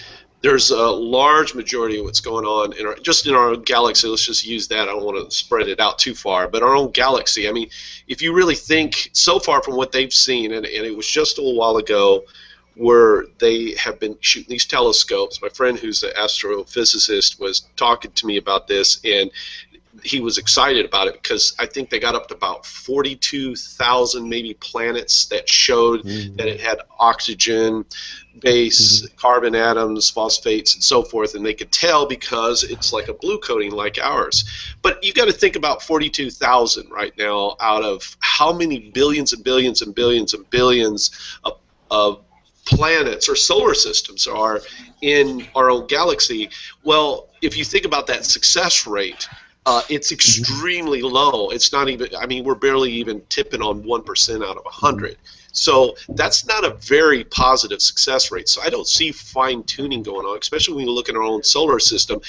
there's a large majority of what's going on in our own galaxy. Let's just use that. I don't want to spread it out too far, but our own galaxy. I mean, if you really think so far from what they've seen, and it was just a little while ago where they have been shooting these telescopes. My friend who's an astrophysicist was talking to me about this, and he was excited about it because I think they got up to about 42,000 maybe planets that showed that it had oxygen, base, carbon atoms, phosphates, and so forth, and they could tell because it's like a blue coating like ours. But you've got to think about 42,000 right now out of how many billions and billions and billions and billions of planets or solar systems are in our own galaxy. Well, if you think about that success rate, it's extremely low. It's not even, we're barely even tipping on 1% out of 100. So that's not a very positive success rate. So I don't see fine-tuning going on, especially when you look at our own solar system.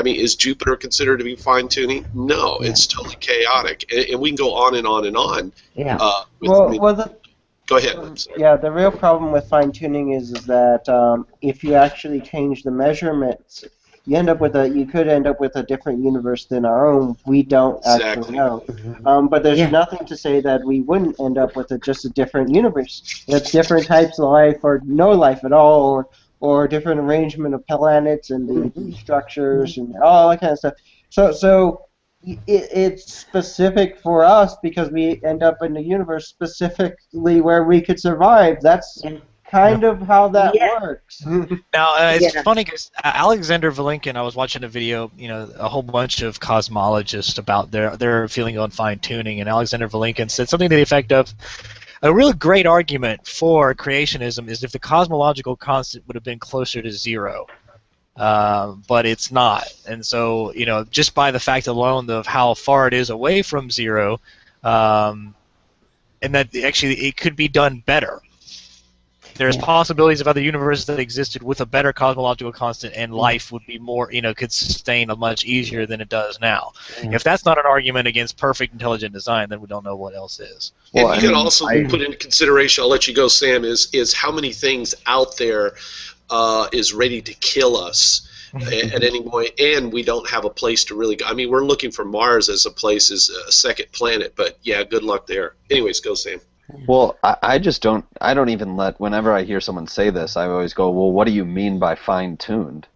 Is Jupiter considered to be fine-tuning? No, it's totally chaotic. And we can go on and on and on. Yeah. Go ahead. Yeah, the real problem with fine-tuning is that if you actually change the measurements you could end up with a different universe than our own. We don't actually know. But there's nothing to say that we wouldn't end up with just a different universe with different types of life or no life at all, or different arrangement of planets and the structures and all that kind of stuff. So it's specific for us because we end up in a universe specifically where we could survive. That's kind of how that works. Now, it's funny because Alexander Vilenkin, I was watching a video, a whole bunch of cosmologists about their feeling on fine-tuning, and Alexander Vilenkin said something to the effect of, a real great argument for creationism is if the cosmological constant would have been closer to 0. But it's not. And so, just by the fact alone of how far it is away from 0, and that actually it could be done better. There's possibilities of other universes that existed with a better cosmological constant, and life would be more, could sustain much easier than it does now. If that's not an argument against perfect intelligent design, then we don't know what else is. Well, and you can also put into consideration, I'll let you go, Sam, is how many things out there is ready to kill us at any point, and we don't have a place to really go. I mean, we're looking for Mars as a second planet, but yeah, good luck there. Anyways, go, Sam. Well, I just don't. I don't even whenever I hear someone say this, I always go, "Well, what do you mean by fine-tuned?"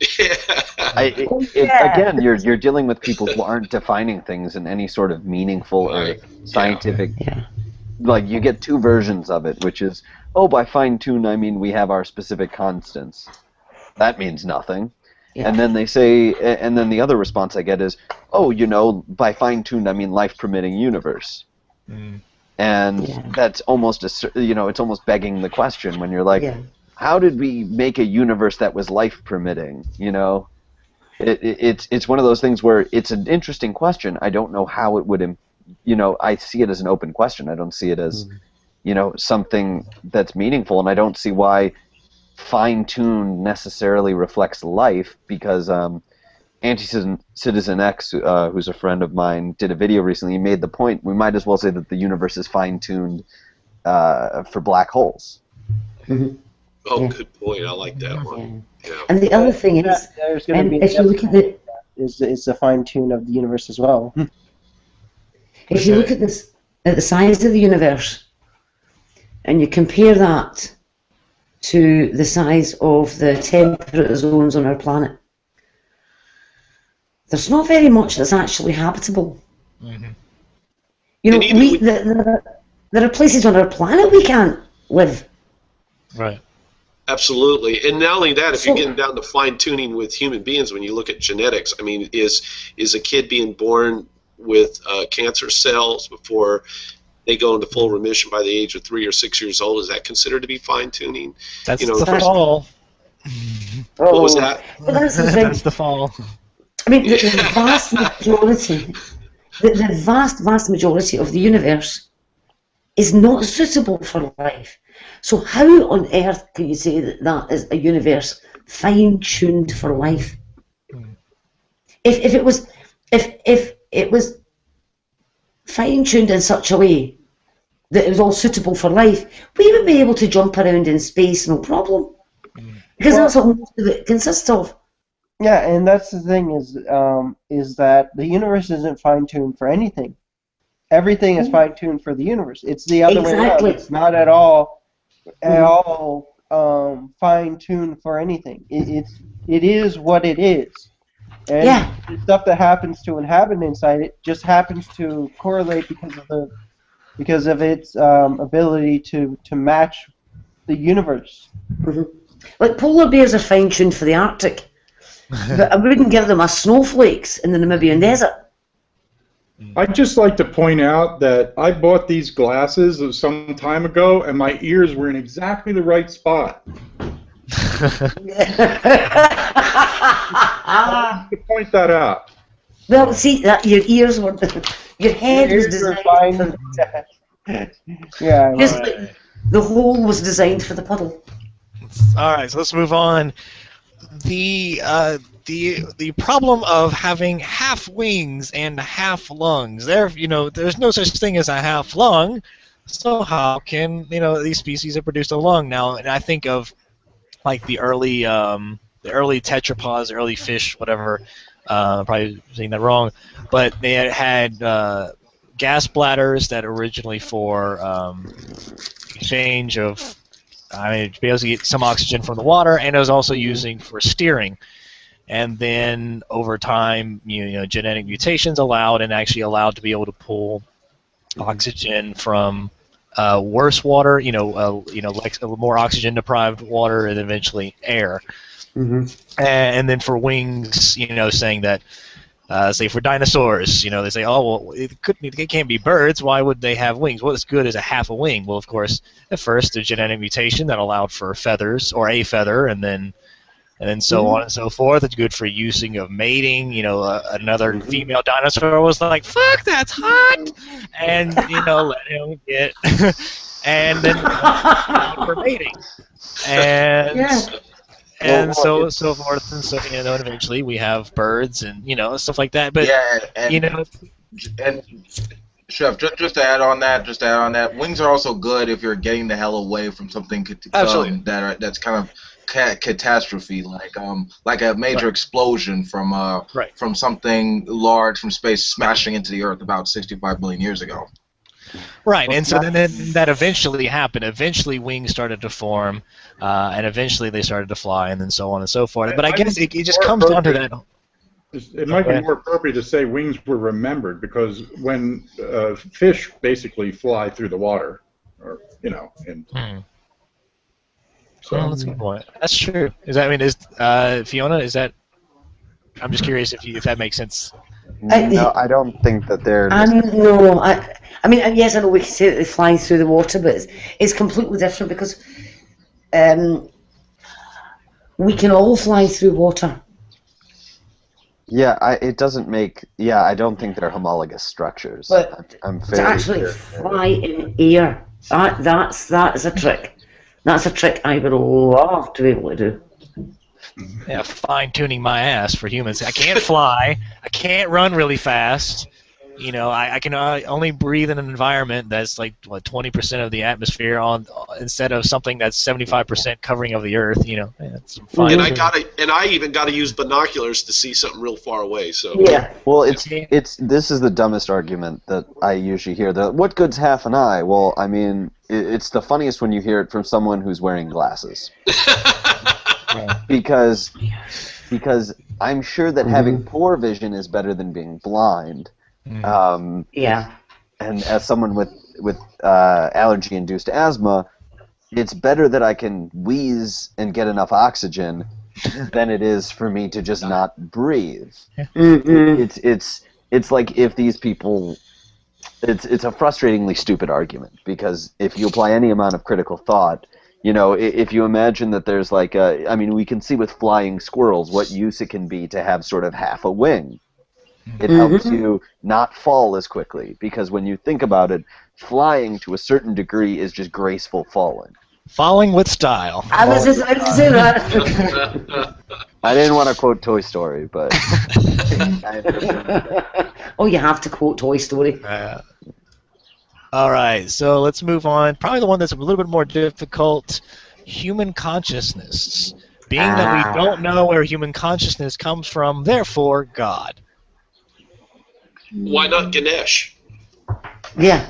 Again, you're dealing with people who aren't defining things in any sort of meaningful or scientific. Like, you get two versions of it, which is, by fine-tuned I mean we have our specific constants. That means nothing. And then they say, and then the other response I get is, by fine-tuned I mean life-permitting universe. And that's almost it's almost begging the question when you're like, how did we make a universe that was life-permitting? It's one of those things where it's an interesting question. I don't know how it would, I see it as an open question. I don't see it as, something that's meaningful, and I don't see why fine-tuned necessarily reflects life, because Anti-Citizen X, who's a friend of mine, did a video recently. He made the point, we might as well say that the universe is fine-tuned for black holes. Oh, good point. I like that one. Yeah. And the other thing is, there's going to be if you look at is the fine-tune of the universe as well. If you look at the size of the universe, and you compare that to the size of the temperate zones on our planet, there's not very much that's actually habitable. There are places on our planet we can't live. Right. Absolutely. And not only that, if you're getting down to fine-tuning with human beings, when you look at genetics, I mean, is a kid being born with cancer cells before they go into full remission by the age of 3 or 6 years old, is that considered to be fine-tuning? That's the fall. What was that? That's the fall. I mean, the vast majority, the vast majority of the universe is not suitable for life. So how on earth can you say that is a universe fine-tuned for life? If it was fine-tuned in such a way that it was all suitable for life, we would be able to jump around in space, no problem. Because that's what most of it consists of. Yeah, and that's the thing is that the universe isn't fine-tuned for anything. Everything is fine-tuned for the universe. It's the other way around. It's not at all fine-tuned for anything. It is what it is. And the stuff that happens to inhabit inside it just happens to correlate because of its ability to match the universe. Like polar bears are fine-tuned for the Arctic. But I wouldn't give them a snowflakes in the Namibian desert. I'd just like to point out that I bought these glasses some time ago, and my ears were in exactly the right spot. I want to point that out. Well, see, that your ears were, your head was designed for the hole was designed for the puddle. All right, so let's move on. The problem of having half wings and half lungs. There's no such thing as a half lung. So how can these species have produced a lung now? And I think of like the early the early tetrapods, early fish, whatever. Probably saying that wrong, but they had gas bladders that originally for exchange of, I mean, to be able to get some oxygen from the water, and it was also using for steering. And then over time, genetic mutations allowed to be able to pull oxygen from worse water, like more oxygen deprived water, and eventually air. And then for wings, saying that, say for dinosaurs, they say, oh well, it can't be birds. Why would they have wings? What's good is a half a wing? Well, of course, at first a genetic mutation that allowed for feathers or a feather, and then so on and so forth. It's good for using of mating. Another female dinosaur was like, "Fuck, that's hot," and let him get, and then for mating, and. Yeah. And so forth, and so and eventually we have birds and stuff like that. But and Chef, just to add on that, wings are also good if you're getting the hell away from something that's kind of catastrophe, like a major explosion from something large from space smashing into the Earth about 65 million years ago. Right, and so then that eventually happened. Eventually, wings started to form, and eventually they started to fly, and then so on and so forth. But I guess it just comes down to that. It might be more appropriate to say wings were remembered, because when fish basically fly through the water, or so that's a good point. That's true. Fiona? Is that? I'm just curious if that makes sense. No, I don't think that they're. No, I mean, yes, I know we can say that they fly through the water, but it's completely different because we can all fly through water. Yeah, it doesn't make. Yeah, I don't think they're homologous structures. But to actually fly in air, that's a trick. That's a trick I would love to be able to do. Yeah, fine-tuning my ass for humans. I can't fly. I can't run really fast. I can only breathe in an environment that's like 20% of the atmosphere instead of something that's 75% covering of the Earth. That's fine. And I even got to use binoculars to see something real far away. So yeah. Well, this is the dumbest argument that I usually hear. What good's half an eye? Well, I mean, it's the funniest when you hear it from someone who's wearing glasses. Because I'm sure that having poor vision is better than being blind. Yeah. And as someone with allergy-induced asthma, it's better that I can wheeze and get enough oxygen than it is for me to just not breathe. It's like if these people. It's a frustratingly stupid argument, because if you apply any amount of critical thought. If you imagine that there's we can see with flying squirrels what use it can be to have sort of half a wing. It helps you not fall as quickly, because when you think about it, flying to a certain degree is just graceful falling. Falling with style. I was just going to say that. I didn't want to quote Toy Story, but... Oh, you have to quote Toy Story. All right, so let's move on. Probably the one that's a little bit more difficult, human consciousness. Being that we don't know where human consciousness comes from, therefore, God. Why not Ganesh? Yeah.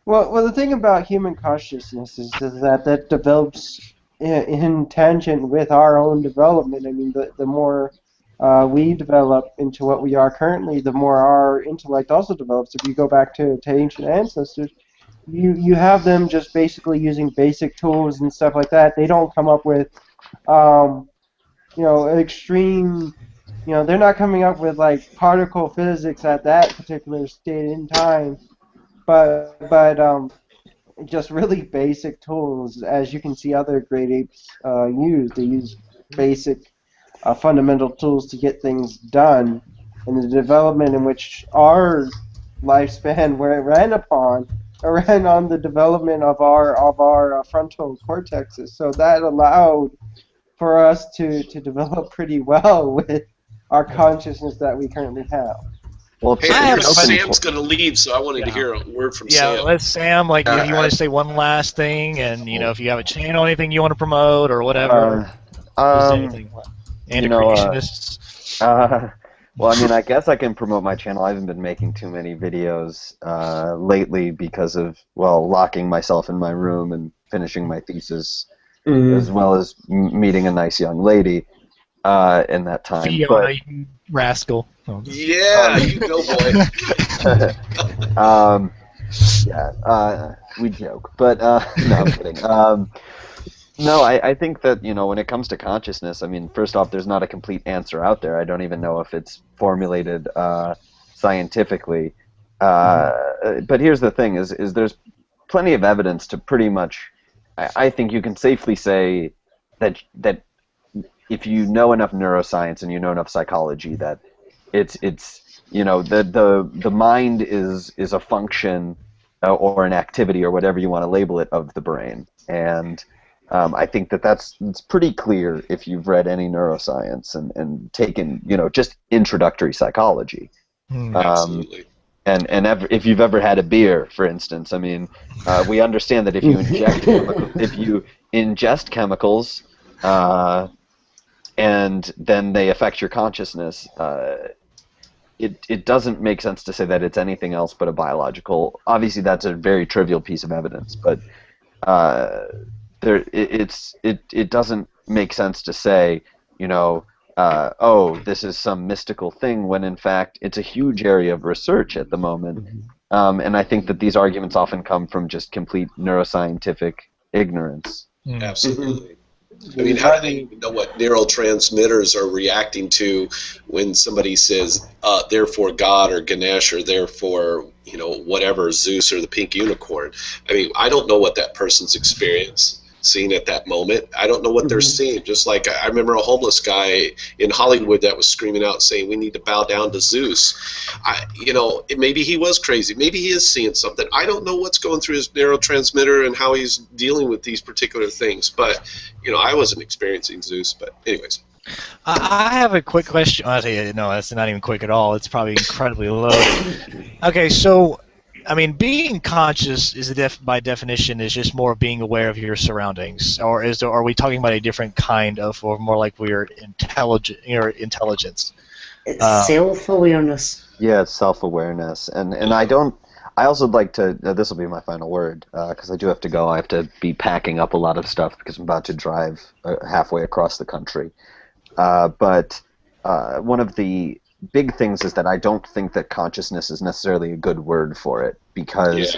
Well, the thing about human consciousness is that develops in tangent with our own development. I mean, the more we develop into what we are currently, the more our intellect also develops. If you go back to ancient ancestors, you have them just basically using basic tools and stuff like that. They don't come up with, extreme. They're not coming up with like particle physics at that particular state in time, but just really basic tools, as you can see other great apes use. They use basic fundamental tools to get things done, and the development in which our lifespan ran on the development of our frontal cortexes. So that allowed for us to develop pretty well with our consciousness that we currently have. Well, hey, Sam's going to leave, so I wanted to hear a word from Sam. Yeah, let's Sam. If you want to say one last thing, and if you have a channel, anything you want to promote or whatever. Anti-creationists. Well, I mean, I guess I can promote my channel. I haven't been making too many videos lately because of, well, locking myself in my room and finishing my thesis, as well as meeting a nice young lady in that time. Fiona, you rascal. Oh. Yeah, you go, boy. We joke, but no, I'm kidding. No, I think that, when it comes to consciousness, I mean, first off, there's not a complete answer out there. I don't even know if it's formulated scientifically. But here's the thing, is there's plenty of evidence to pretty much, I think you can safely say that if you know enough neuroscience and you know enough psychology, that it's the mind is a function or an activity or whatever you want to label it of the brain. And I think it's pretty clear if you've read any neuroscience and taken, just introductory psychology. Absolutely. And if you've ever had a beer, for instance, I mean, we understand that if you ingest chemicals, and then they affect your consciousness, it doesn't make sense to say that it's anything else but a biological. Obviously, that's a very trivial piece of evidence, but it doesn't make sense to say, this is some mystical thing, when in fact it's a huge area of research at the moment. And I think that these arguments often come from just complete neuroscientific ignorance. Absolutely. I mean, how do they even know what neurotransmitters are reacting to when somebody says, therefore God or Ganesh or therefore, whatever, Zeus or the pink unicorn? I mean, I don't know what that person's seeing at that moment. I don't know what they're seeing. Just like I remember a homeless guy in Hollywood that was screaming out saying, we need to bow down to Zeus. Maybe he was crazy. Maybe he is seeing something. I don't know what's going through his neurotransmitter and how he's dealing with these particular things. But, I wasn't experiencing Zeus. But anyways. I have a quick question. I'll tell you, no, that's not even quick at all. It's probably incredibly loaded. Okay, so I mean, being conscious by definition is just more being aware of your surroundings, or are we talking about a different kind of, or more like we're intelligence? It's self-awareness. Yeah, it's self-awareness, and I also like to. This will be my final word because I do have to go. I have to be packing up a lot of stuff because I'm about to drive halfway across the country. But one of the big things is that I don't think that consciousness is necessarily a good word for it, because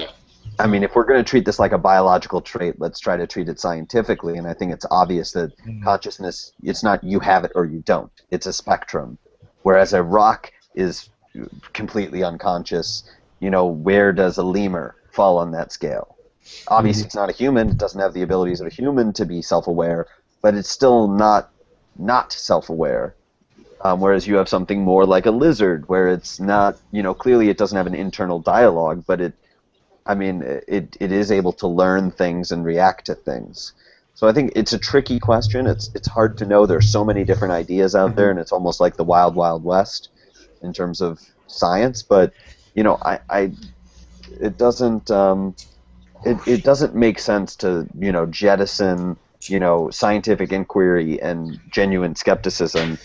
I mean, if we're going to treat this like a biological trait, let's try to treat it scientifically. And I think it's obvious that consciousness, it's not you have it or you don't. It's a spectrum. Whereas a rock is completely unconscious, where does a lemur fall on that scale? Obviously, it's not a human. It doesn't have the abilities of a human to be self-aware, but it's still not self-aware. Whereas you have something more like a lizard, where it's not, clearly it doesn't have an internal dialogue, but it is able to learn things and react to things. So I think it's a tricky question. It's hard to know. There's so many different ideas out there, and it's almost like the wild, wild west in terms of science. But it doesn't make sense to jettison scientific inquiry and genuine skepticism.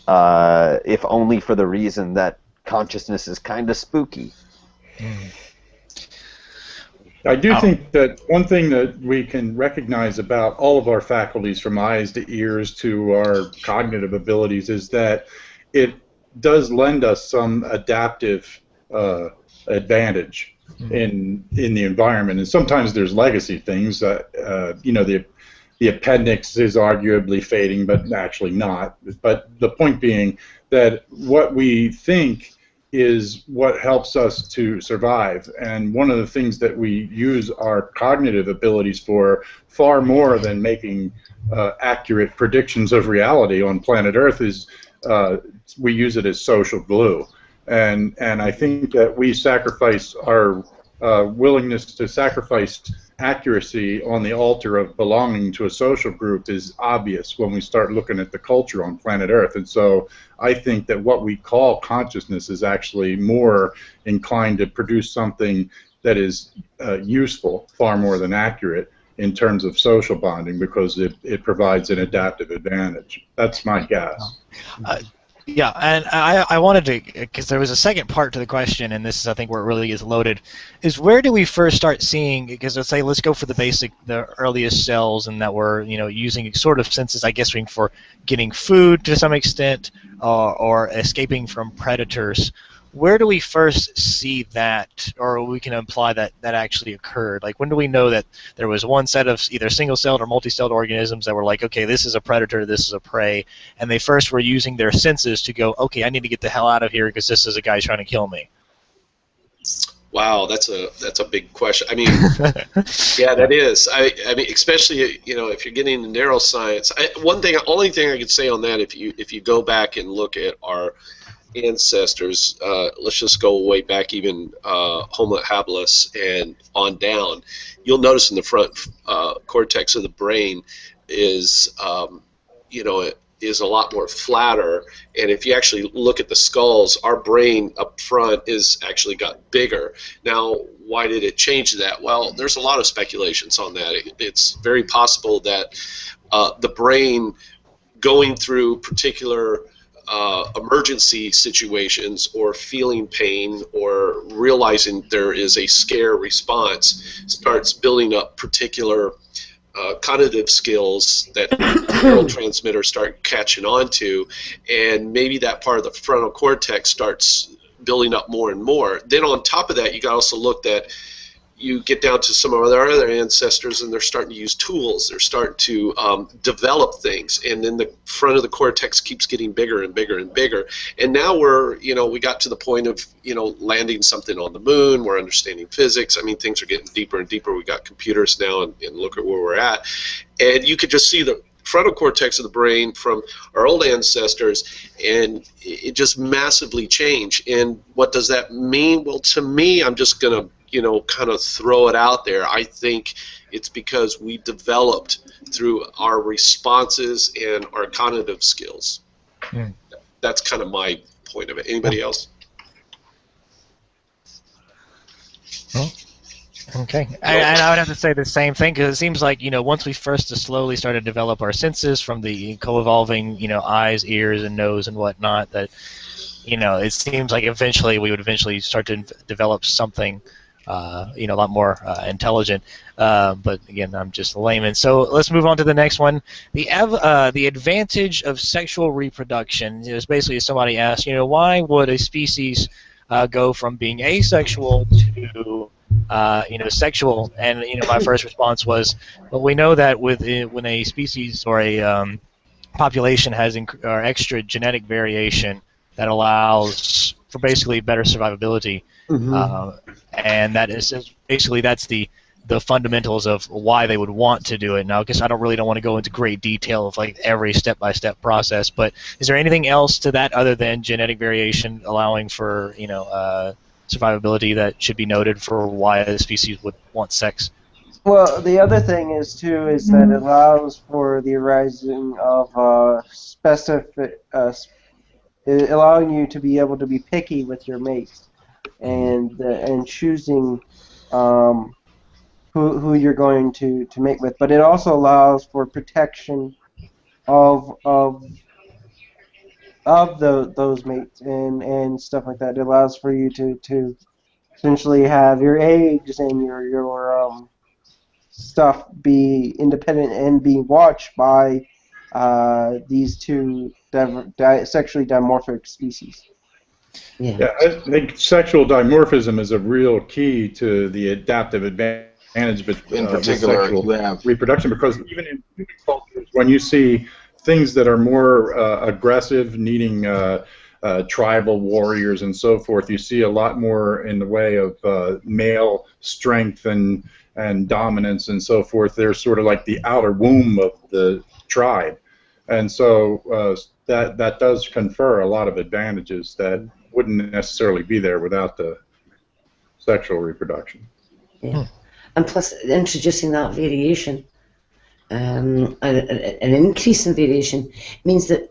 If only for the reason that consciousness is kind of spooky. I do think that one thing that we can recognize about all of our faculties, from eyes to ears to our cognitive abilities, is that it does lend us some adaptive advantage in the environment. And sometimes there's legacy things. The appendix is arguably fading, but actually not. But the point being that what we think is what helps us to survive. And one of the things that we use our cognitive abilities for, far more than making accurate predictions of reality on planet Earth, is we use it as social glue. And I think that we sacrifice our willingness to sacrifice accuracy on the altar of belonging to a social group is obvious when we start looking at the culture on planet Earth. And so I think that what we call consciousness is actually more inclined to produce something that is useful, far more than accurate. in terms of social bonding because it provides an adaptive advantage. That's my guess. Yeah, and I wanted to, because there was a second part to the question, and this is, I think, where it really is loaded, is where do we first start seeing, because let's go for the earliest cells, and that we're, using sort of senses, I guess, for getting food to some extent, or escaping from predators. Where do we first see that, or we can imply that actually occurred? Like, when do we know that there was one set of either single-celled or multi-celled organisms that were like, okay, this is a predator, this is a prey, and they first were using their senses to go, okay, I need to get the hell out of here because this is a guy trying to kill me? Wow, that's a big question. I mean, yeah, that is. I mean, especially if you're getting into neuroscience. Only thing I could say on that, if you go back and look at our ancestors, let's just go way back, even Homo habilis and on down, you'll notice in the front cortex of the brain is is a lot more flatter, and if you actually look at the skulls, our brain up front is actually got bigger. Now, why did it change that? Well, there's a lot of speculations on that. It's very possible that the brain going through particular emergency situations, or feeling pain, or realizing there is a scare response, starts building up particular cognitive skills that neurotransmitters start catching on to, and maybe that part of the frontal cortex starts building up more and more. Then on top of that, you got to also look that you get down to some of our other ancestors, and they're starting to use tools. They're starting to develop things, and then the front of the cortex keeps getting bigger and bigger and bigger. And now we got to the point of landing something on the moon. We're understanding physics. I mean, things are getting deeper and deeper. We got computers now, and look at where we're at. And you could just see the frontal cortex of the brain from our old ancestors, and it just massively changed. And what does that mean? Well, to me, I'm just going to kind of throw it out there. I think it's because we developed through our responses and our cognitive skills. That's kind of my point of it. Anybody else? Well, okay. And I would have to say the same thing, because it seems like, once we first slowly started to develop our senses from the co-evolving, eyes, ears, and nose and whatnot, that, it seems like we would eventually start to develop something a lot more intelligent. But again, I'm just a layman. So let's move on to the next one. The advantage of sexual reproduction is basically, somebody asked, why would a species go from being asexual to sexual? And my first response was, well, we know that when a species or a population has extra genetic variation that allows for basically better survivability. And that is basically, that's the fundamentals of why they would want to do it. Now, I guess I don't want to go into great detail of like every step-by-step process, but is there anything else to that other than genetic variation allowing for survivability that should be noted for why a species would want sex? Well, the other thing is that it allows for the arising of allowing you to be able to be picky with your mates, and choosing who you're going to mate with. But it also allows for protection of those mates and stuff like that. It allows for you to essentially have your eggs and your stuff be independent and be watched by these two sexually dimorphic species. Yeah, I think sexual dimorphism is a real key to the adaptive advantage in particular, sexual reproduction, because even in human cultures, when you see things that are more aggressive, needing tribal warriors and so forth, you see a lot more in the way of male strength and dominance and so forth. They're sort of like the outer womb of the tribe, and so that does confer a lot of advantages that wouldn't necessarily be there without the sexual reproduction. Yeah. And plus, introducing that variation, an increase in variation, means that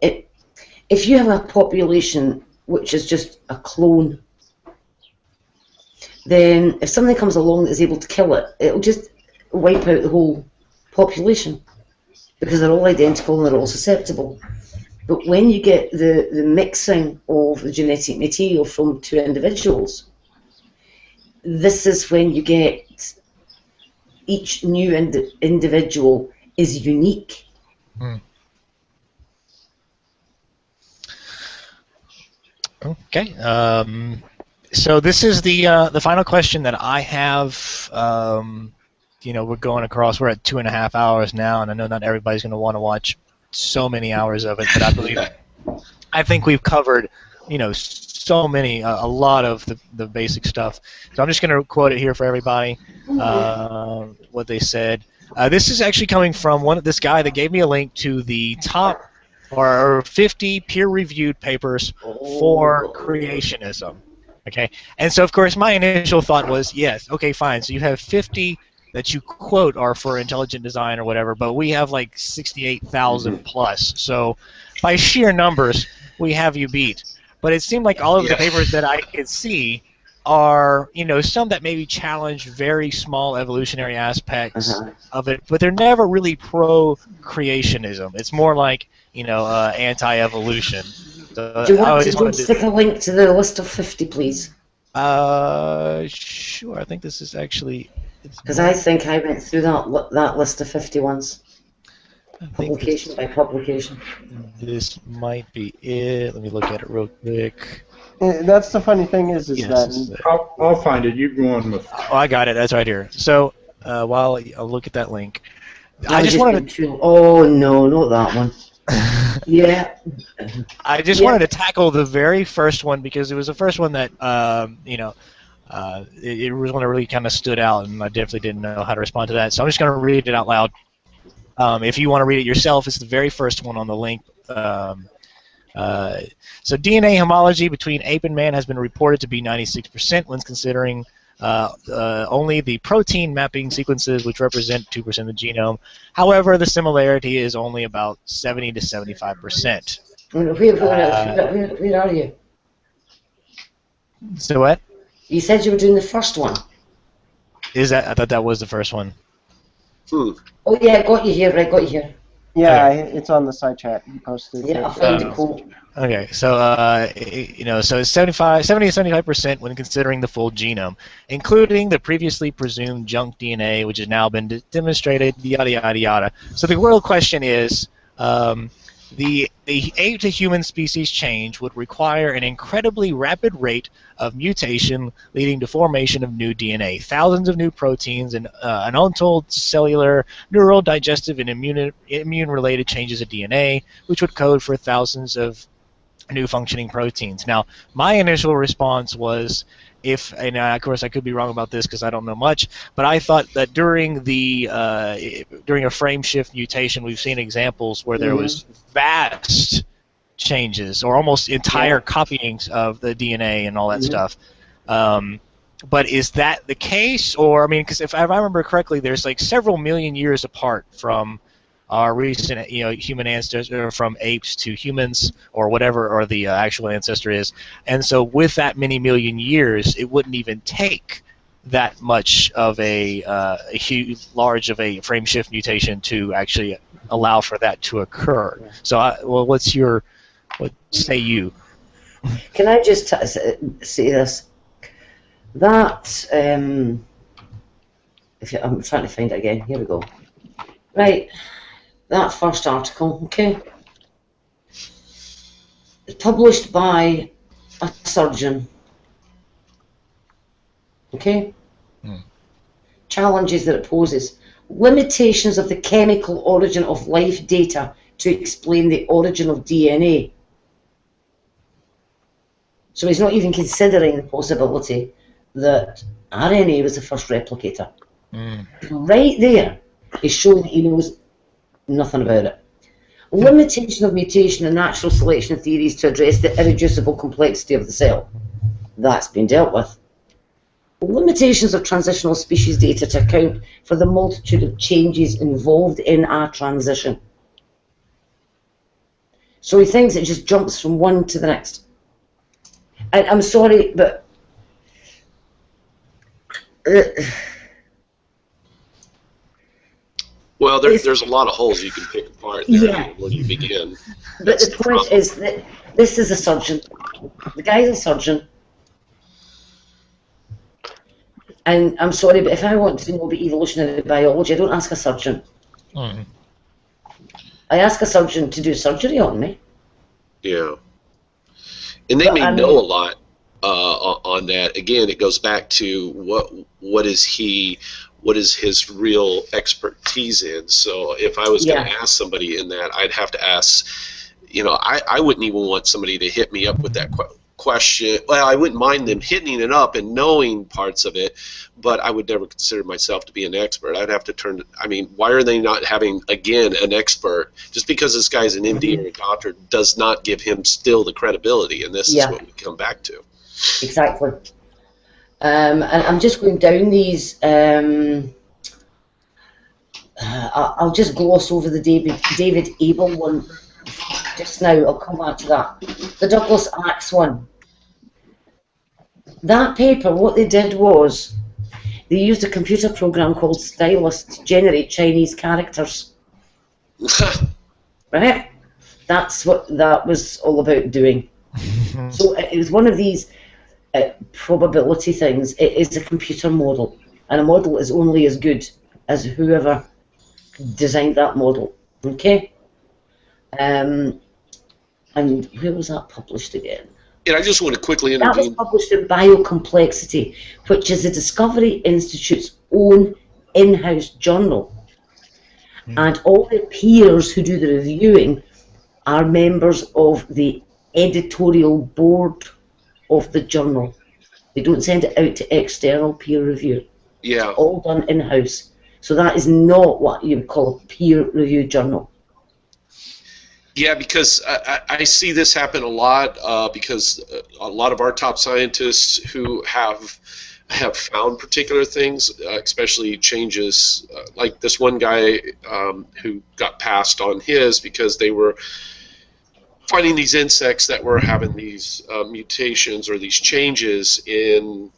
if you have a population which is just a clone, then if something comes along that is able to kill it, it'll just wipe out the whole population, because they're all identical and they're all susceptible. But when you get the mixing of the genetic material from two individuals, this is when you get each new individual is unique. Okay. So this is the final question that I have. We're going across. We're at 2.5 hours now, and I know not everybody's going to want to watch so many hours of it, but I think we've covered, so many, a lot of the basic stuff. So I'm just going to quote it here for everybody. What they said. This is actually coming from this guy that gave me a link to the top or 50 peer-reviewed papers for creationism. Okay, and so of course my initial thought was, yes, okay, fine. So you have 50 that you quote are for intelligent design or whatever, but we have like 68,000 plus. So by sheer numbers, we have you beat. But it seemed like all of the papers that I could see are, some that maybe challenge very small evolutionary aspects of it, but they're never really pro-creationism. It's more like, anti-evolution. So Do you want to stick a link to the list of 50, please? Sure. I think this is actually... Because I think I went through that list of 50 once. Publication by publication. This might be it. Let me look at it real quick. That's the funny thing is that... I'll find it. You go on with... Oh, I got it. That's right here. So, while I'll look at that link. I just wanted to... Oh, no, not that one. Yeah. I just wanted to tackle the very first one because it was the first one that, it was one that really kind of stood out, and I definitely didn't know how to respond to that. So I'm just going to read it out loud. If you want to read it yourself, it's the very first one on the link. So DNA homology between ape and man has been reported to be 96% when considering only the protein mapping sequences, which represent 2% of the genome. However, the similarity is only about 70 to 75%. Where are you? So what? You said you were doing the first one. I thought that was the first one. Oh yeah, got you here. Right, got you here. Yeah, it's on the side chat. You posted. Yeah, I found it cool. Okay, so so it's 70 to 75% when considering the full genome, including the previously presumed junk DNA, which has now been demonstrated. Yada yada yada. So the real question is, the ape to human species change would require an incredibly rapid rate of mutation, leading to formation of new DNA, thousands of new proteins, and an untold cellular, neural, digestive, and immune-related changes of DNA, which would code for thousands of new functioning proteins. Now, my initial response was, and of course I could be wrong about this because I don't know much, but I thought that during a frame shift mutation, we've seen examples where there was vast changes or almost entire copyings of the DNA and all that stuff. But is that the case, or I mean, because if I remember correctly, there's like several million years apart from our recent, human ancestors, from apes to humans, or whatever, or the actual ancestor is. And so, with that many million years, it wouldn't even take that much of a large of a frame shift mutation to actually allow for that to occur. So, what say you? Can I just say this? That I'm trying to find it again. Here we go. Right. That first article, okay, it's published by a surgeon, okay, challenges that it poses, limitations of the chemical origin of life data to explain the origin of DNA. So he's not even considering the possibility that RNA was the first replicator. Right there is showing that he knows nothing about it. Limitation of mutation and natural selection theories to address the irreducible complexity of the cell. That's been dealt with. Limitations of transitional species data to account for the multitude of changes involved in a transition. So he thinks it just jumps from one to the next. And I'm sorry, but Well, there's a lot of holes you can pick apart there Yeah. when you begin. But the point is that this is a surgeon. The guy's a surgeon. And I'm sorry, but if I want to know about evolutionary biology, I don't ask a surgeon. Hmm. I ask a surgeon to do surgery on me. Yeah. And they may know a lot on that. Again, it goes back to what is his real expertise in. So if I was going to ask somebody in that, I'd have to ask, I wouldn't even want somebody to hit me up with that question. Well, I wouldn't mind them hitting it up and knowing parts of it, but I would never consider myself to be an expert. I'd have to why are they not having, again, an expert? Just because this guy's an MD or a doctor does not give him still the credibility, and this is what we come back to. Exactly. And I'm just going down these. I'll just gloss over the David Abel one just now. I'll come back to that. The Douglas Axe one. That paper, what they did was they used a computer program called Stylus to generate Chinese characters. Right? That's what that was all about doing. So it was one of these probability things. It is a computer model, and a model is only as good as whoever designed that model. Okay? And where was that published again? And I just want to quickly intervene. That was published in Biocomplexity, which is the Discovery Institute's own in-house journal. And all the peers who do the reviewing are members of the editorial board of the journal. They don't send it out to external peer review. Yeah. It's all done in-house. So that is not what you would call a peer-reviewed journal. Yeah, because I see this happen a lot because a lot of our top scientists who have found particular things, especially changes, like this one guy who got passed on his because they were finding these insects that were having these mutations or these changes in,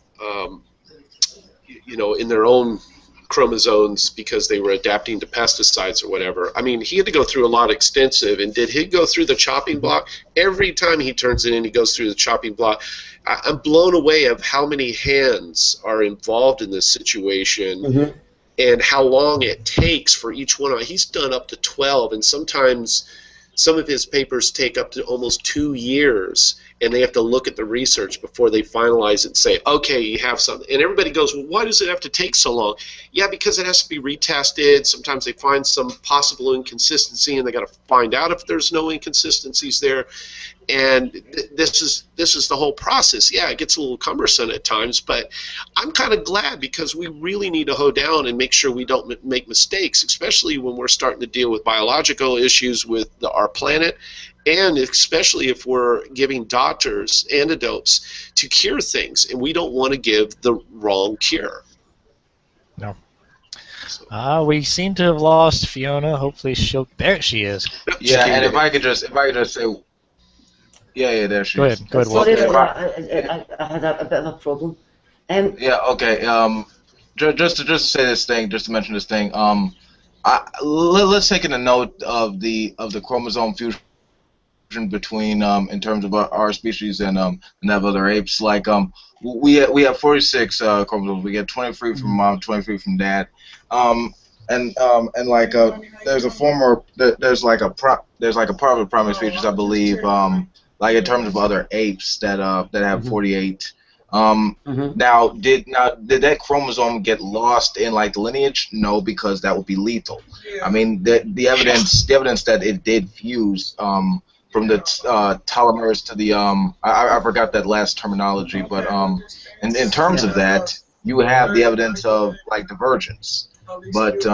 in their own chromosomes because they were adapting to pesticides or whatever. I mean, he had to go through a lot extensive, and did he go through the chopping block? Every time he turns it in, he goes through the chopping block. I'm blown away of how many hands are involved in this situation and how long it takes for each one. He's done up to 12, and sometimes some of his papers take up to almost 2 years, and they have to look at the research before they finalize it and say, okay, you have something. And everybody goes, well, why does it have to take so long? Yeah, because it has to be retested. Sometimes they find some possible inconsistency, and they got to find out if there's no inconsistencies there. And this is the whole process. Yeah, it gets a little cumbersome at times, but I'm kind of glad because we really need to hoe down and make sure we don't make mistakes, especially when we're starting to deal with biological issues with our planet, and especially if we're giving doctors antidotes to cure things, and we don't want to give the wrong cure. No. We seem to have lost Fiona. Hopefully there she is. Yeah, and if I could just say. Yeah, there she is. Go ahead. Sorry about that. I had a bit of a problem. Yeah, okay. Just to say this thing, just to mention this thing. Let's take in a note of the chromosome fusion between in terms of our species and of other apes. Like we have 46 chromosomes. We get 23 from mom, 23 from dad. And like there's a part of the primate species, I believe, like in terms of other apes that have 48. Now did that chromosome get lost in like the lineage? No, because that would be lethal. I mean, the evidence that it did fuse from the telomeres to the I forgot that last terminology, but in terms of that, you have the evidence of like divergence. But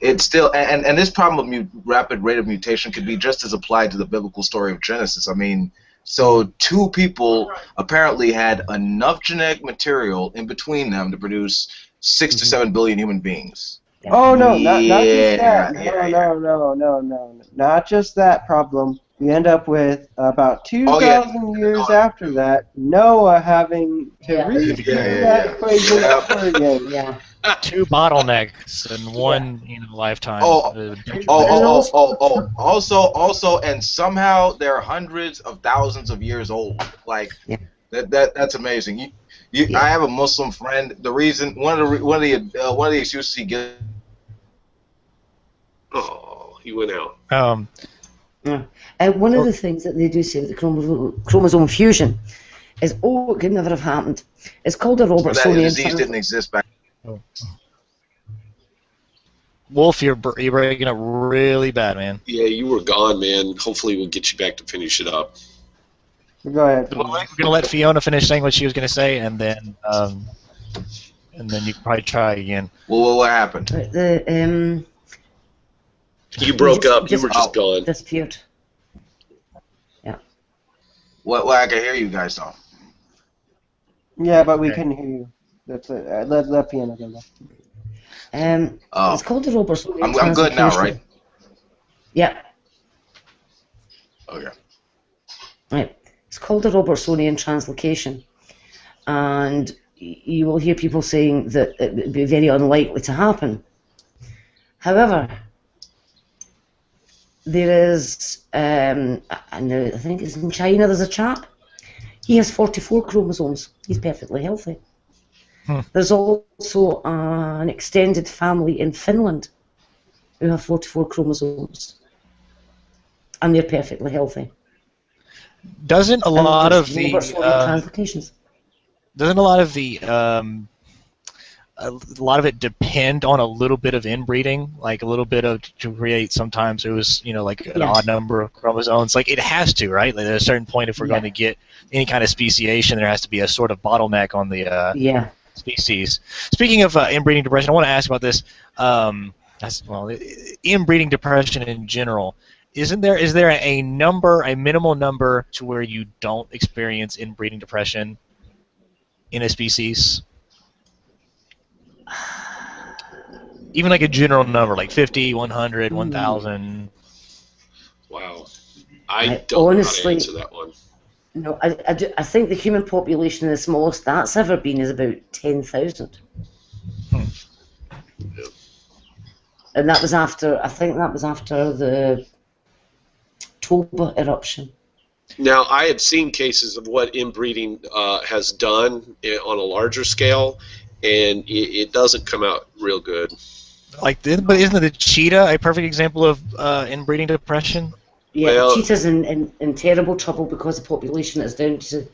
it's still, and this problem of rapid rate of mutation could be just as applied to the biblical story of Genesis. I mean, so two people apparently had enough genetic material in between them to produce 6 to 7 billion human beings. Oh no, not just that. No, not just that problem. You end up with about 2,000 years after that, Noah having to redo that equation over again. 2 bottlenecks in one lifetime. Also, and somehow they're hundreds of thousands of years old. Like that's amazing. I have a Muslim friend. The reason one of the excuses he gives. Oh, he went out. One of the things that they do say with the chromosome fusion is, it could never have happened. It's called a Robertsonian. That disease didn't exist back. Wolf, you're breaking up really bad, man. Yeah, you were gone, man. Hopefully we'll get you back to finish it up. Go ahead. We're going to let Fiona finish saying what she was going to say, and then you can probably try again. Well, what happened? You broke up. You were just gone. Disappeared. Yeah. Well, I can hear you guys though. Yeah, but we couldn't hear you. That's it. Let Fiona go back. It's called the Robertsonian. I'm good now, right? Yeah. Okay. Right. It's called the Robertsonian translocation, and you will hear people saying that it would be very unlikely to happen. However, there is, and I think it's in China, there's a chap. He has 44 chromosomes. He's perfectly healthy. There's also an extended family in Finland who have 44 chromosomes, and they're perfectly healthy. Doesn't a lot of the a lot of it depend on a little bit of inbreeding, like a little bit of to create? Sometimes it was like an odd number of chromosomes. Like it has to, right? Like at a certain point, if we're going to get any kind of speciation, there has to be a sort of bottleneck on the species. Speaking of inbreeding depression, I want to ask about this. Inbreeding depression in general. Is there a minimal number to where you don't experience inbreeding depression in a species? Even like a general number, like 50, 100, 1,000. Wow. I don't know how to answer that one. No, I think the human population, the smallest that's ever been, is about 10,000. And that was after, the Toba eruption. Now, I have seen cases of what inbreeding has done on a larger scale, and it doesn't come out real good. But isn't the cheetah a perfect example of inbreeding depression? Yeah, the cheetah's in terrible trouble because the population is down to,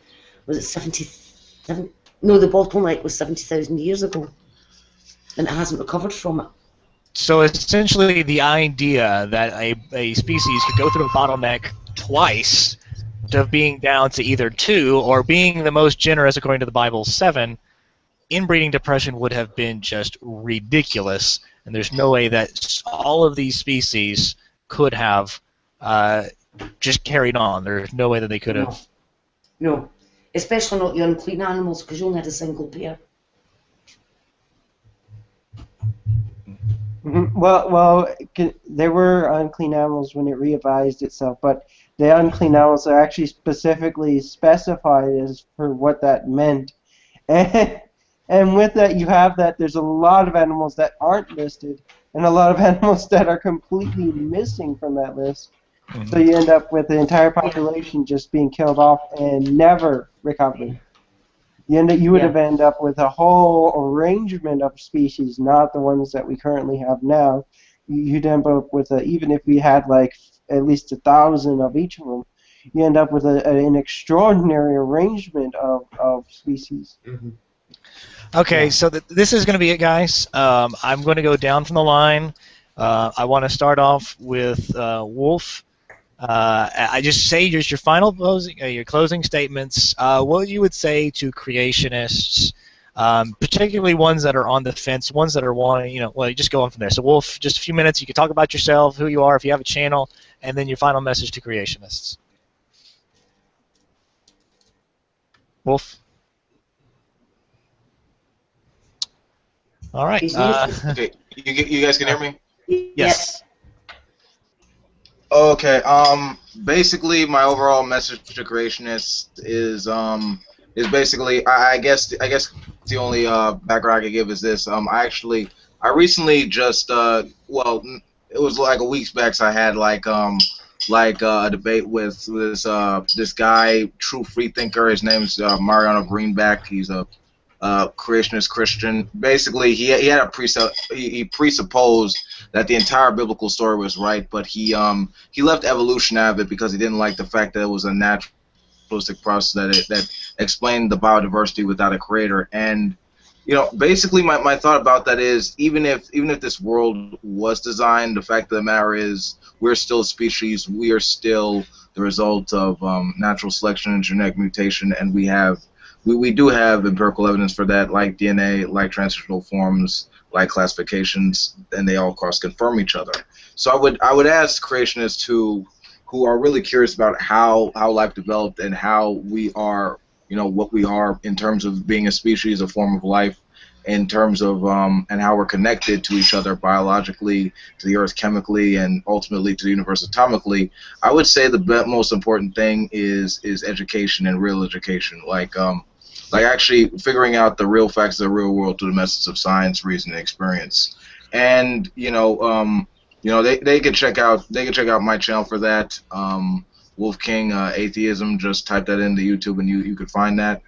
was it 77? No, the bottleneck was 70,000 years ago, and it hasn't recovered from it. So essentially the idea that a species could go through a bottleneck twice to being down to either 2 or being the most generous according to the Bible 7, inbreeding depression would have been just ridiculous, and there's no way that all of these species could have just carried on. There's no way that they could have. No, especially not the unclean animals, because you only had a single pair. Well, there were unclean animals when it revised itself, but the unclean animals are actually specifically specified as for what that meant. And with that, you have that there's a lot of animals that aren't listed, and a lot of animals that are completely missing from that list. Mm-hmm. So you end up with the entire population just being killed off and never recovering. You would have ended up with a whole arrangement of species, not the ones that we currently have now. You'd end up with, even if we had like at least 1,000 of each of them, you end up with an extraordinary arrangement of species. Mm-hmm. Okay, so this is going to be it, guys. I'm going to go down from the line. I want to start off with Wolf. I just say just your final closing statements. What you would say to creationists, particularly ones that are on the fence, ones that are wanting, just go on from there. So Wolf, just a few minutes. You can talk about yourself, who you are, if you have a channel, and then your final message to creationists. Wolf. All right. Okay, you guys can hear me? Yes. Okay. Basically, my overall message to creationists is basically, I guess the only background I can give is this. I recently just well, it was like a week back. So I had a debate with this guy, true free thinker. His name is Mariano Greenback. He's a creationist Christian. Basically, he had a he presupposed that the entire biblical story was right, but he left evolution out of it because he didn't like the fact that it was a naturalistic process that explained the biodiversity without a creator. And basically, my thought about that is even if this world was designed, the fact of the matter is we're still a species. We are still the result of natural selection and genetic mutation, and we do have empirical evidence for that, like DNA, like transitional forms, like classifications, and they all cross-confirm each other. So I would ask creationists who are really curious about how life developed and how we are, what we are in terms of being a species, a form of life, in terms of and how we're connected to each other biologically, to the Earth chemically, and ultimately to the universe atomically. I would say the most important thing is education, and real education, like actually figuring out the real facts of the real world through the methods of science, reason, and experience. And they could check out my channel for that. Wolf King Atheism. Just type that into YouTube and you could find that.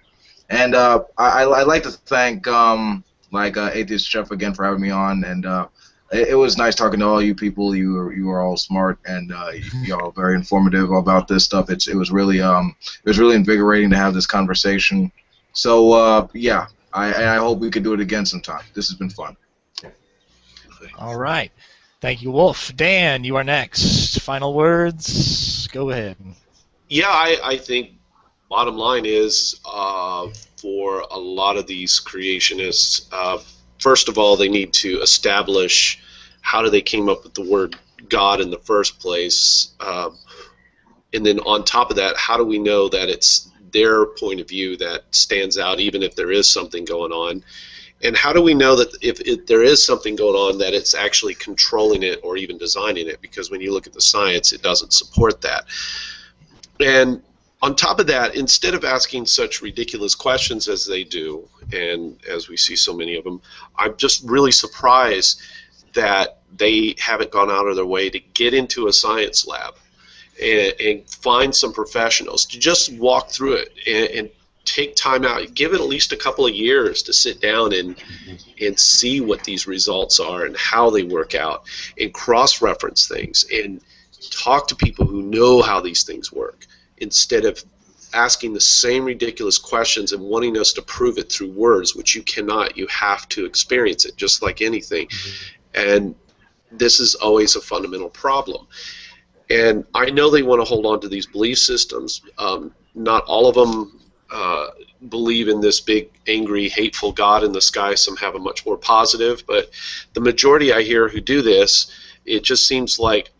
And I'd like to thank Atheist Chef again for having me on. And it was nice talking to all you people. You are all smart and you all very informative about this stuff. It was really invigorating to have this conversation. So yeah, I hope we could do it again sometime. This has been fun. All right. Thank you, Wolf. Dan, you are next. Final words. Go ahead. Yeah, I think bottom line is for a lot of these creationists, first of all, they need to establish how do they came up with the word God in the first place, and then on top of that, how do we know that it's their point of view that stands out even if there is something going on? And how do we know that if there is something going on that it's actually controlling it or even designing it? Because when you look at the science, it doesn't support that. And on top of that, instead of asking such ridiculous questions as they do, and as we see so many of them, I'm just really surprised that they haven't gone out of their way to get into a science lab and find some professionals to just walk through it and take time out, give it at least a couple of years to sit down and see what these results are and how they work out, and cross-reference things and talk to people who know how these things work, instead of asking the same ridiculous questions and wanting us to prove it through words, which you cannot. You have to experience it, just like anything. And this is always a fundamental problem. And I know they want to hold on to these belief systems. Not all of them believe in this big, angry, hateful God in the sky. Some have a much more positive. But the majority I hear who do this, it just seems like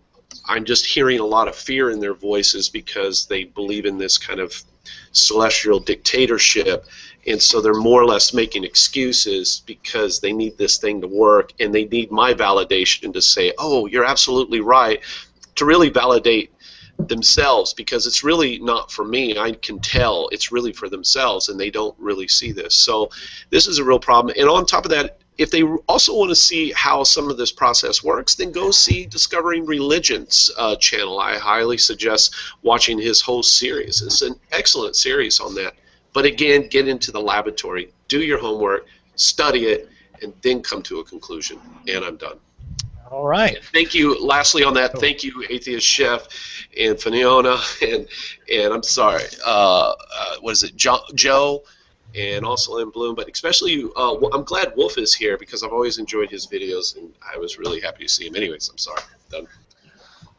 I'm just hearing a lot of fear in their voices because they believe in this kind of celestial dictatorship. And so they're more or less making excuses because they need this thing to work, and they need my validation to say, oh, you're absolutely right, to really validate themselves, because it's really not for me. I can tell it's really for themselves, and they don't really see this. So this is a real problem. And on top of that, if they also want to see how some of this process works, then go see Discovering Religion's channel. I highly suggest watching his whole series. It's an excellent series on that. But again, get into the laboratory, do your homework, study it, and then come to a conclusion. And I'm done. All right. And thank you. Lastly on that, thank you, Atheist Chef and Fiona, and I'm sorry, what is it, Joe, and also Lynn Bloom, but especially I'm glad Wolf is here because I've always enjoyed his videos, and I was really happy to see him. Anyways, I'm sorry. Done.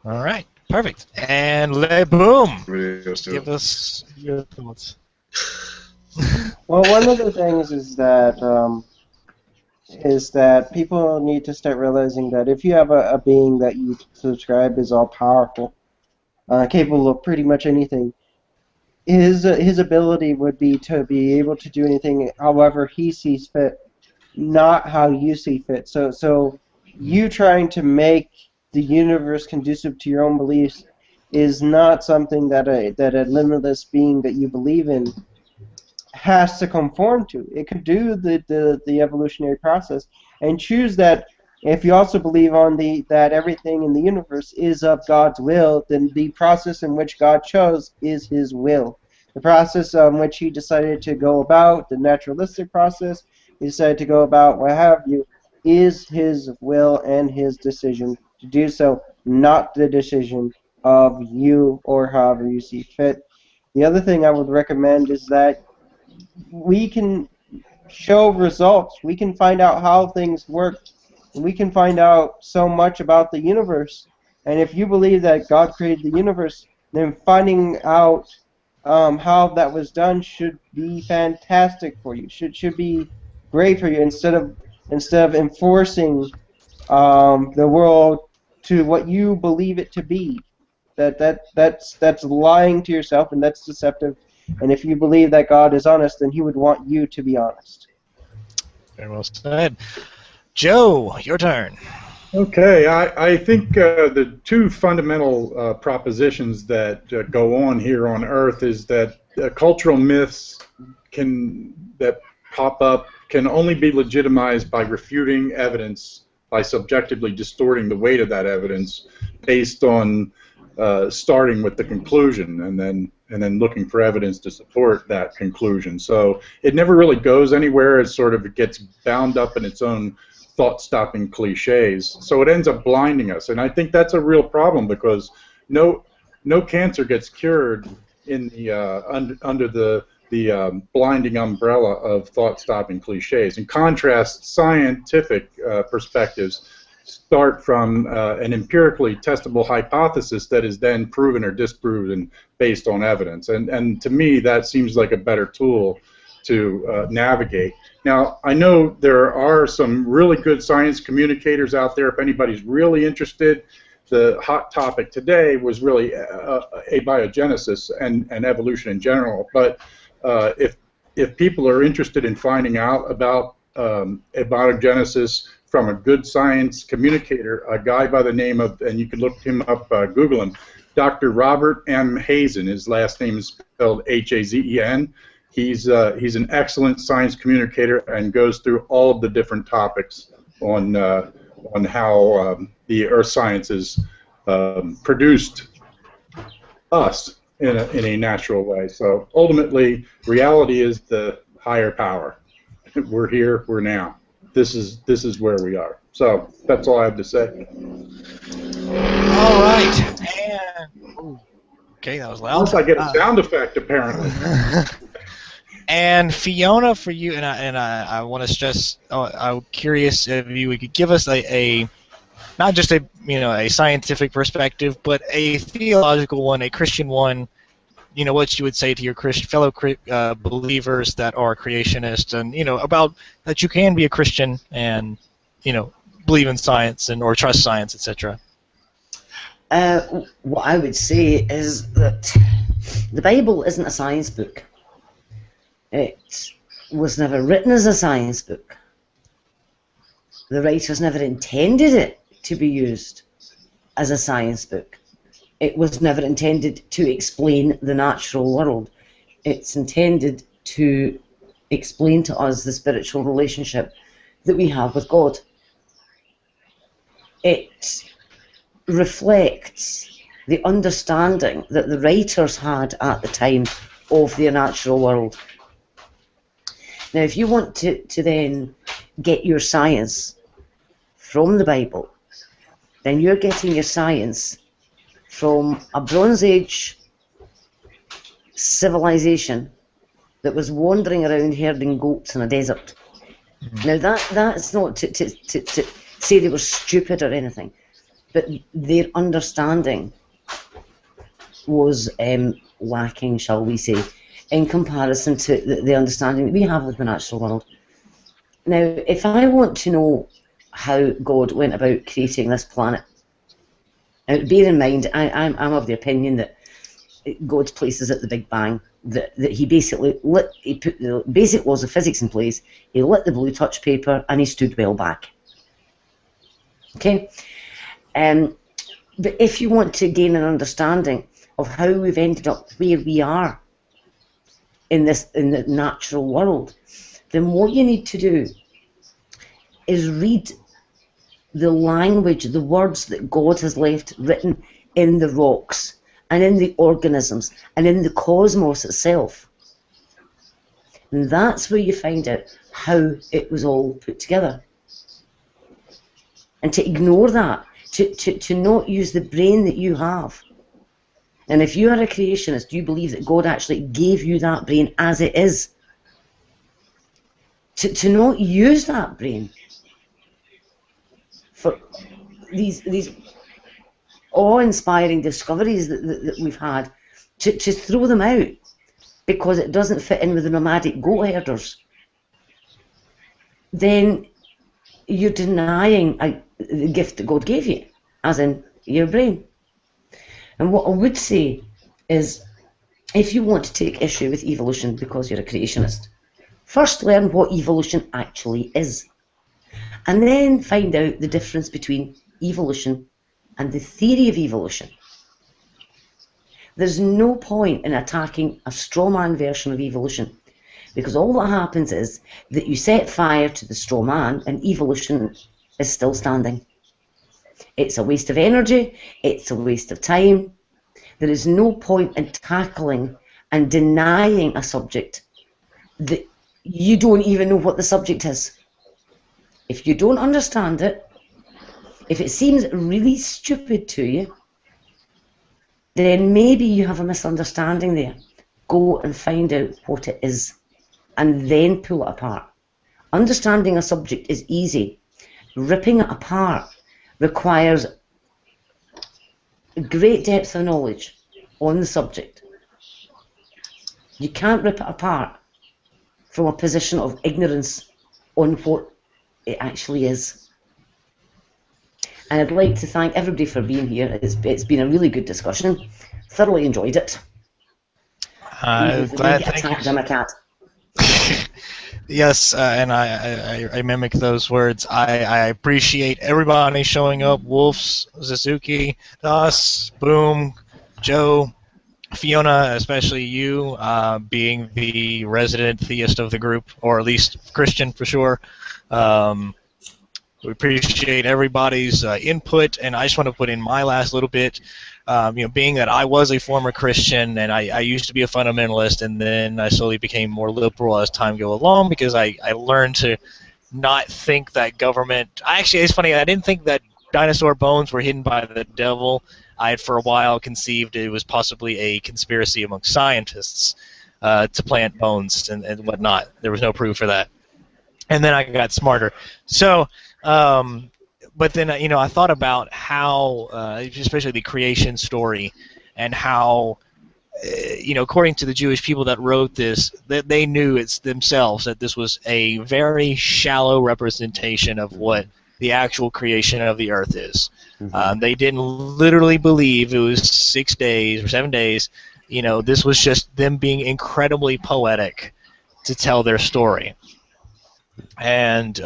All right. Perfect. And Le Boom, Give us your thoughts. Well, one of the things is that people need to start realizing that if you have a being that you subscribe is all-powerful, capable of pretty much anything, his ability would be to be able to do anything however he sees fit, not how you see fit. So you trying to make the universe conducive to your own beliefs is not something that a limitless being that you believe in has to conform to. It could do the evolutionary process and choose that. If you also believe on that everything in the universe is of God's will, then the process in which God chose is His will. The process in which He decided to go about, the naturalistic process, He decided to go about, what have you, is His will and His decision to do so, not the decision of you or however you see fit. The other thing I would recommend is that we can show results. We can find out how things work. We can find out so much about the universe. And if you believe that God created the universe, then finding out how that was done should be fantastic for you. Should be great for you instead of enforcing the world to what you believe it to be. That's lying to yourself, and that's deceptive. And if you believe that God is honest, then He would want you to be honest. Very well said. Joe, your turn. Okay, I think the two fundamental propositions that go on here on Earth is that cultural myths that pop up can only be legitimized by refuting evidence, by subjectively distorting the weight of that evidence based on starting with the conclusion and then looking for evidence to support that conclusion. So it never really goes anywhere. It sort of gets bound up in its own thought-stopping cliches. So it ends up blinding us, and I think that's a real problem because no cancer gets cured in the under the blinding umbrella of thought-stopping cliches. In contrast, scientific perspectives start from an empirically testable hypothesis that is then proven or disproven based on evidence. And to me, that seems like a better tool to navigate. Now, I know there are some really good science communicators out there. If anybody's really interested, the hot topic today was really abiogenesis and evolution in general. But if people are interested in finding out about abiogenesis from a good science communicator, a guy by the name of, and you can look him up, Google him, Dr. Robert M. Hazen. His last name is spelled H-A-Z-E-N. He's an excellent science communicator and goes through all of the different topics on how the earth sciences produced us in a natural way. So ultimately, reality is the higher power. We're here. We're now. This is where we are. So that's all I have to say. All right. And okay, that was loud. Unless I get a sound effect, apparently. And Fiona, for you, and I want to stress, I'm curious if you could give us a not just a scientific perspective, but a theological one, a Christian one. What you would say to your fellow believers that are creationists, and about that you can be a Christian and believe in science or trust science, etc. What I would say is that the Bible isn't a science book. It was never written as a science book. The writers never intended it to be used as a science book. It was never intended to explain the natural world. It's intended to explain to us the spiritual relationship that we have with God. It reflects the understanding that the writers had at the time of the natural world. Now, if you want to then get your science from the Bible, then you're getting your science from a Bronze Age civilization that was wandering around herding goats in a desert. Now, that's not to say they were stupid or anything, but their understanding was lacking, shall we say, in comparison to the understanding that we have of the natural world. Now, if I want to know how God went about creating this planet, bear in mind, I'm of the opinion that God's place is at the Big Bang, that he basically he put the basic laws of physics in place, he lit the blue touch paper, and he stood well back. Okay? But if you want to gain an understanding of how we've ended up where we are, in the natural world, then what you need to do is read the language, the words that God has left written in the rocks and in the organisms and in the cosmos itself. And that's where you find out how it was all put together. And to ignore that, to not use the brain that you have. And if you are a creationist, you believe that God actually gave you that brain as it is. To not use that brain for these awe-inspiring discoveries that we've had, to throw them out because it doesn't fit in with the nomadic goat herders, then you're denying the gift that God gave you, as in your brain. And what I would say is, if you want to take issue with evolution because you're a creationist, first learn what evolution actually is, and then find out the difference between evolution and the theory of evolution. There's no point in attacking a straw man version of evolution, because all that happens is that you set fire to the straw man and evolution is still standing. It's a waste of energy, it's a waste of time. There is no point in tackling and denying a subject that you don't even know what the subject is. If you don't understand it, if it seems really stupid to you, then maybe you have a misunderstanding there. Go and find out what it is, and then pull it apart. Understanding a subject is easy. Ripping it apart requires great depth of knowledge on the subject. You can't rip it apart from a position of ignorance on what it actually is. And I'd like to thank everybody for being here. It's been a really good discussion. Thoroughly enjoyed it. Glad. Thank attacked by my cat. Yes, and I mimic those words. I appreciate everybody showing up. Wolfs, Suzuki, us, Boom, Joe, Fiona, especially you, being the resident theist of the group, or at least Christian for sure. We appreciate everybody's input, and I just want to put in my last little bit. Being that I was a former Christian and I used to be a fundamentalist, and then I slowly became more liberal as time go along because I learned to not think that government. Actually, it's funny. I didn't think that dinosaur bones were hidden by the devil. I had for a while conceived it was possibly a conspiracy among scientists to plant bones and whatnot. There was no proof for that. And then I got smarter. So. But then, I thought about how, especially the creation story, and how, according to the Jewish people that wrote this, that they knew it's themselves that this was a very shallow representation of what the actual creation of the earth is. Mm-hmm. They didn't literally believe it was 6 days or 7 days. This was just them being incredibly poetic to tell their story. And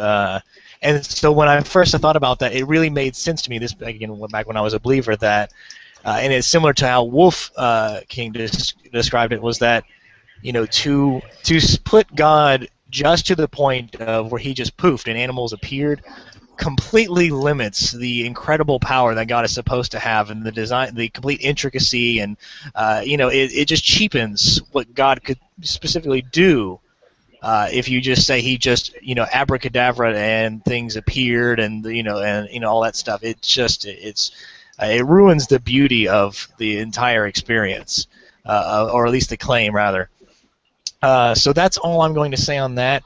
so when I first thought about that, it really made sense to me. This again back when I was a believer, that, and it's similar to how Wolf King described it, was that to split God just to the point of where he just poofed and animals appeared, completely limits the incredible power that God is supposed to have, and the design, the complete intricacy, and it just cheapens what God could specifically do. If you just say he just abracadabra and things appeared and all that stuff, it ruins the beauty of the entire experience, or at least the claim rather. So that's all I'm going to say on that.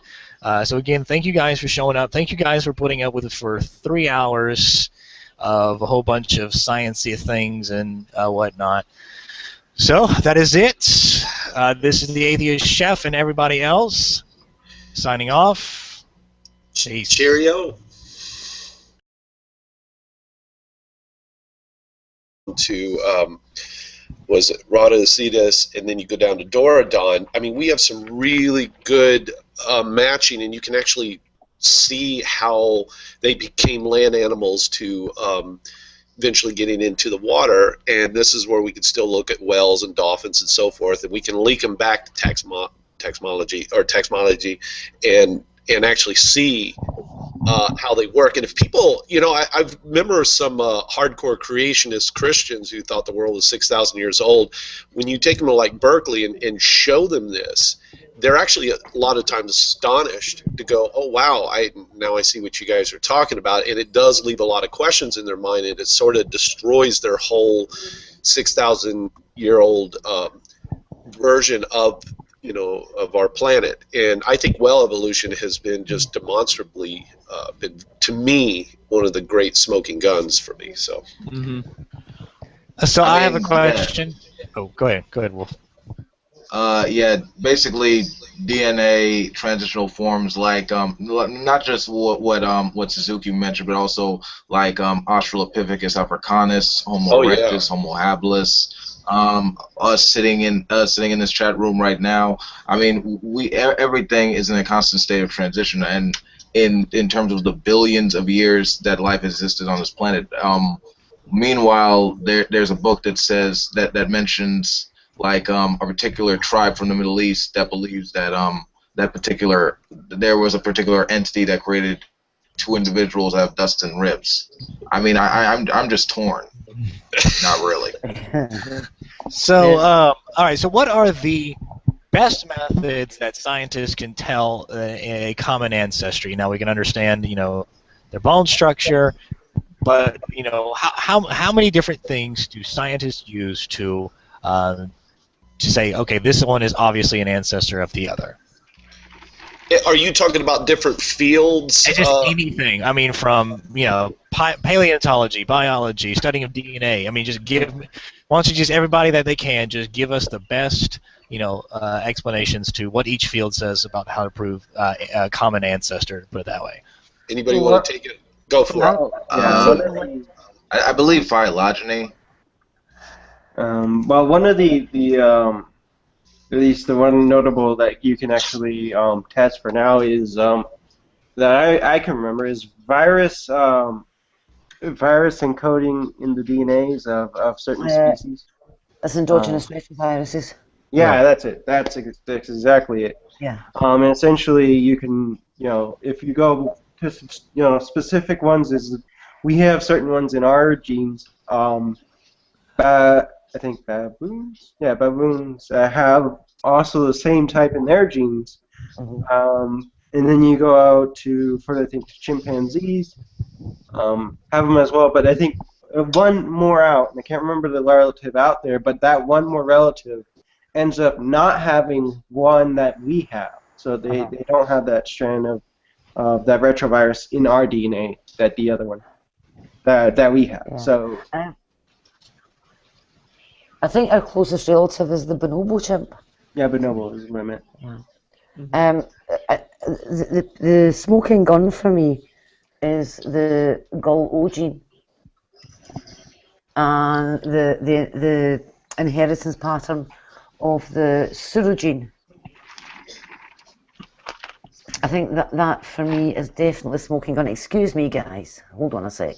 So again, thank you guys for showing up. Thank you guys for putting up with it for 3 hours of a whole bunch of sciencey things and whatnot. So that is it. This is the Atheist Chef and everybody else. Signing off. Peace. Cheerio. To was it Rhodocetus, and then you go down to Dorodon. I mean, we have some really good matching, and you can actually see how they became land animals to eventually getting into the water. And this is where we can still look at whales and dolphins and so forth, and we can link them back to technology, and actually see how they work. And if people, I remember some hardcore creationist Christians who thought the world was 6,000 years old. When you take them to like Berkeley and show them this, they're actually a lot of times astonished to go, oh wow, now I see what you guys are talking about. And it does leave a lot of questions in their mind, and it sort of destroys their whole 6,000-year-old version of our planet. And I think evolution has been just demonstrably been, to me, one of the great smoking guns for me. So, So I have a question. Oh, go ahead, Wolf. Yeah, basically DNA transitional forms like not just what Suzuki mentioned, but also like Australopithecus africanus, Homo erectus, Homo habilis. Us sitting in this chat room right now. I mean, everything is in a constant state of transition, and in terms of the billions of years that life existed on this planet. Meanwhile, there's a book that says that mentions like a particular tribe from the Middle East that believes that there was a particular entity that created two individuals that have dust and ribs. I mean, I'm just torn. Not really. So, all right. So, what are the best methods that scientists can tell a common ancestry? Now, we can understand, their bone structure, but how many different things do scientists use to say, okay, this one is obviously an ancestor of the other? Are you talking about different fields? Just anything. I mean, from paleontology, biology, studying of DNA. I mean, why don't you just everybody that they can just give us the best, explanations to what each field says about how to prove a common ancestor. Put it that way. Anybody want to take it? Go for it. I believe phylogeny. Well, one of the at least the one notable that you can actually test for now is that I can remember is virus encoding in the DNAs of certain species. That's endogenous retroviruses. Yeah, that's it. That's exactly it. Yeah. And essentially, you can, if you go to, specific ones, is we have certain ones in our genes. I think baboons. Yeah, baboons have also the same type in their genes. And then you go out to further think to chimpanzees, have them as well. But I think one more out, and I can't remember the relative out there, but that one more relative ends up not having one that we have. So they don't have that strand of that retrovirus in our DNA that the other one that we have. Yeah. So. I think our closest relative is the bonobo chimp. Yeah, bonobo is what I meant. Yeah. The smoking gun for me is the Gull-O gene and the inheritance pattern of the surogene. I think that for me is definitely smoking gun. Excuse me, guys. Hold on a sec.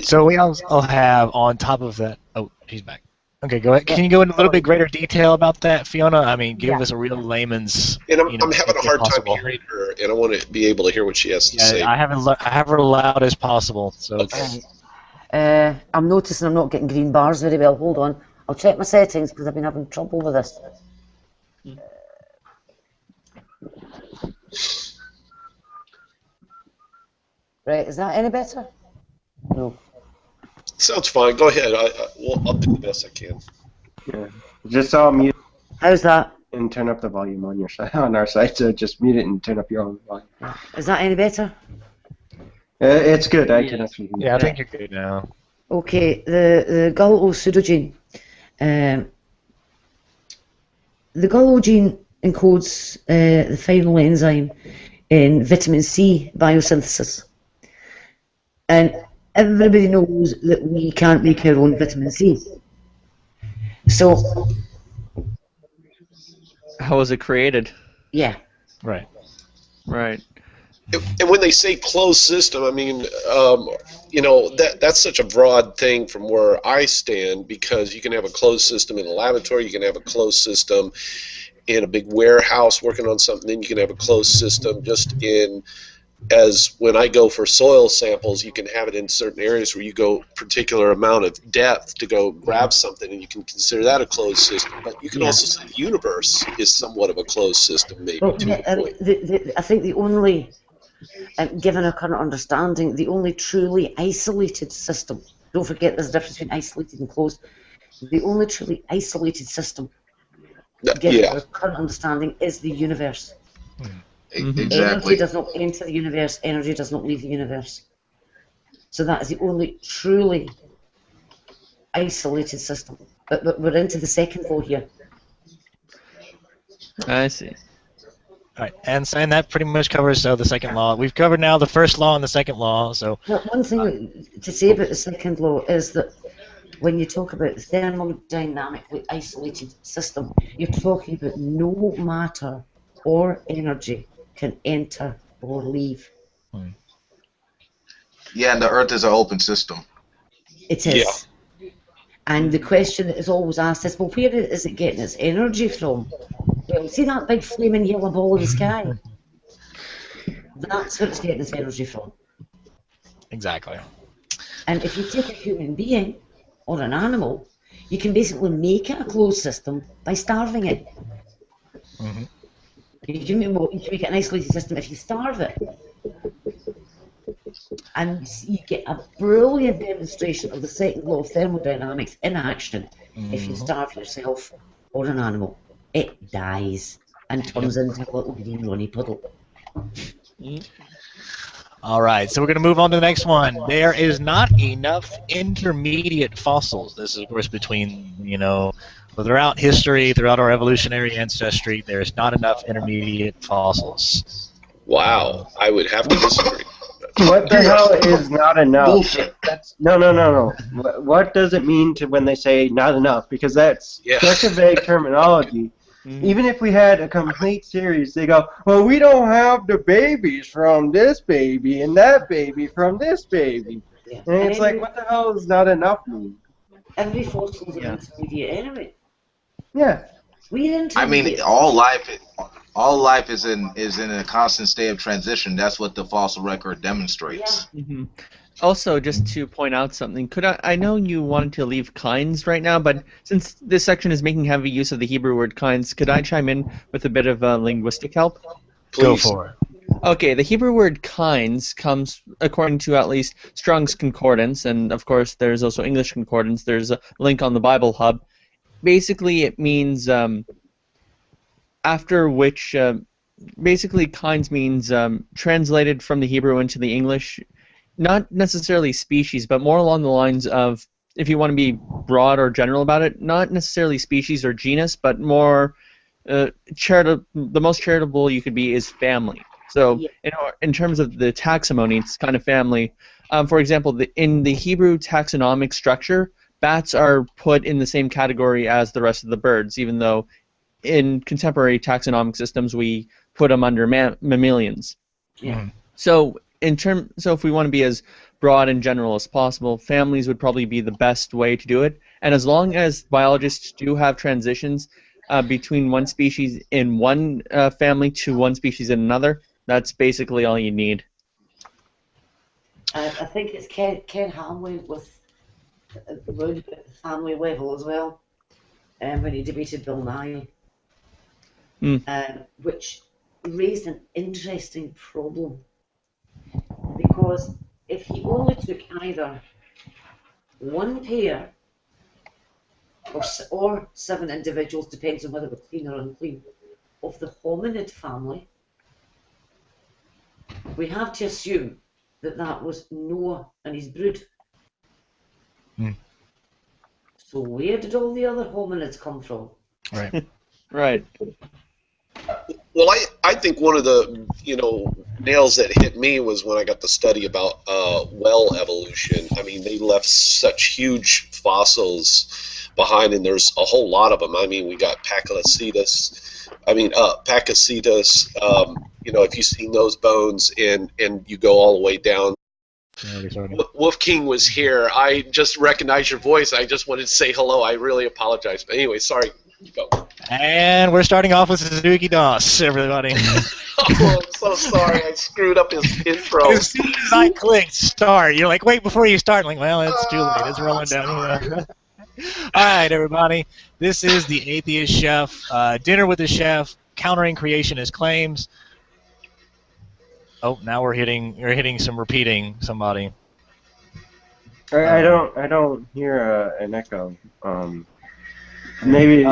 So we also have on top of that. Oh, he's back. Okay, go ahead. Can you go into a little bit greater detail about that, Fiona? I mean, give us a real layman's. And I'm having a hard time hearing her, and I want to be able to hear what she has to say. I have her loud as possible. So. Okay. I'm noticing I'm not getting green bars very well. Hold on. I'll check my settings because I've been having trouble with this. Right, is that any better? No. Sounds fine. Go ahead. I'll do the best I can. Yeah. Just mute. How's that? And turn up the volume on your side, on our side. So just mute it and turn up your own volume. Is that any better? It's good. I can actually. Yeah, I think you're good now. Okay, the Gull-O pseudogene. The Gull-O gene encodes the final enzyme in vitamin C biosynthesis. And everybody knows that we can't make our own vitamin C. So, how was it created? Yeah. Right. Right. And when they say closed system, I mean, you know, that's such a broad thing from where I stand, because you can have a closed system in a laboratory, you can have a closed system in a big warehouse working on something, then you can have a closed system just in, as when I go for soil samples, you can have it in certain areas where you go particular amount of depth to go grab something, and you can consider that a closed system. But you can also say the universe is somewhat of a closed system, maybe, Well, to a point. I think the only, given our current understanding, the only truly isolated system, don't forget there's a difference between isolated and closed, the only truly isolated system, given our current understanding, is the universe. Exactly. Energy does not enter the universe, energy does not leave the universe. So that is the only truly isolated system. But we're into the second law here. I see. All right, and that pretty much covers the second law. We've covered now the first law and the second law. So Now, one thing to say about the second law is that when you talk about the thermodynamically isolated system, you're talking about no matter or energy can enter or leave. Yeah, and the Earth is an open system. It is. And the question that is always asked is, well, where is it getting its energy from? Well, see that big flaming yellow ball in the sky? That's where it's getting its energy from. exactly. And if you take a human being or an animal, you can basically make it a closed system by starving it. You can make it an isolated system if you starve it. And you get a brilliant demonstration of the second law of thermodynamics in action. If you starve yourself or an animal, it dies and turns into a little green runny puddle. All right, so we're going to move on to the next one. There is not enough intermediate fossils. This is, of course, between, you know, throughout history, throughout our evolutionary ancestry, there is not enough intermediate fossils. Wow, I would have to disagree. What the hell is not enough? Bullshit. No. What does it mean to when they say not enough? Because that's such a vague terminology. Even if we had a complete series, they go, well, we don't have the babies from this baby and that baby from this baby. Yeah. And it's like, what the hell does not enough mean? Every fossil is an intermediate anyway. Yeah. We're I mean, intermediate. all life is in a constant state of transition. That's what the fossil record demonstrates. Also, just to point out something, I know you wanted to leave kinds right now, but since this section is making heavy use of the Hebrew word kinds, could I chime in with a bit of linguistic help? Please. Go for it. Okay, the Hebrew word kinds comes, according to at least Strong's Concordance, and of course there's also English Concordance. There's a link on the Bible Hub. Basically, it means after which, basically kinds means translated from the Hebrew into the English, not necessarily species, but more along the lines of, if you want to be broad or general about it, not necessarily species or genus, but more the most charitable you could be is family. So in terms of the taxonomy, it's kind of family. For example, in the Hebrew taxonomic structure, bats are put in the same category as the rest of the birds, even though in contemporary taxonomic systems we put them under mammalians. So if we want to be as broad and general as possible, families would probably be the best way to do it. And as long as biologists do have transitions between one species in one family to one species in another, that's basically all you need. I think it's Ken Hamley with the family level as well, when he debated Bill Nye, which raised an interesting problem. Because if he only took either one pair or 7 individuals, depends on whether we're clean or unclean, of the hominid family, we have to assume that was Noah and his brood. So where did all the other hominids come from? Right. Right. Well, I think one of the nails that hit me was when I got the study about well evolution. I mean, they left such huge fossils behind, and there's a whole lot of them. I mean, we got Pakicetus. if you've seen those bones and you go all the way down. Sorry. Wolf King was here. I just recognized your voice. I just wanted to say hello. I really apologize. But anyway, sorry. Go. And we're starting off with Suzuki DOS, everybody. Oh, I'm so sorry. I screwed up his intro. As soon as I clicked start, you're like, wait, before you start. I'm like, well, it's too late. It's rolling down. All right, everybody. This is the Atheist Chef, Dinner with the Chef, countering creationist claims. Oh, now we're hitting some repeating. Somebody. I don't hear an echo. Maybe.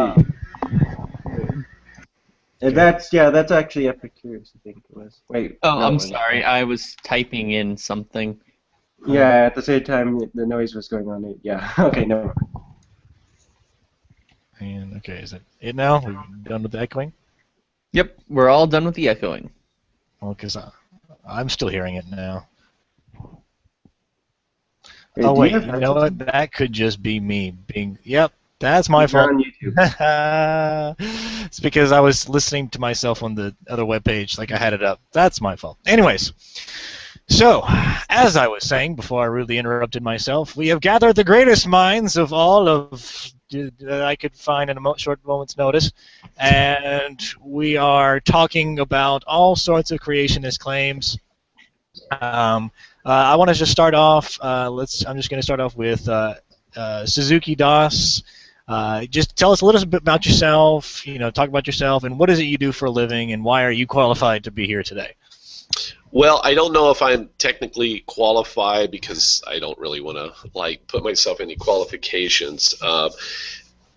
That's actually Epicurus, I think it was. Wait. Oh, no, I'm sorry. I was typing in something. Yeah, at the same time the noise was going on. Yeah. Okay, never mind. And okay, is it now? We're done with the echoing? Yep, we're all done with the echoing. Well, because I'm still hearing it now. Hey, Oh do wait, you you have know what? headsets? That could just be me being. Yep, that's my You're fault. on YouTube. It's because I was listening to myself on the other webpage, like I had it up. That's my fault. Anyways, so as I was saying before I rudely interrupted myself, we have gathered the greatest minds of all of that I could find in a short moment's notice, and we are talking about all sorts of creationist claims. I want to just start off. I'm just going to start off with Suzuki DOS. Just tell us a little bit about yourself. Talk about yourself and what is it you do for a living, and why are you qualified to be here today? Well, I don't know if I'm technically qualified because I don't really want to put myself in any qualifications.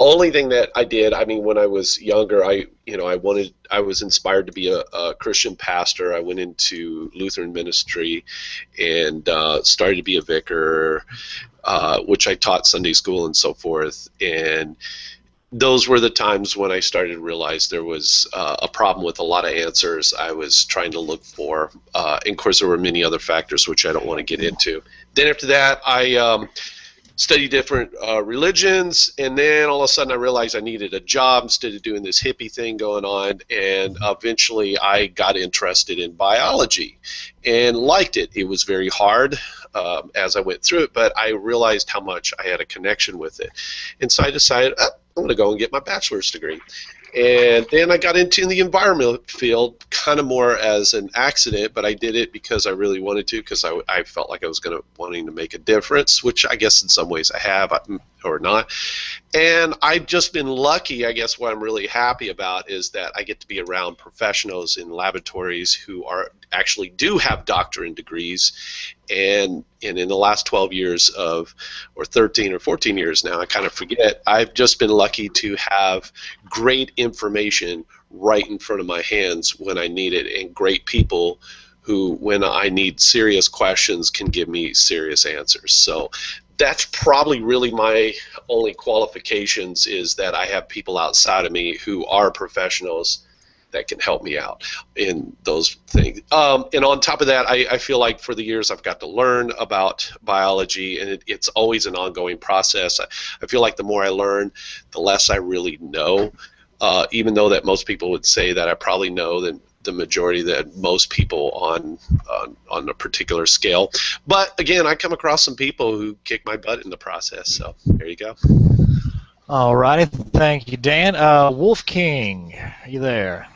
Only thing that I did, when I was younger, I was inspired to be a Christian pastor. I went into Lutheran ministry and started to be a vicar, which I taught Sunday school and so forth. And those were the times when I started to realize there was a problem with a lot of answers I was trying to look for. And of course, there were many other factors which I don't want to get into. Then after that, I studied different religions, and then all of a sudden I realized I needed a job instead of doing this hippie thing going on, and eventually I got interested in biology and liked it. It was very hard as I went through it, but I realized how much I had a connection with it. And so I decided, I'm going to go and get my bachelor's degree. And then I got into the environment field kind of more as an accident, but I did it because I really wanted to, because I felt like I was wanting to make a difference, which I guess in some ways I have or not. And I've just been lucky. I guess what I'm really happy about is that I get to be around professionals in laboratories who actually do have doctorate degrees. And in the last 12 years or 13 or 14 years now, I kind of forget, I've just been lucky to have great information right in front of my hands when I need it, and great people who, when I need serious questions, can give me serious answers. So that's probably really my only qualifications, is that I have people outside of me who are professionals that can help me out in those things. And on top of that, I feel like for the years I've got to learn about biology, and it's always an ongoing process. I feel like the more I learn, the less I really know, even though that most people would say that I probably know than the majority that most people on a particular scale. But again, I come across some people who kick my butt in the process, so there you go. All righty, thank you, Dan. Wolf King, are you there?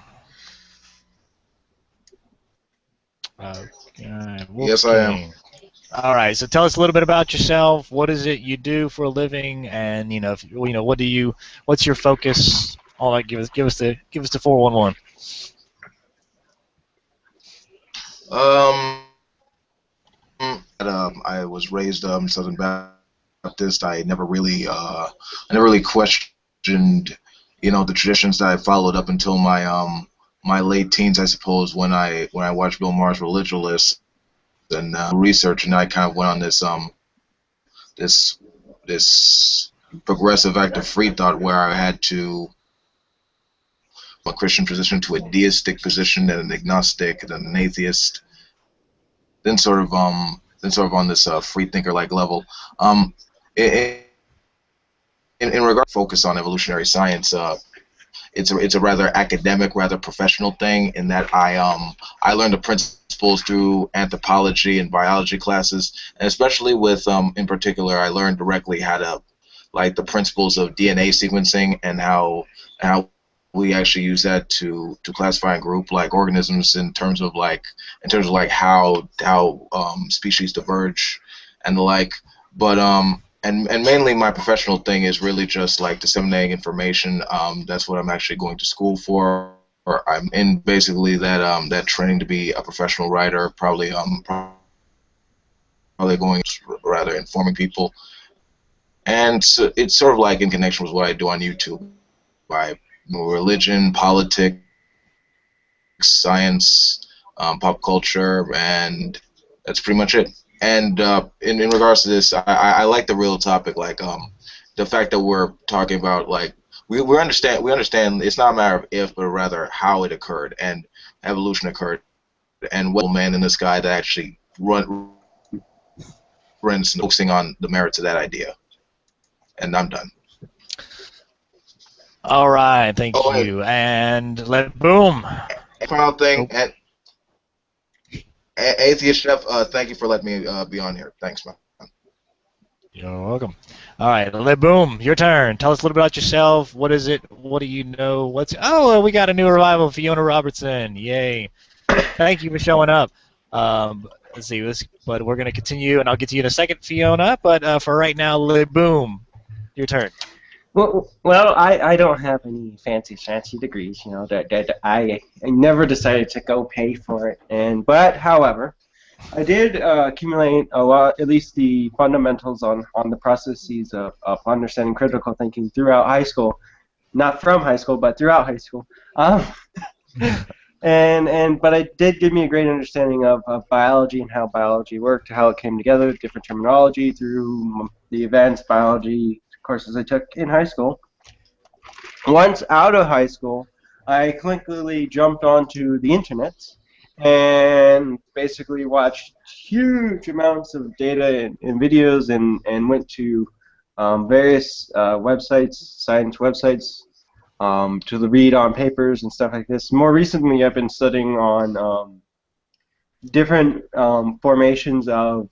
Wolf Yes, King. I am. All right, so tell us a little bit about yourself. What is it you do for a living, and what's your focus? All that. Give us the 411. I was raised Southern Baptist. I never really questioned, the traditions that I followed up until my late teens, I suppose, when I watched Bill Maher's Religulous and research, and I kind of went on this progressive active free thought where I had to a Christian position to a deistic position, and an agnostic, then an atheist, then sort of on this free thinker like level. In regard to focus on evolutionary science, it's a rather academic, rather professional thing in that I learned the principles through anthropology and biology classes, and especially with in particular, I learned directly how to like the principles of DNA sequencing and how we actually use that to classify and group like organisms in terms of like how species diverge and the like. But and mainly my professional thing is really just like disseminating information. That's what I'm actually going to school for. Or I'm in basically that training to be a professional writer. Probably going rather informing people. And so it's sort of like in connection with what I do on YouTube. I religion, politics, science, pop culture, and that's pretty much it. And in regards to this, I like the real topic, like the fact that we're talking about like we understand it's not a matter of if, but rather how it occurred and evolution occurred, and what man in the sky that actually runs focusing on the merits of that idea. And I'm done. All right, thank you. And boom. Final thing, and Atheist Chef, thank you for letting me be on here. Thanks, man. You're welcome. All right, boom, your turn. Tell us a little bit about yourself. What is it? What do you know? We got a new revival, Fiona Robertson. Yay. Thank you for showing up. Let's see this, but we're going to continue, and I'll get to you in a second, Fiona. But for right now, boom, your turn. Well, I don't have any fancy degrees, you know. That I never decided to go pay for it, but however, I did accumulate a lot, at least the fundamentals on the processes of understanding critical thinking throughout high school, not from high school, but throughout high school. But it did give me a great understanding of biology and how biology worked, how it came together, different terminology through the advanced biology courses I took in high school. Once out of high school, I quickly jumped onto the internet and basically watched huge amounts of data and videos and went to various websites, science websites, to read on papers and stuff like this. More recently, I've been studying on different formations of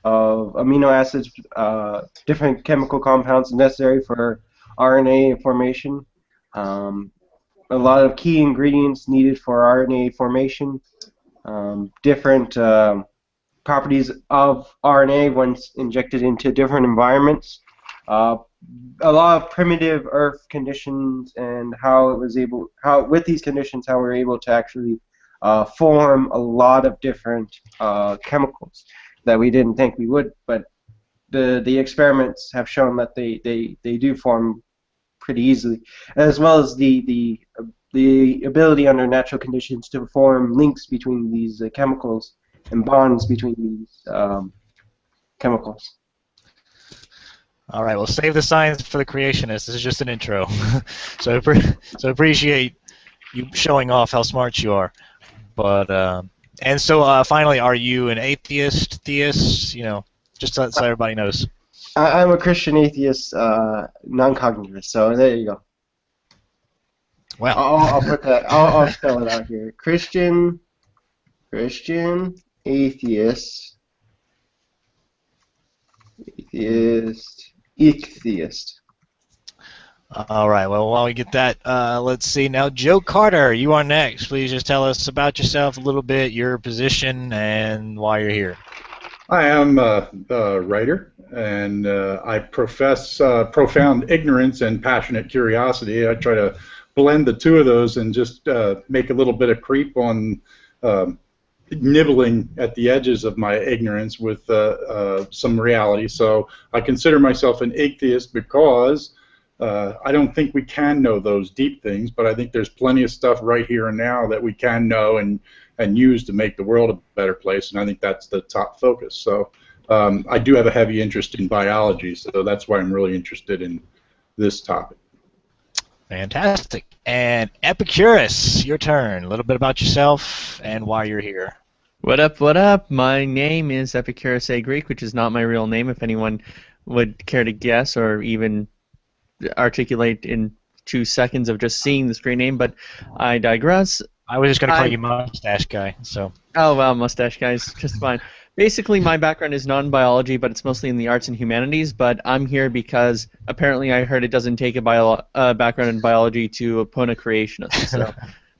amino acids, different chemical compounds necessary for RNA formation, a lot of key ingredients needed for RNA formation, different properties of RNA once injected into different environments, a lot of primitive Earth conditions, and how with these conditions, how we're able to actually form a lot of different chemicals that we didn't think we would, but the experiments have shown that they do form pretty easily, as well as the ability under natural conditions to form links between these chemicals and bonds between these chemicals. All right, well, save the science for the creationists. This is just an intro. so appreciate you showing off how smart you are. But and so finally, are you an atheist, theist? You know, just so everybody knows. I'm a Christian atheist, non-cognitivist. So there you go. Well, I'll put that. I'll spell it out here. Christian, atheist, atheist. All right. Well, while we get that, let's see. Now, Joe Carter, you are next. Please just tell us about yourself a little bit, your position, and why you're here. I am a writer, and I profess profound ignorance and passionate curiosity. I try to blend the two of those and just make a little bit of creep on nibbling at the edges of my ignorance with some reality. So I consider myself an atheist because I don't think we can know those deep things, but I think there's plenty of stuff right here and now that we can know and use to make the world a better place, and I think that's the top focus. So I do have a heavy interest in biology, so that's why I'm really interested in this topic. Fantastic. And Epicurus, your turn. A little bit about yourself and why you're here. What up, what up? My name is Epicurus A. Greek, which is not my real name, if anyone would care to guess or even articulate in 2 seconds of just seeing the screen name, but I digress. I was just going to call you Mustache Guy, so. Oh, well, Mustache Guy's just fine. Basically, my background is non-biology, but it's mostly in the arts and humanities, but I'm here because apparently I heard it doesn't take a background in biology to oppone a creationist, so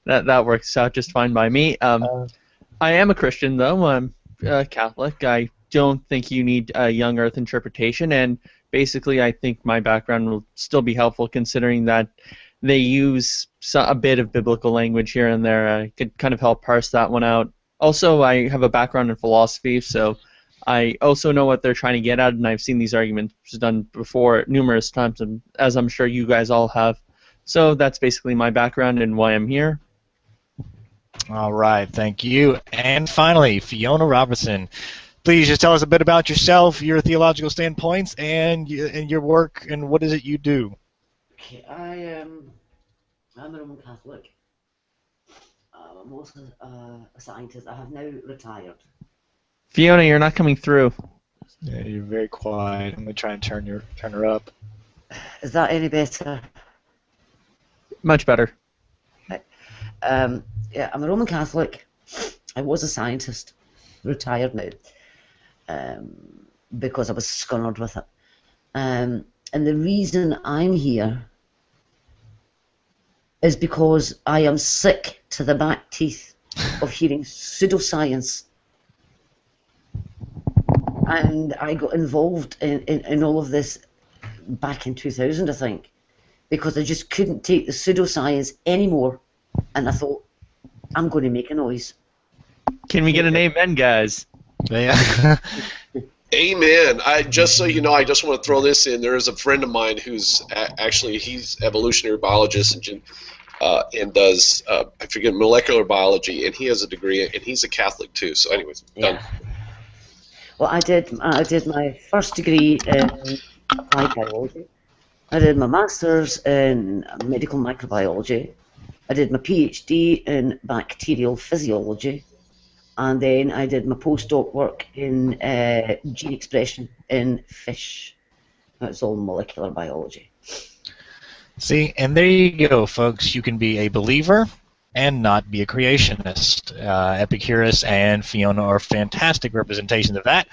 that works out just fine by me. I am a Christian, though. I'm Catholic. I don't think you need a young earth interpretation, and basically I think my background will still be helpful considering that they use a bit of biblical language here and there. I could kind of help parse that one out. Also, I have a background in philosophy, so I also know what they're trying to get at, and I've seen these arguments done before numerous times, as I'm sure you guys all have. So that's basically my background and why I'm here. All right, thank you. And finally, Fiona Robertson. Please just tell us a bit about yourself, your theological standpoints, and your work, and what is it you do? Okay, I'm a Roman Catholic. I'm also a scientist. I have now retired. Fiona, you're not coming through. Yeah, you're very quiet. I'm gonna try and turn her up. Is that any better? Much better. Yeah, I'm a Roman Catholic. I was a scientist. Retired now. Because I was scunnered with it. And the reason I'm here is because I am sick to the back teeth of hearing pseudoscience. And I got involved in all of this back in 2000, I think, because I just couldn't take the pseudoscience anymore. And I thought, I'm going to make a noise. Can we get an amen, guys? Yeah. Amen. Just so you know, I just want to throw this in. There is a friend of mine who's he's evolutionary biologist and does I forget molecular biology, and he has a degree, and he's a Catholic too. So, anyways, done. Well, I did my first degree in applied biology. I did my master's in medical microbiology. I did my PhD in bacterial physiology. And then I did my postdoc work in gene expression in fish. That's all molecular biology. See, and there you go, folks. You can be a believer and not be a creationist. Epicurus and Fiona are fantastic representations of that.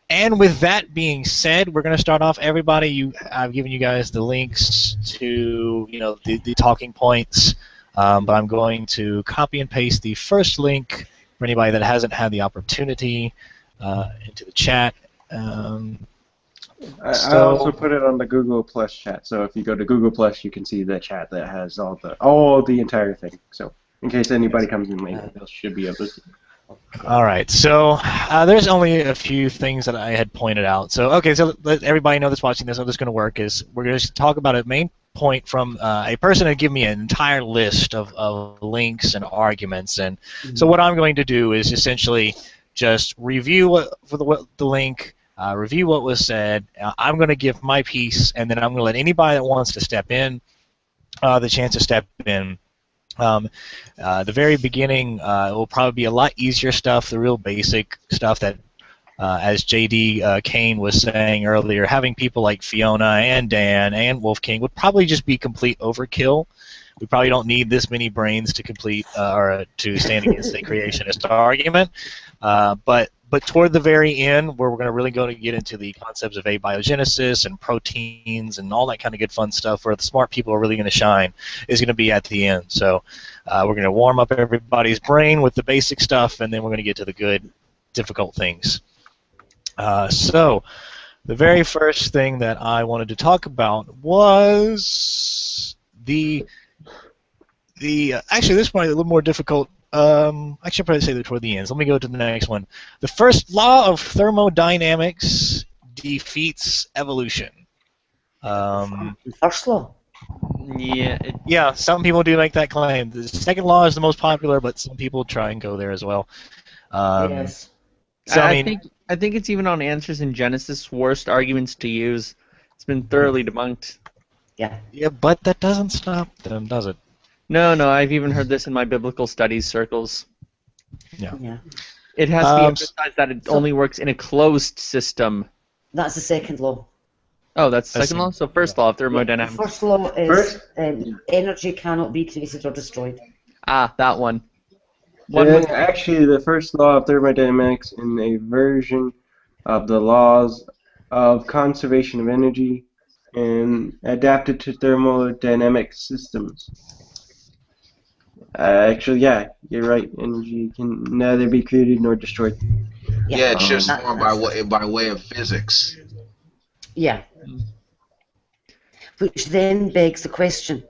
And with that being said, we're going to start off. Everybody, I've given you guys the links to the talking points, but I'm going to copy and paste the first link for anybody that hasn't had the opportunity into the chat. I also put it on the Google Plus chat. So if you go to Google Plus, you can see the chat that has all the entire thing. So in case anybody comes in later, they should be able to see. All right. So there's only a few things that I had pointed out. So okay. So let everybody know that's watching this. How this is going to work is we're going to talk about a main point from a person who gave me an entire list of links and arguments, and so what I'm going to do is essentially just review the link, review what was said. I'm going to give my piece, and then I'm going to let anybody that wants to step in the chance to step in. The very beginning will probably be a lot easier stuff, the real basic stuff that as J.D. Kane was saying earlier, having people like Fiona and Dan and Wolf King would probably just be complete overkill. We probably don't need this many brains to complete or to stand against the creationist argument. But toward the very end, where we're going to really get into the concepts of abiogenesis and proteins and all that kind of good fun stuff, where the smart people are really going to shine, is going to be at the end. So we're going to warm up everybody's brain with the basic stuff, and then we're going to get to the good, difficult things. So the very first thing that I wanted to talk about was actually this might be a little more difficult. I should probably say that toward the end. So let me go to the next one. The first law of thermodynamics defeats evolution. First law? Yeah. Yeah, some people do make that claim. The second law is the most popular, but some people try and go there as well. Yes. So, I think it's even on Answers in Genesis, worst arguments to use. It's been thoroughly debunked. Yeah. Yeah, but that doesn't stop them, does it? No, I've even heard this in my biblical studies circles. Yeah. It has to be emphasized that it only works in a closed system. That's the second law. Oh, that's the second law? So first law of The thermodynamics. first law is First? energy cannot be created or destroyed. Ah, that one. Actually, the first law of thermodynamics in a version of the laws of conservation of energy and adapted to thermodynamic systems. Actually, yeah, you're right. Energy can neither be created nor destroyed. Yeah, it's just that- formed by way of physics. Yeah. Which then begs the question,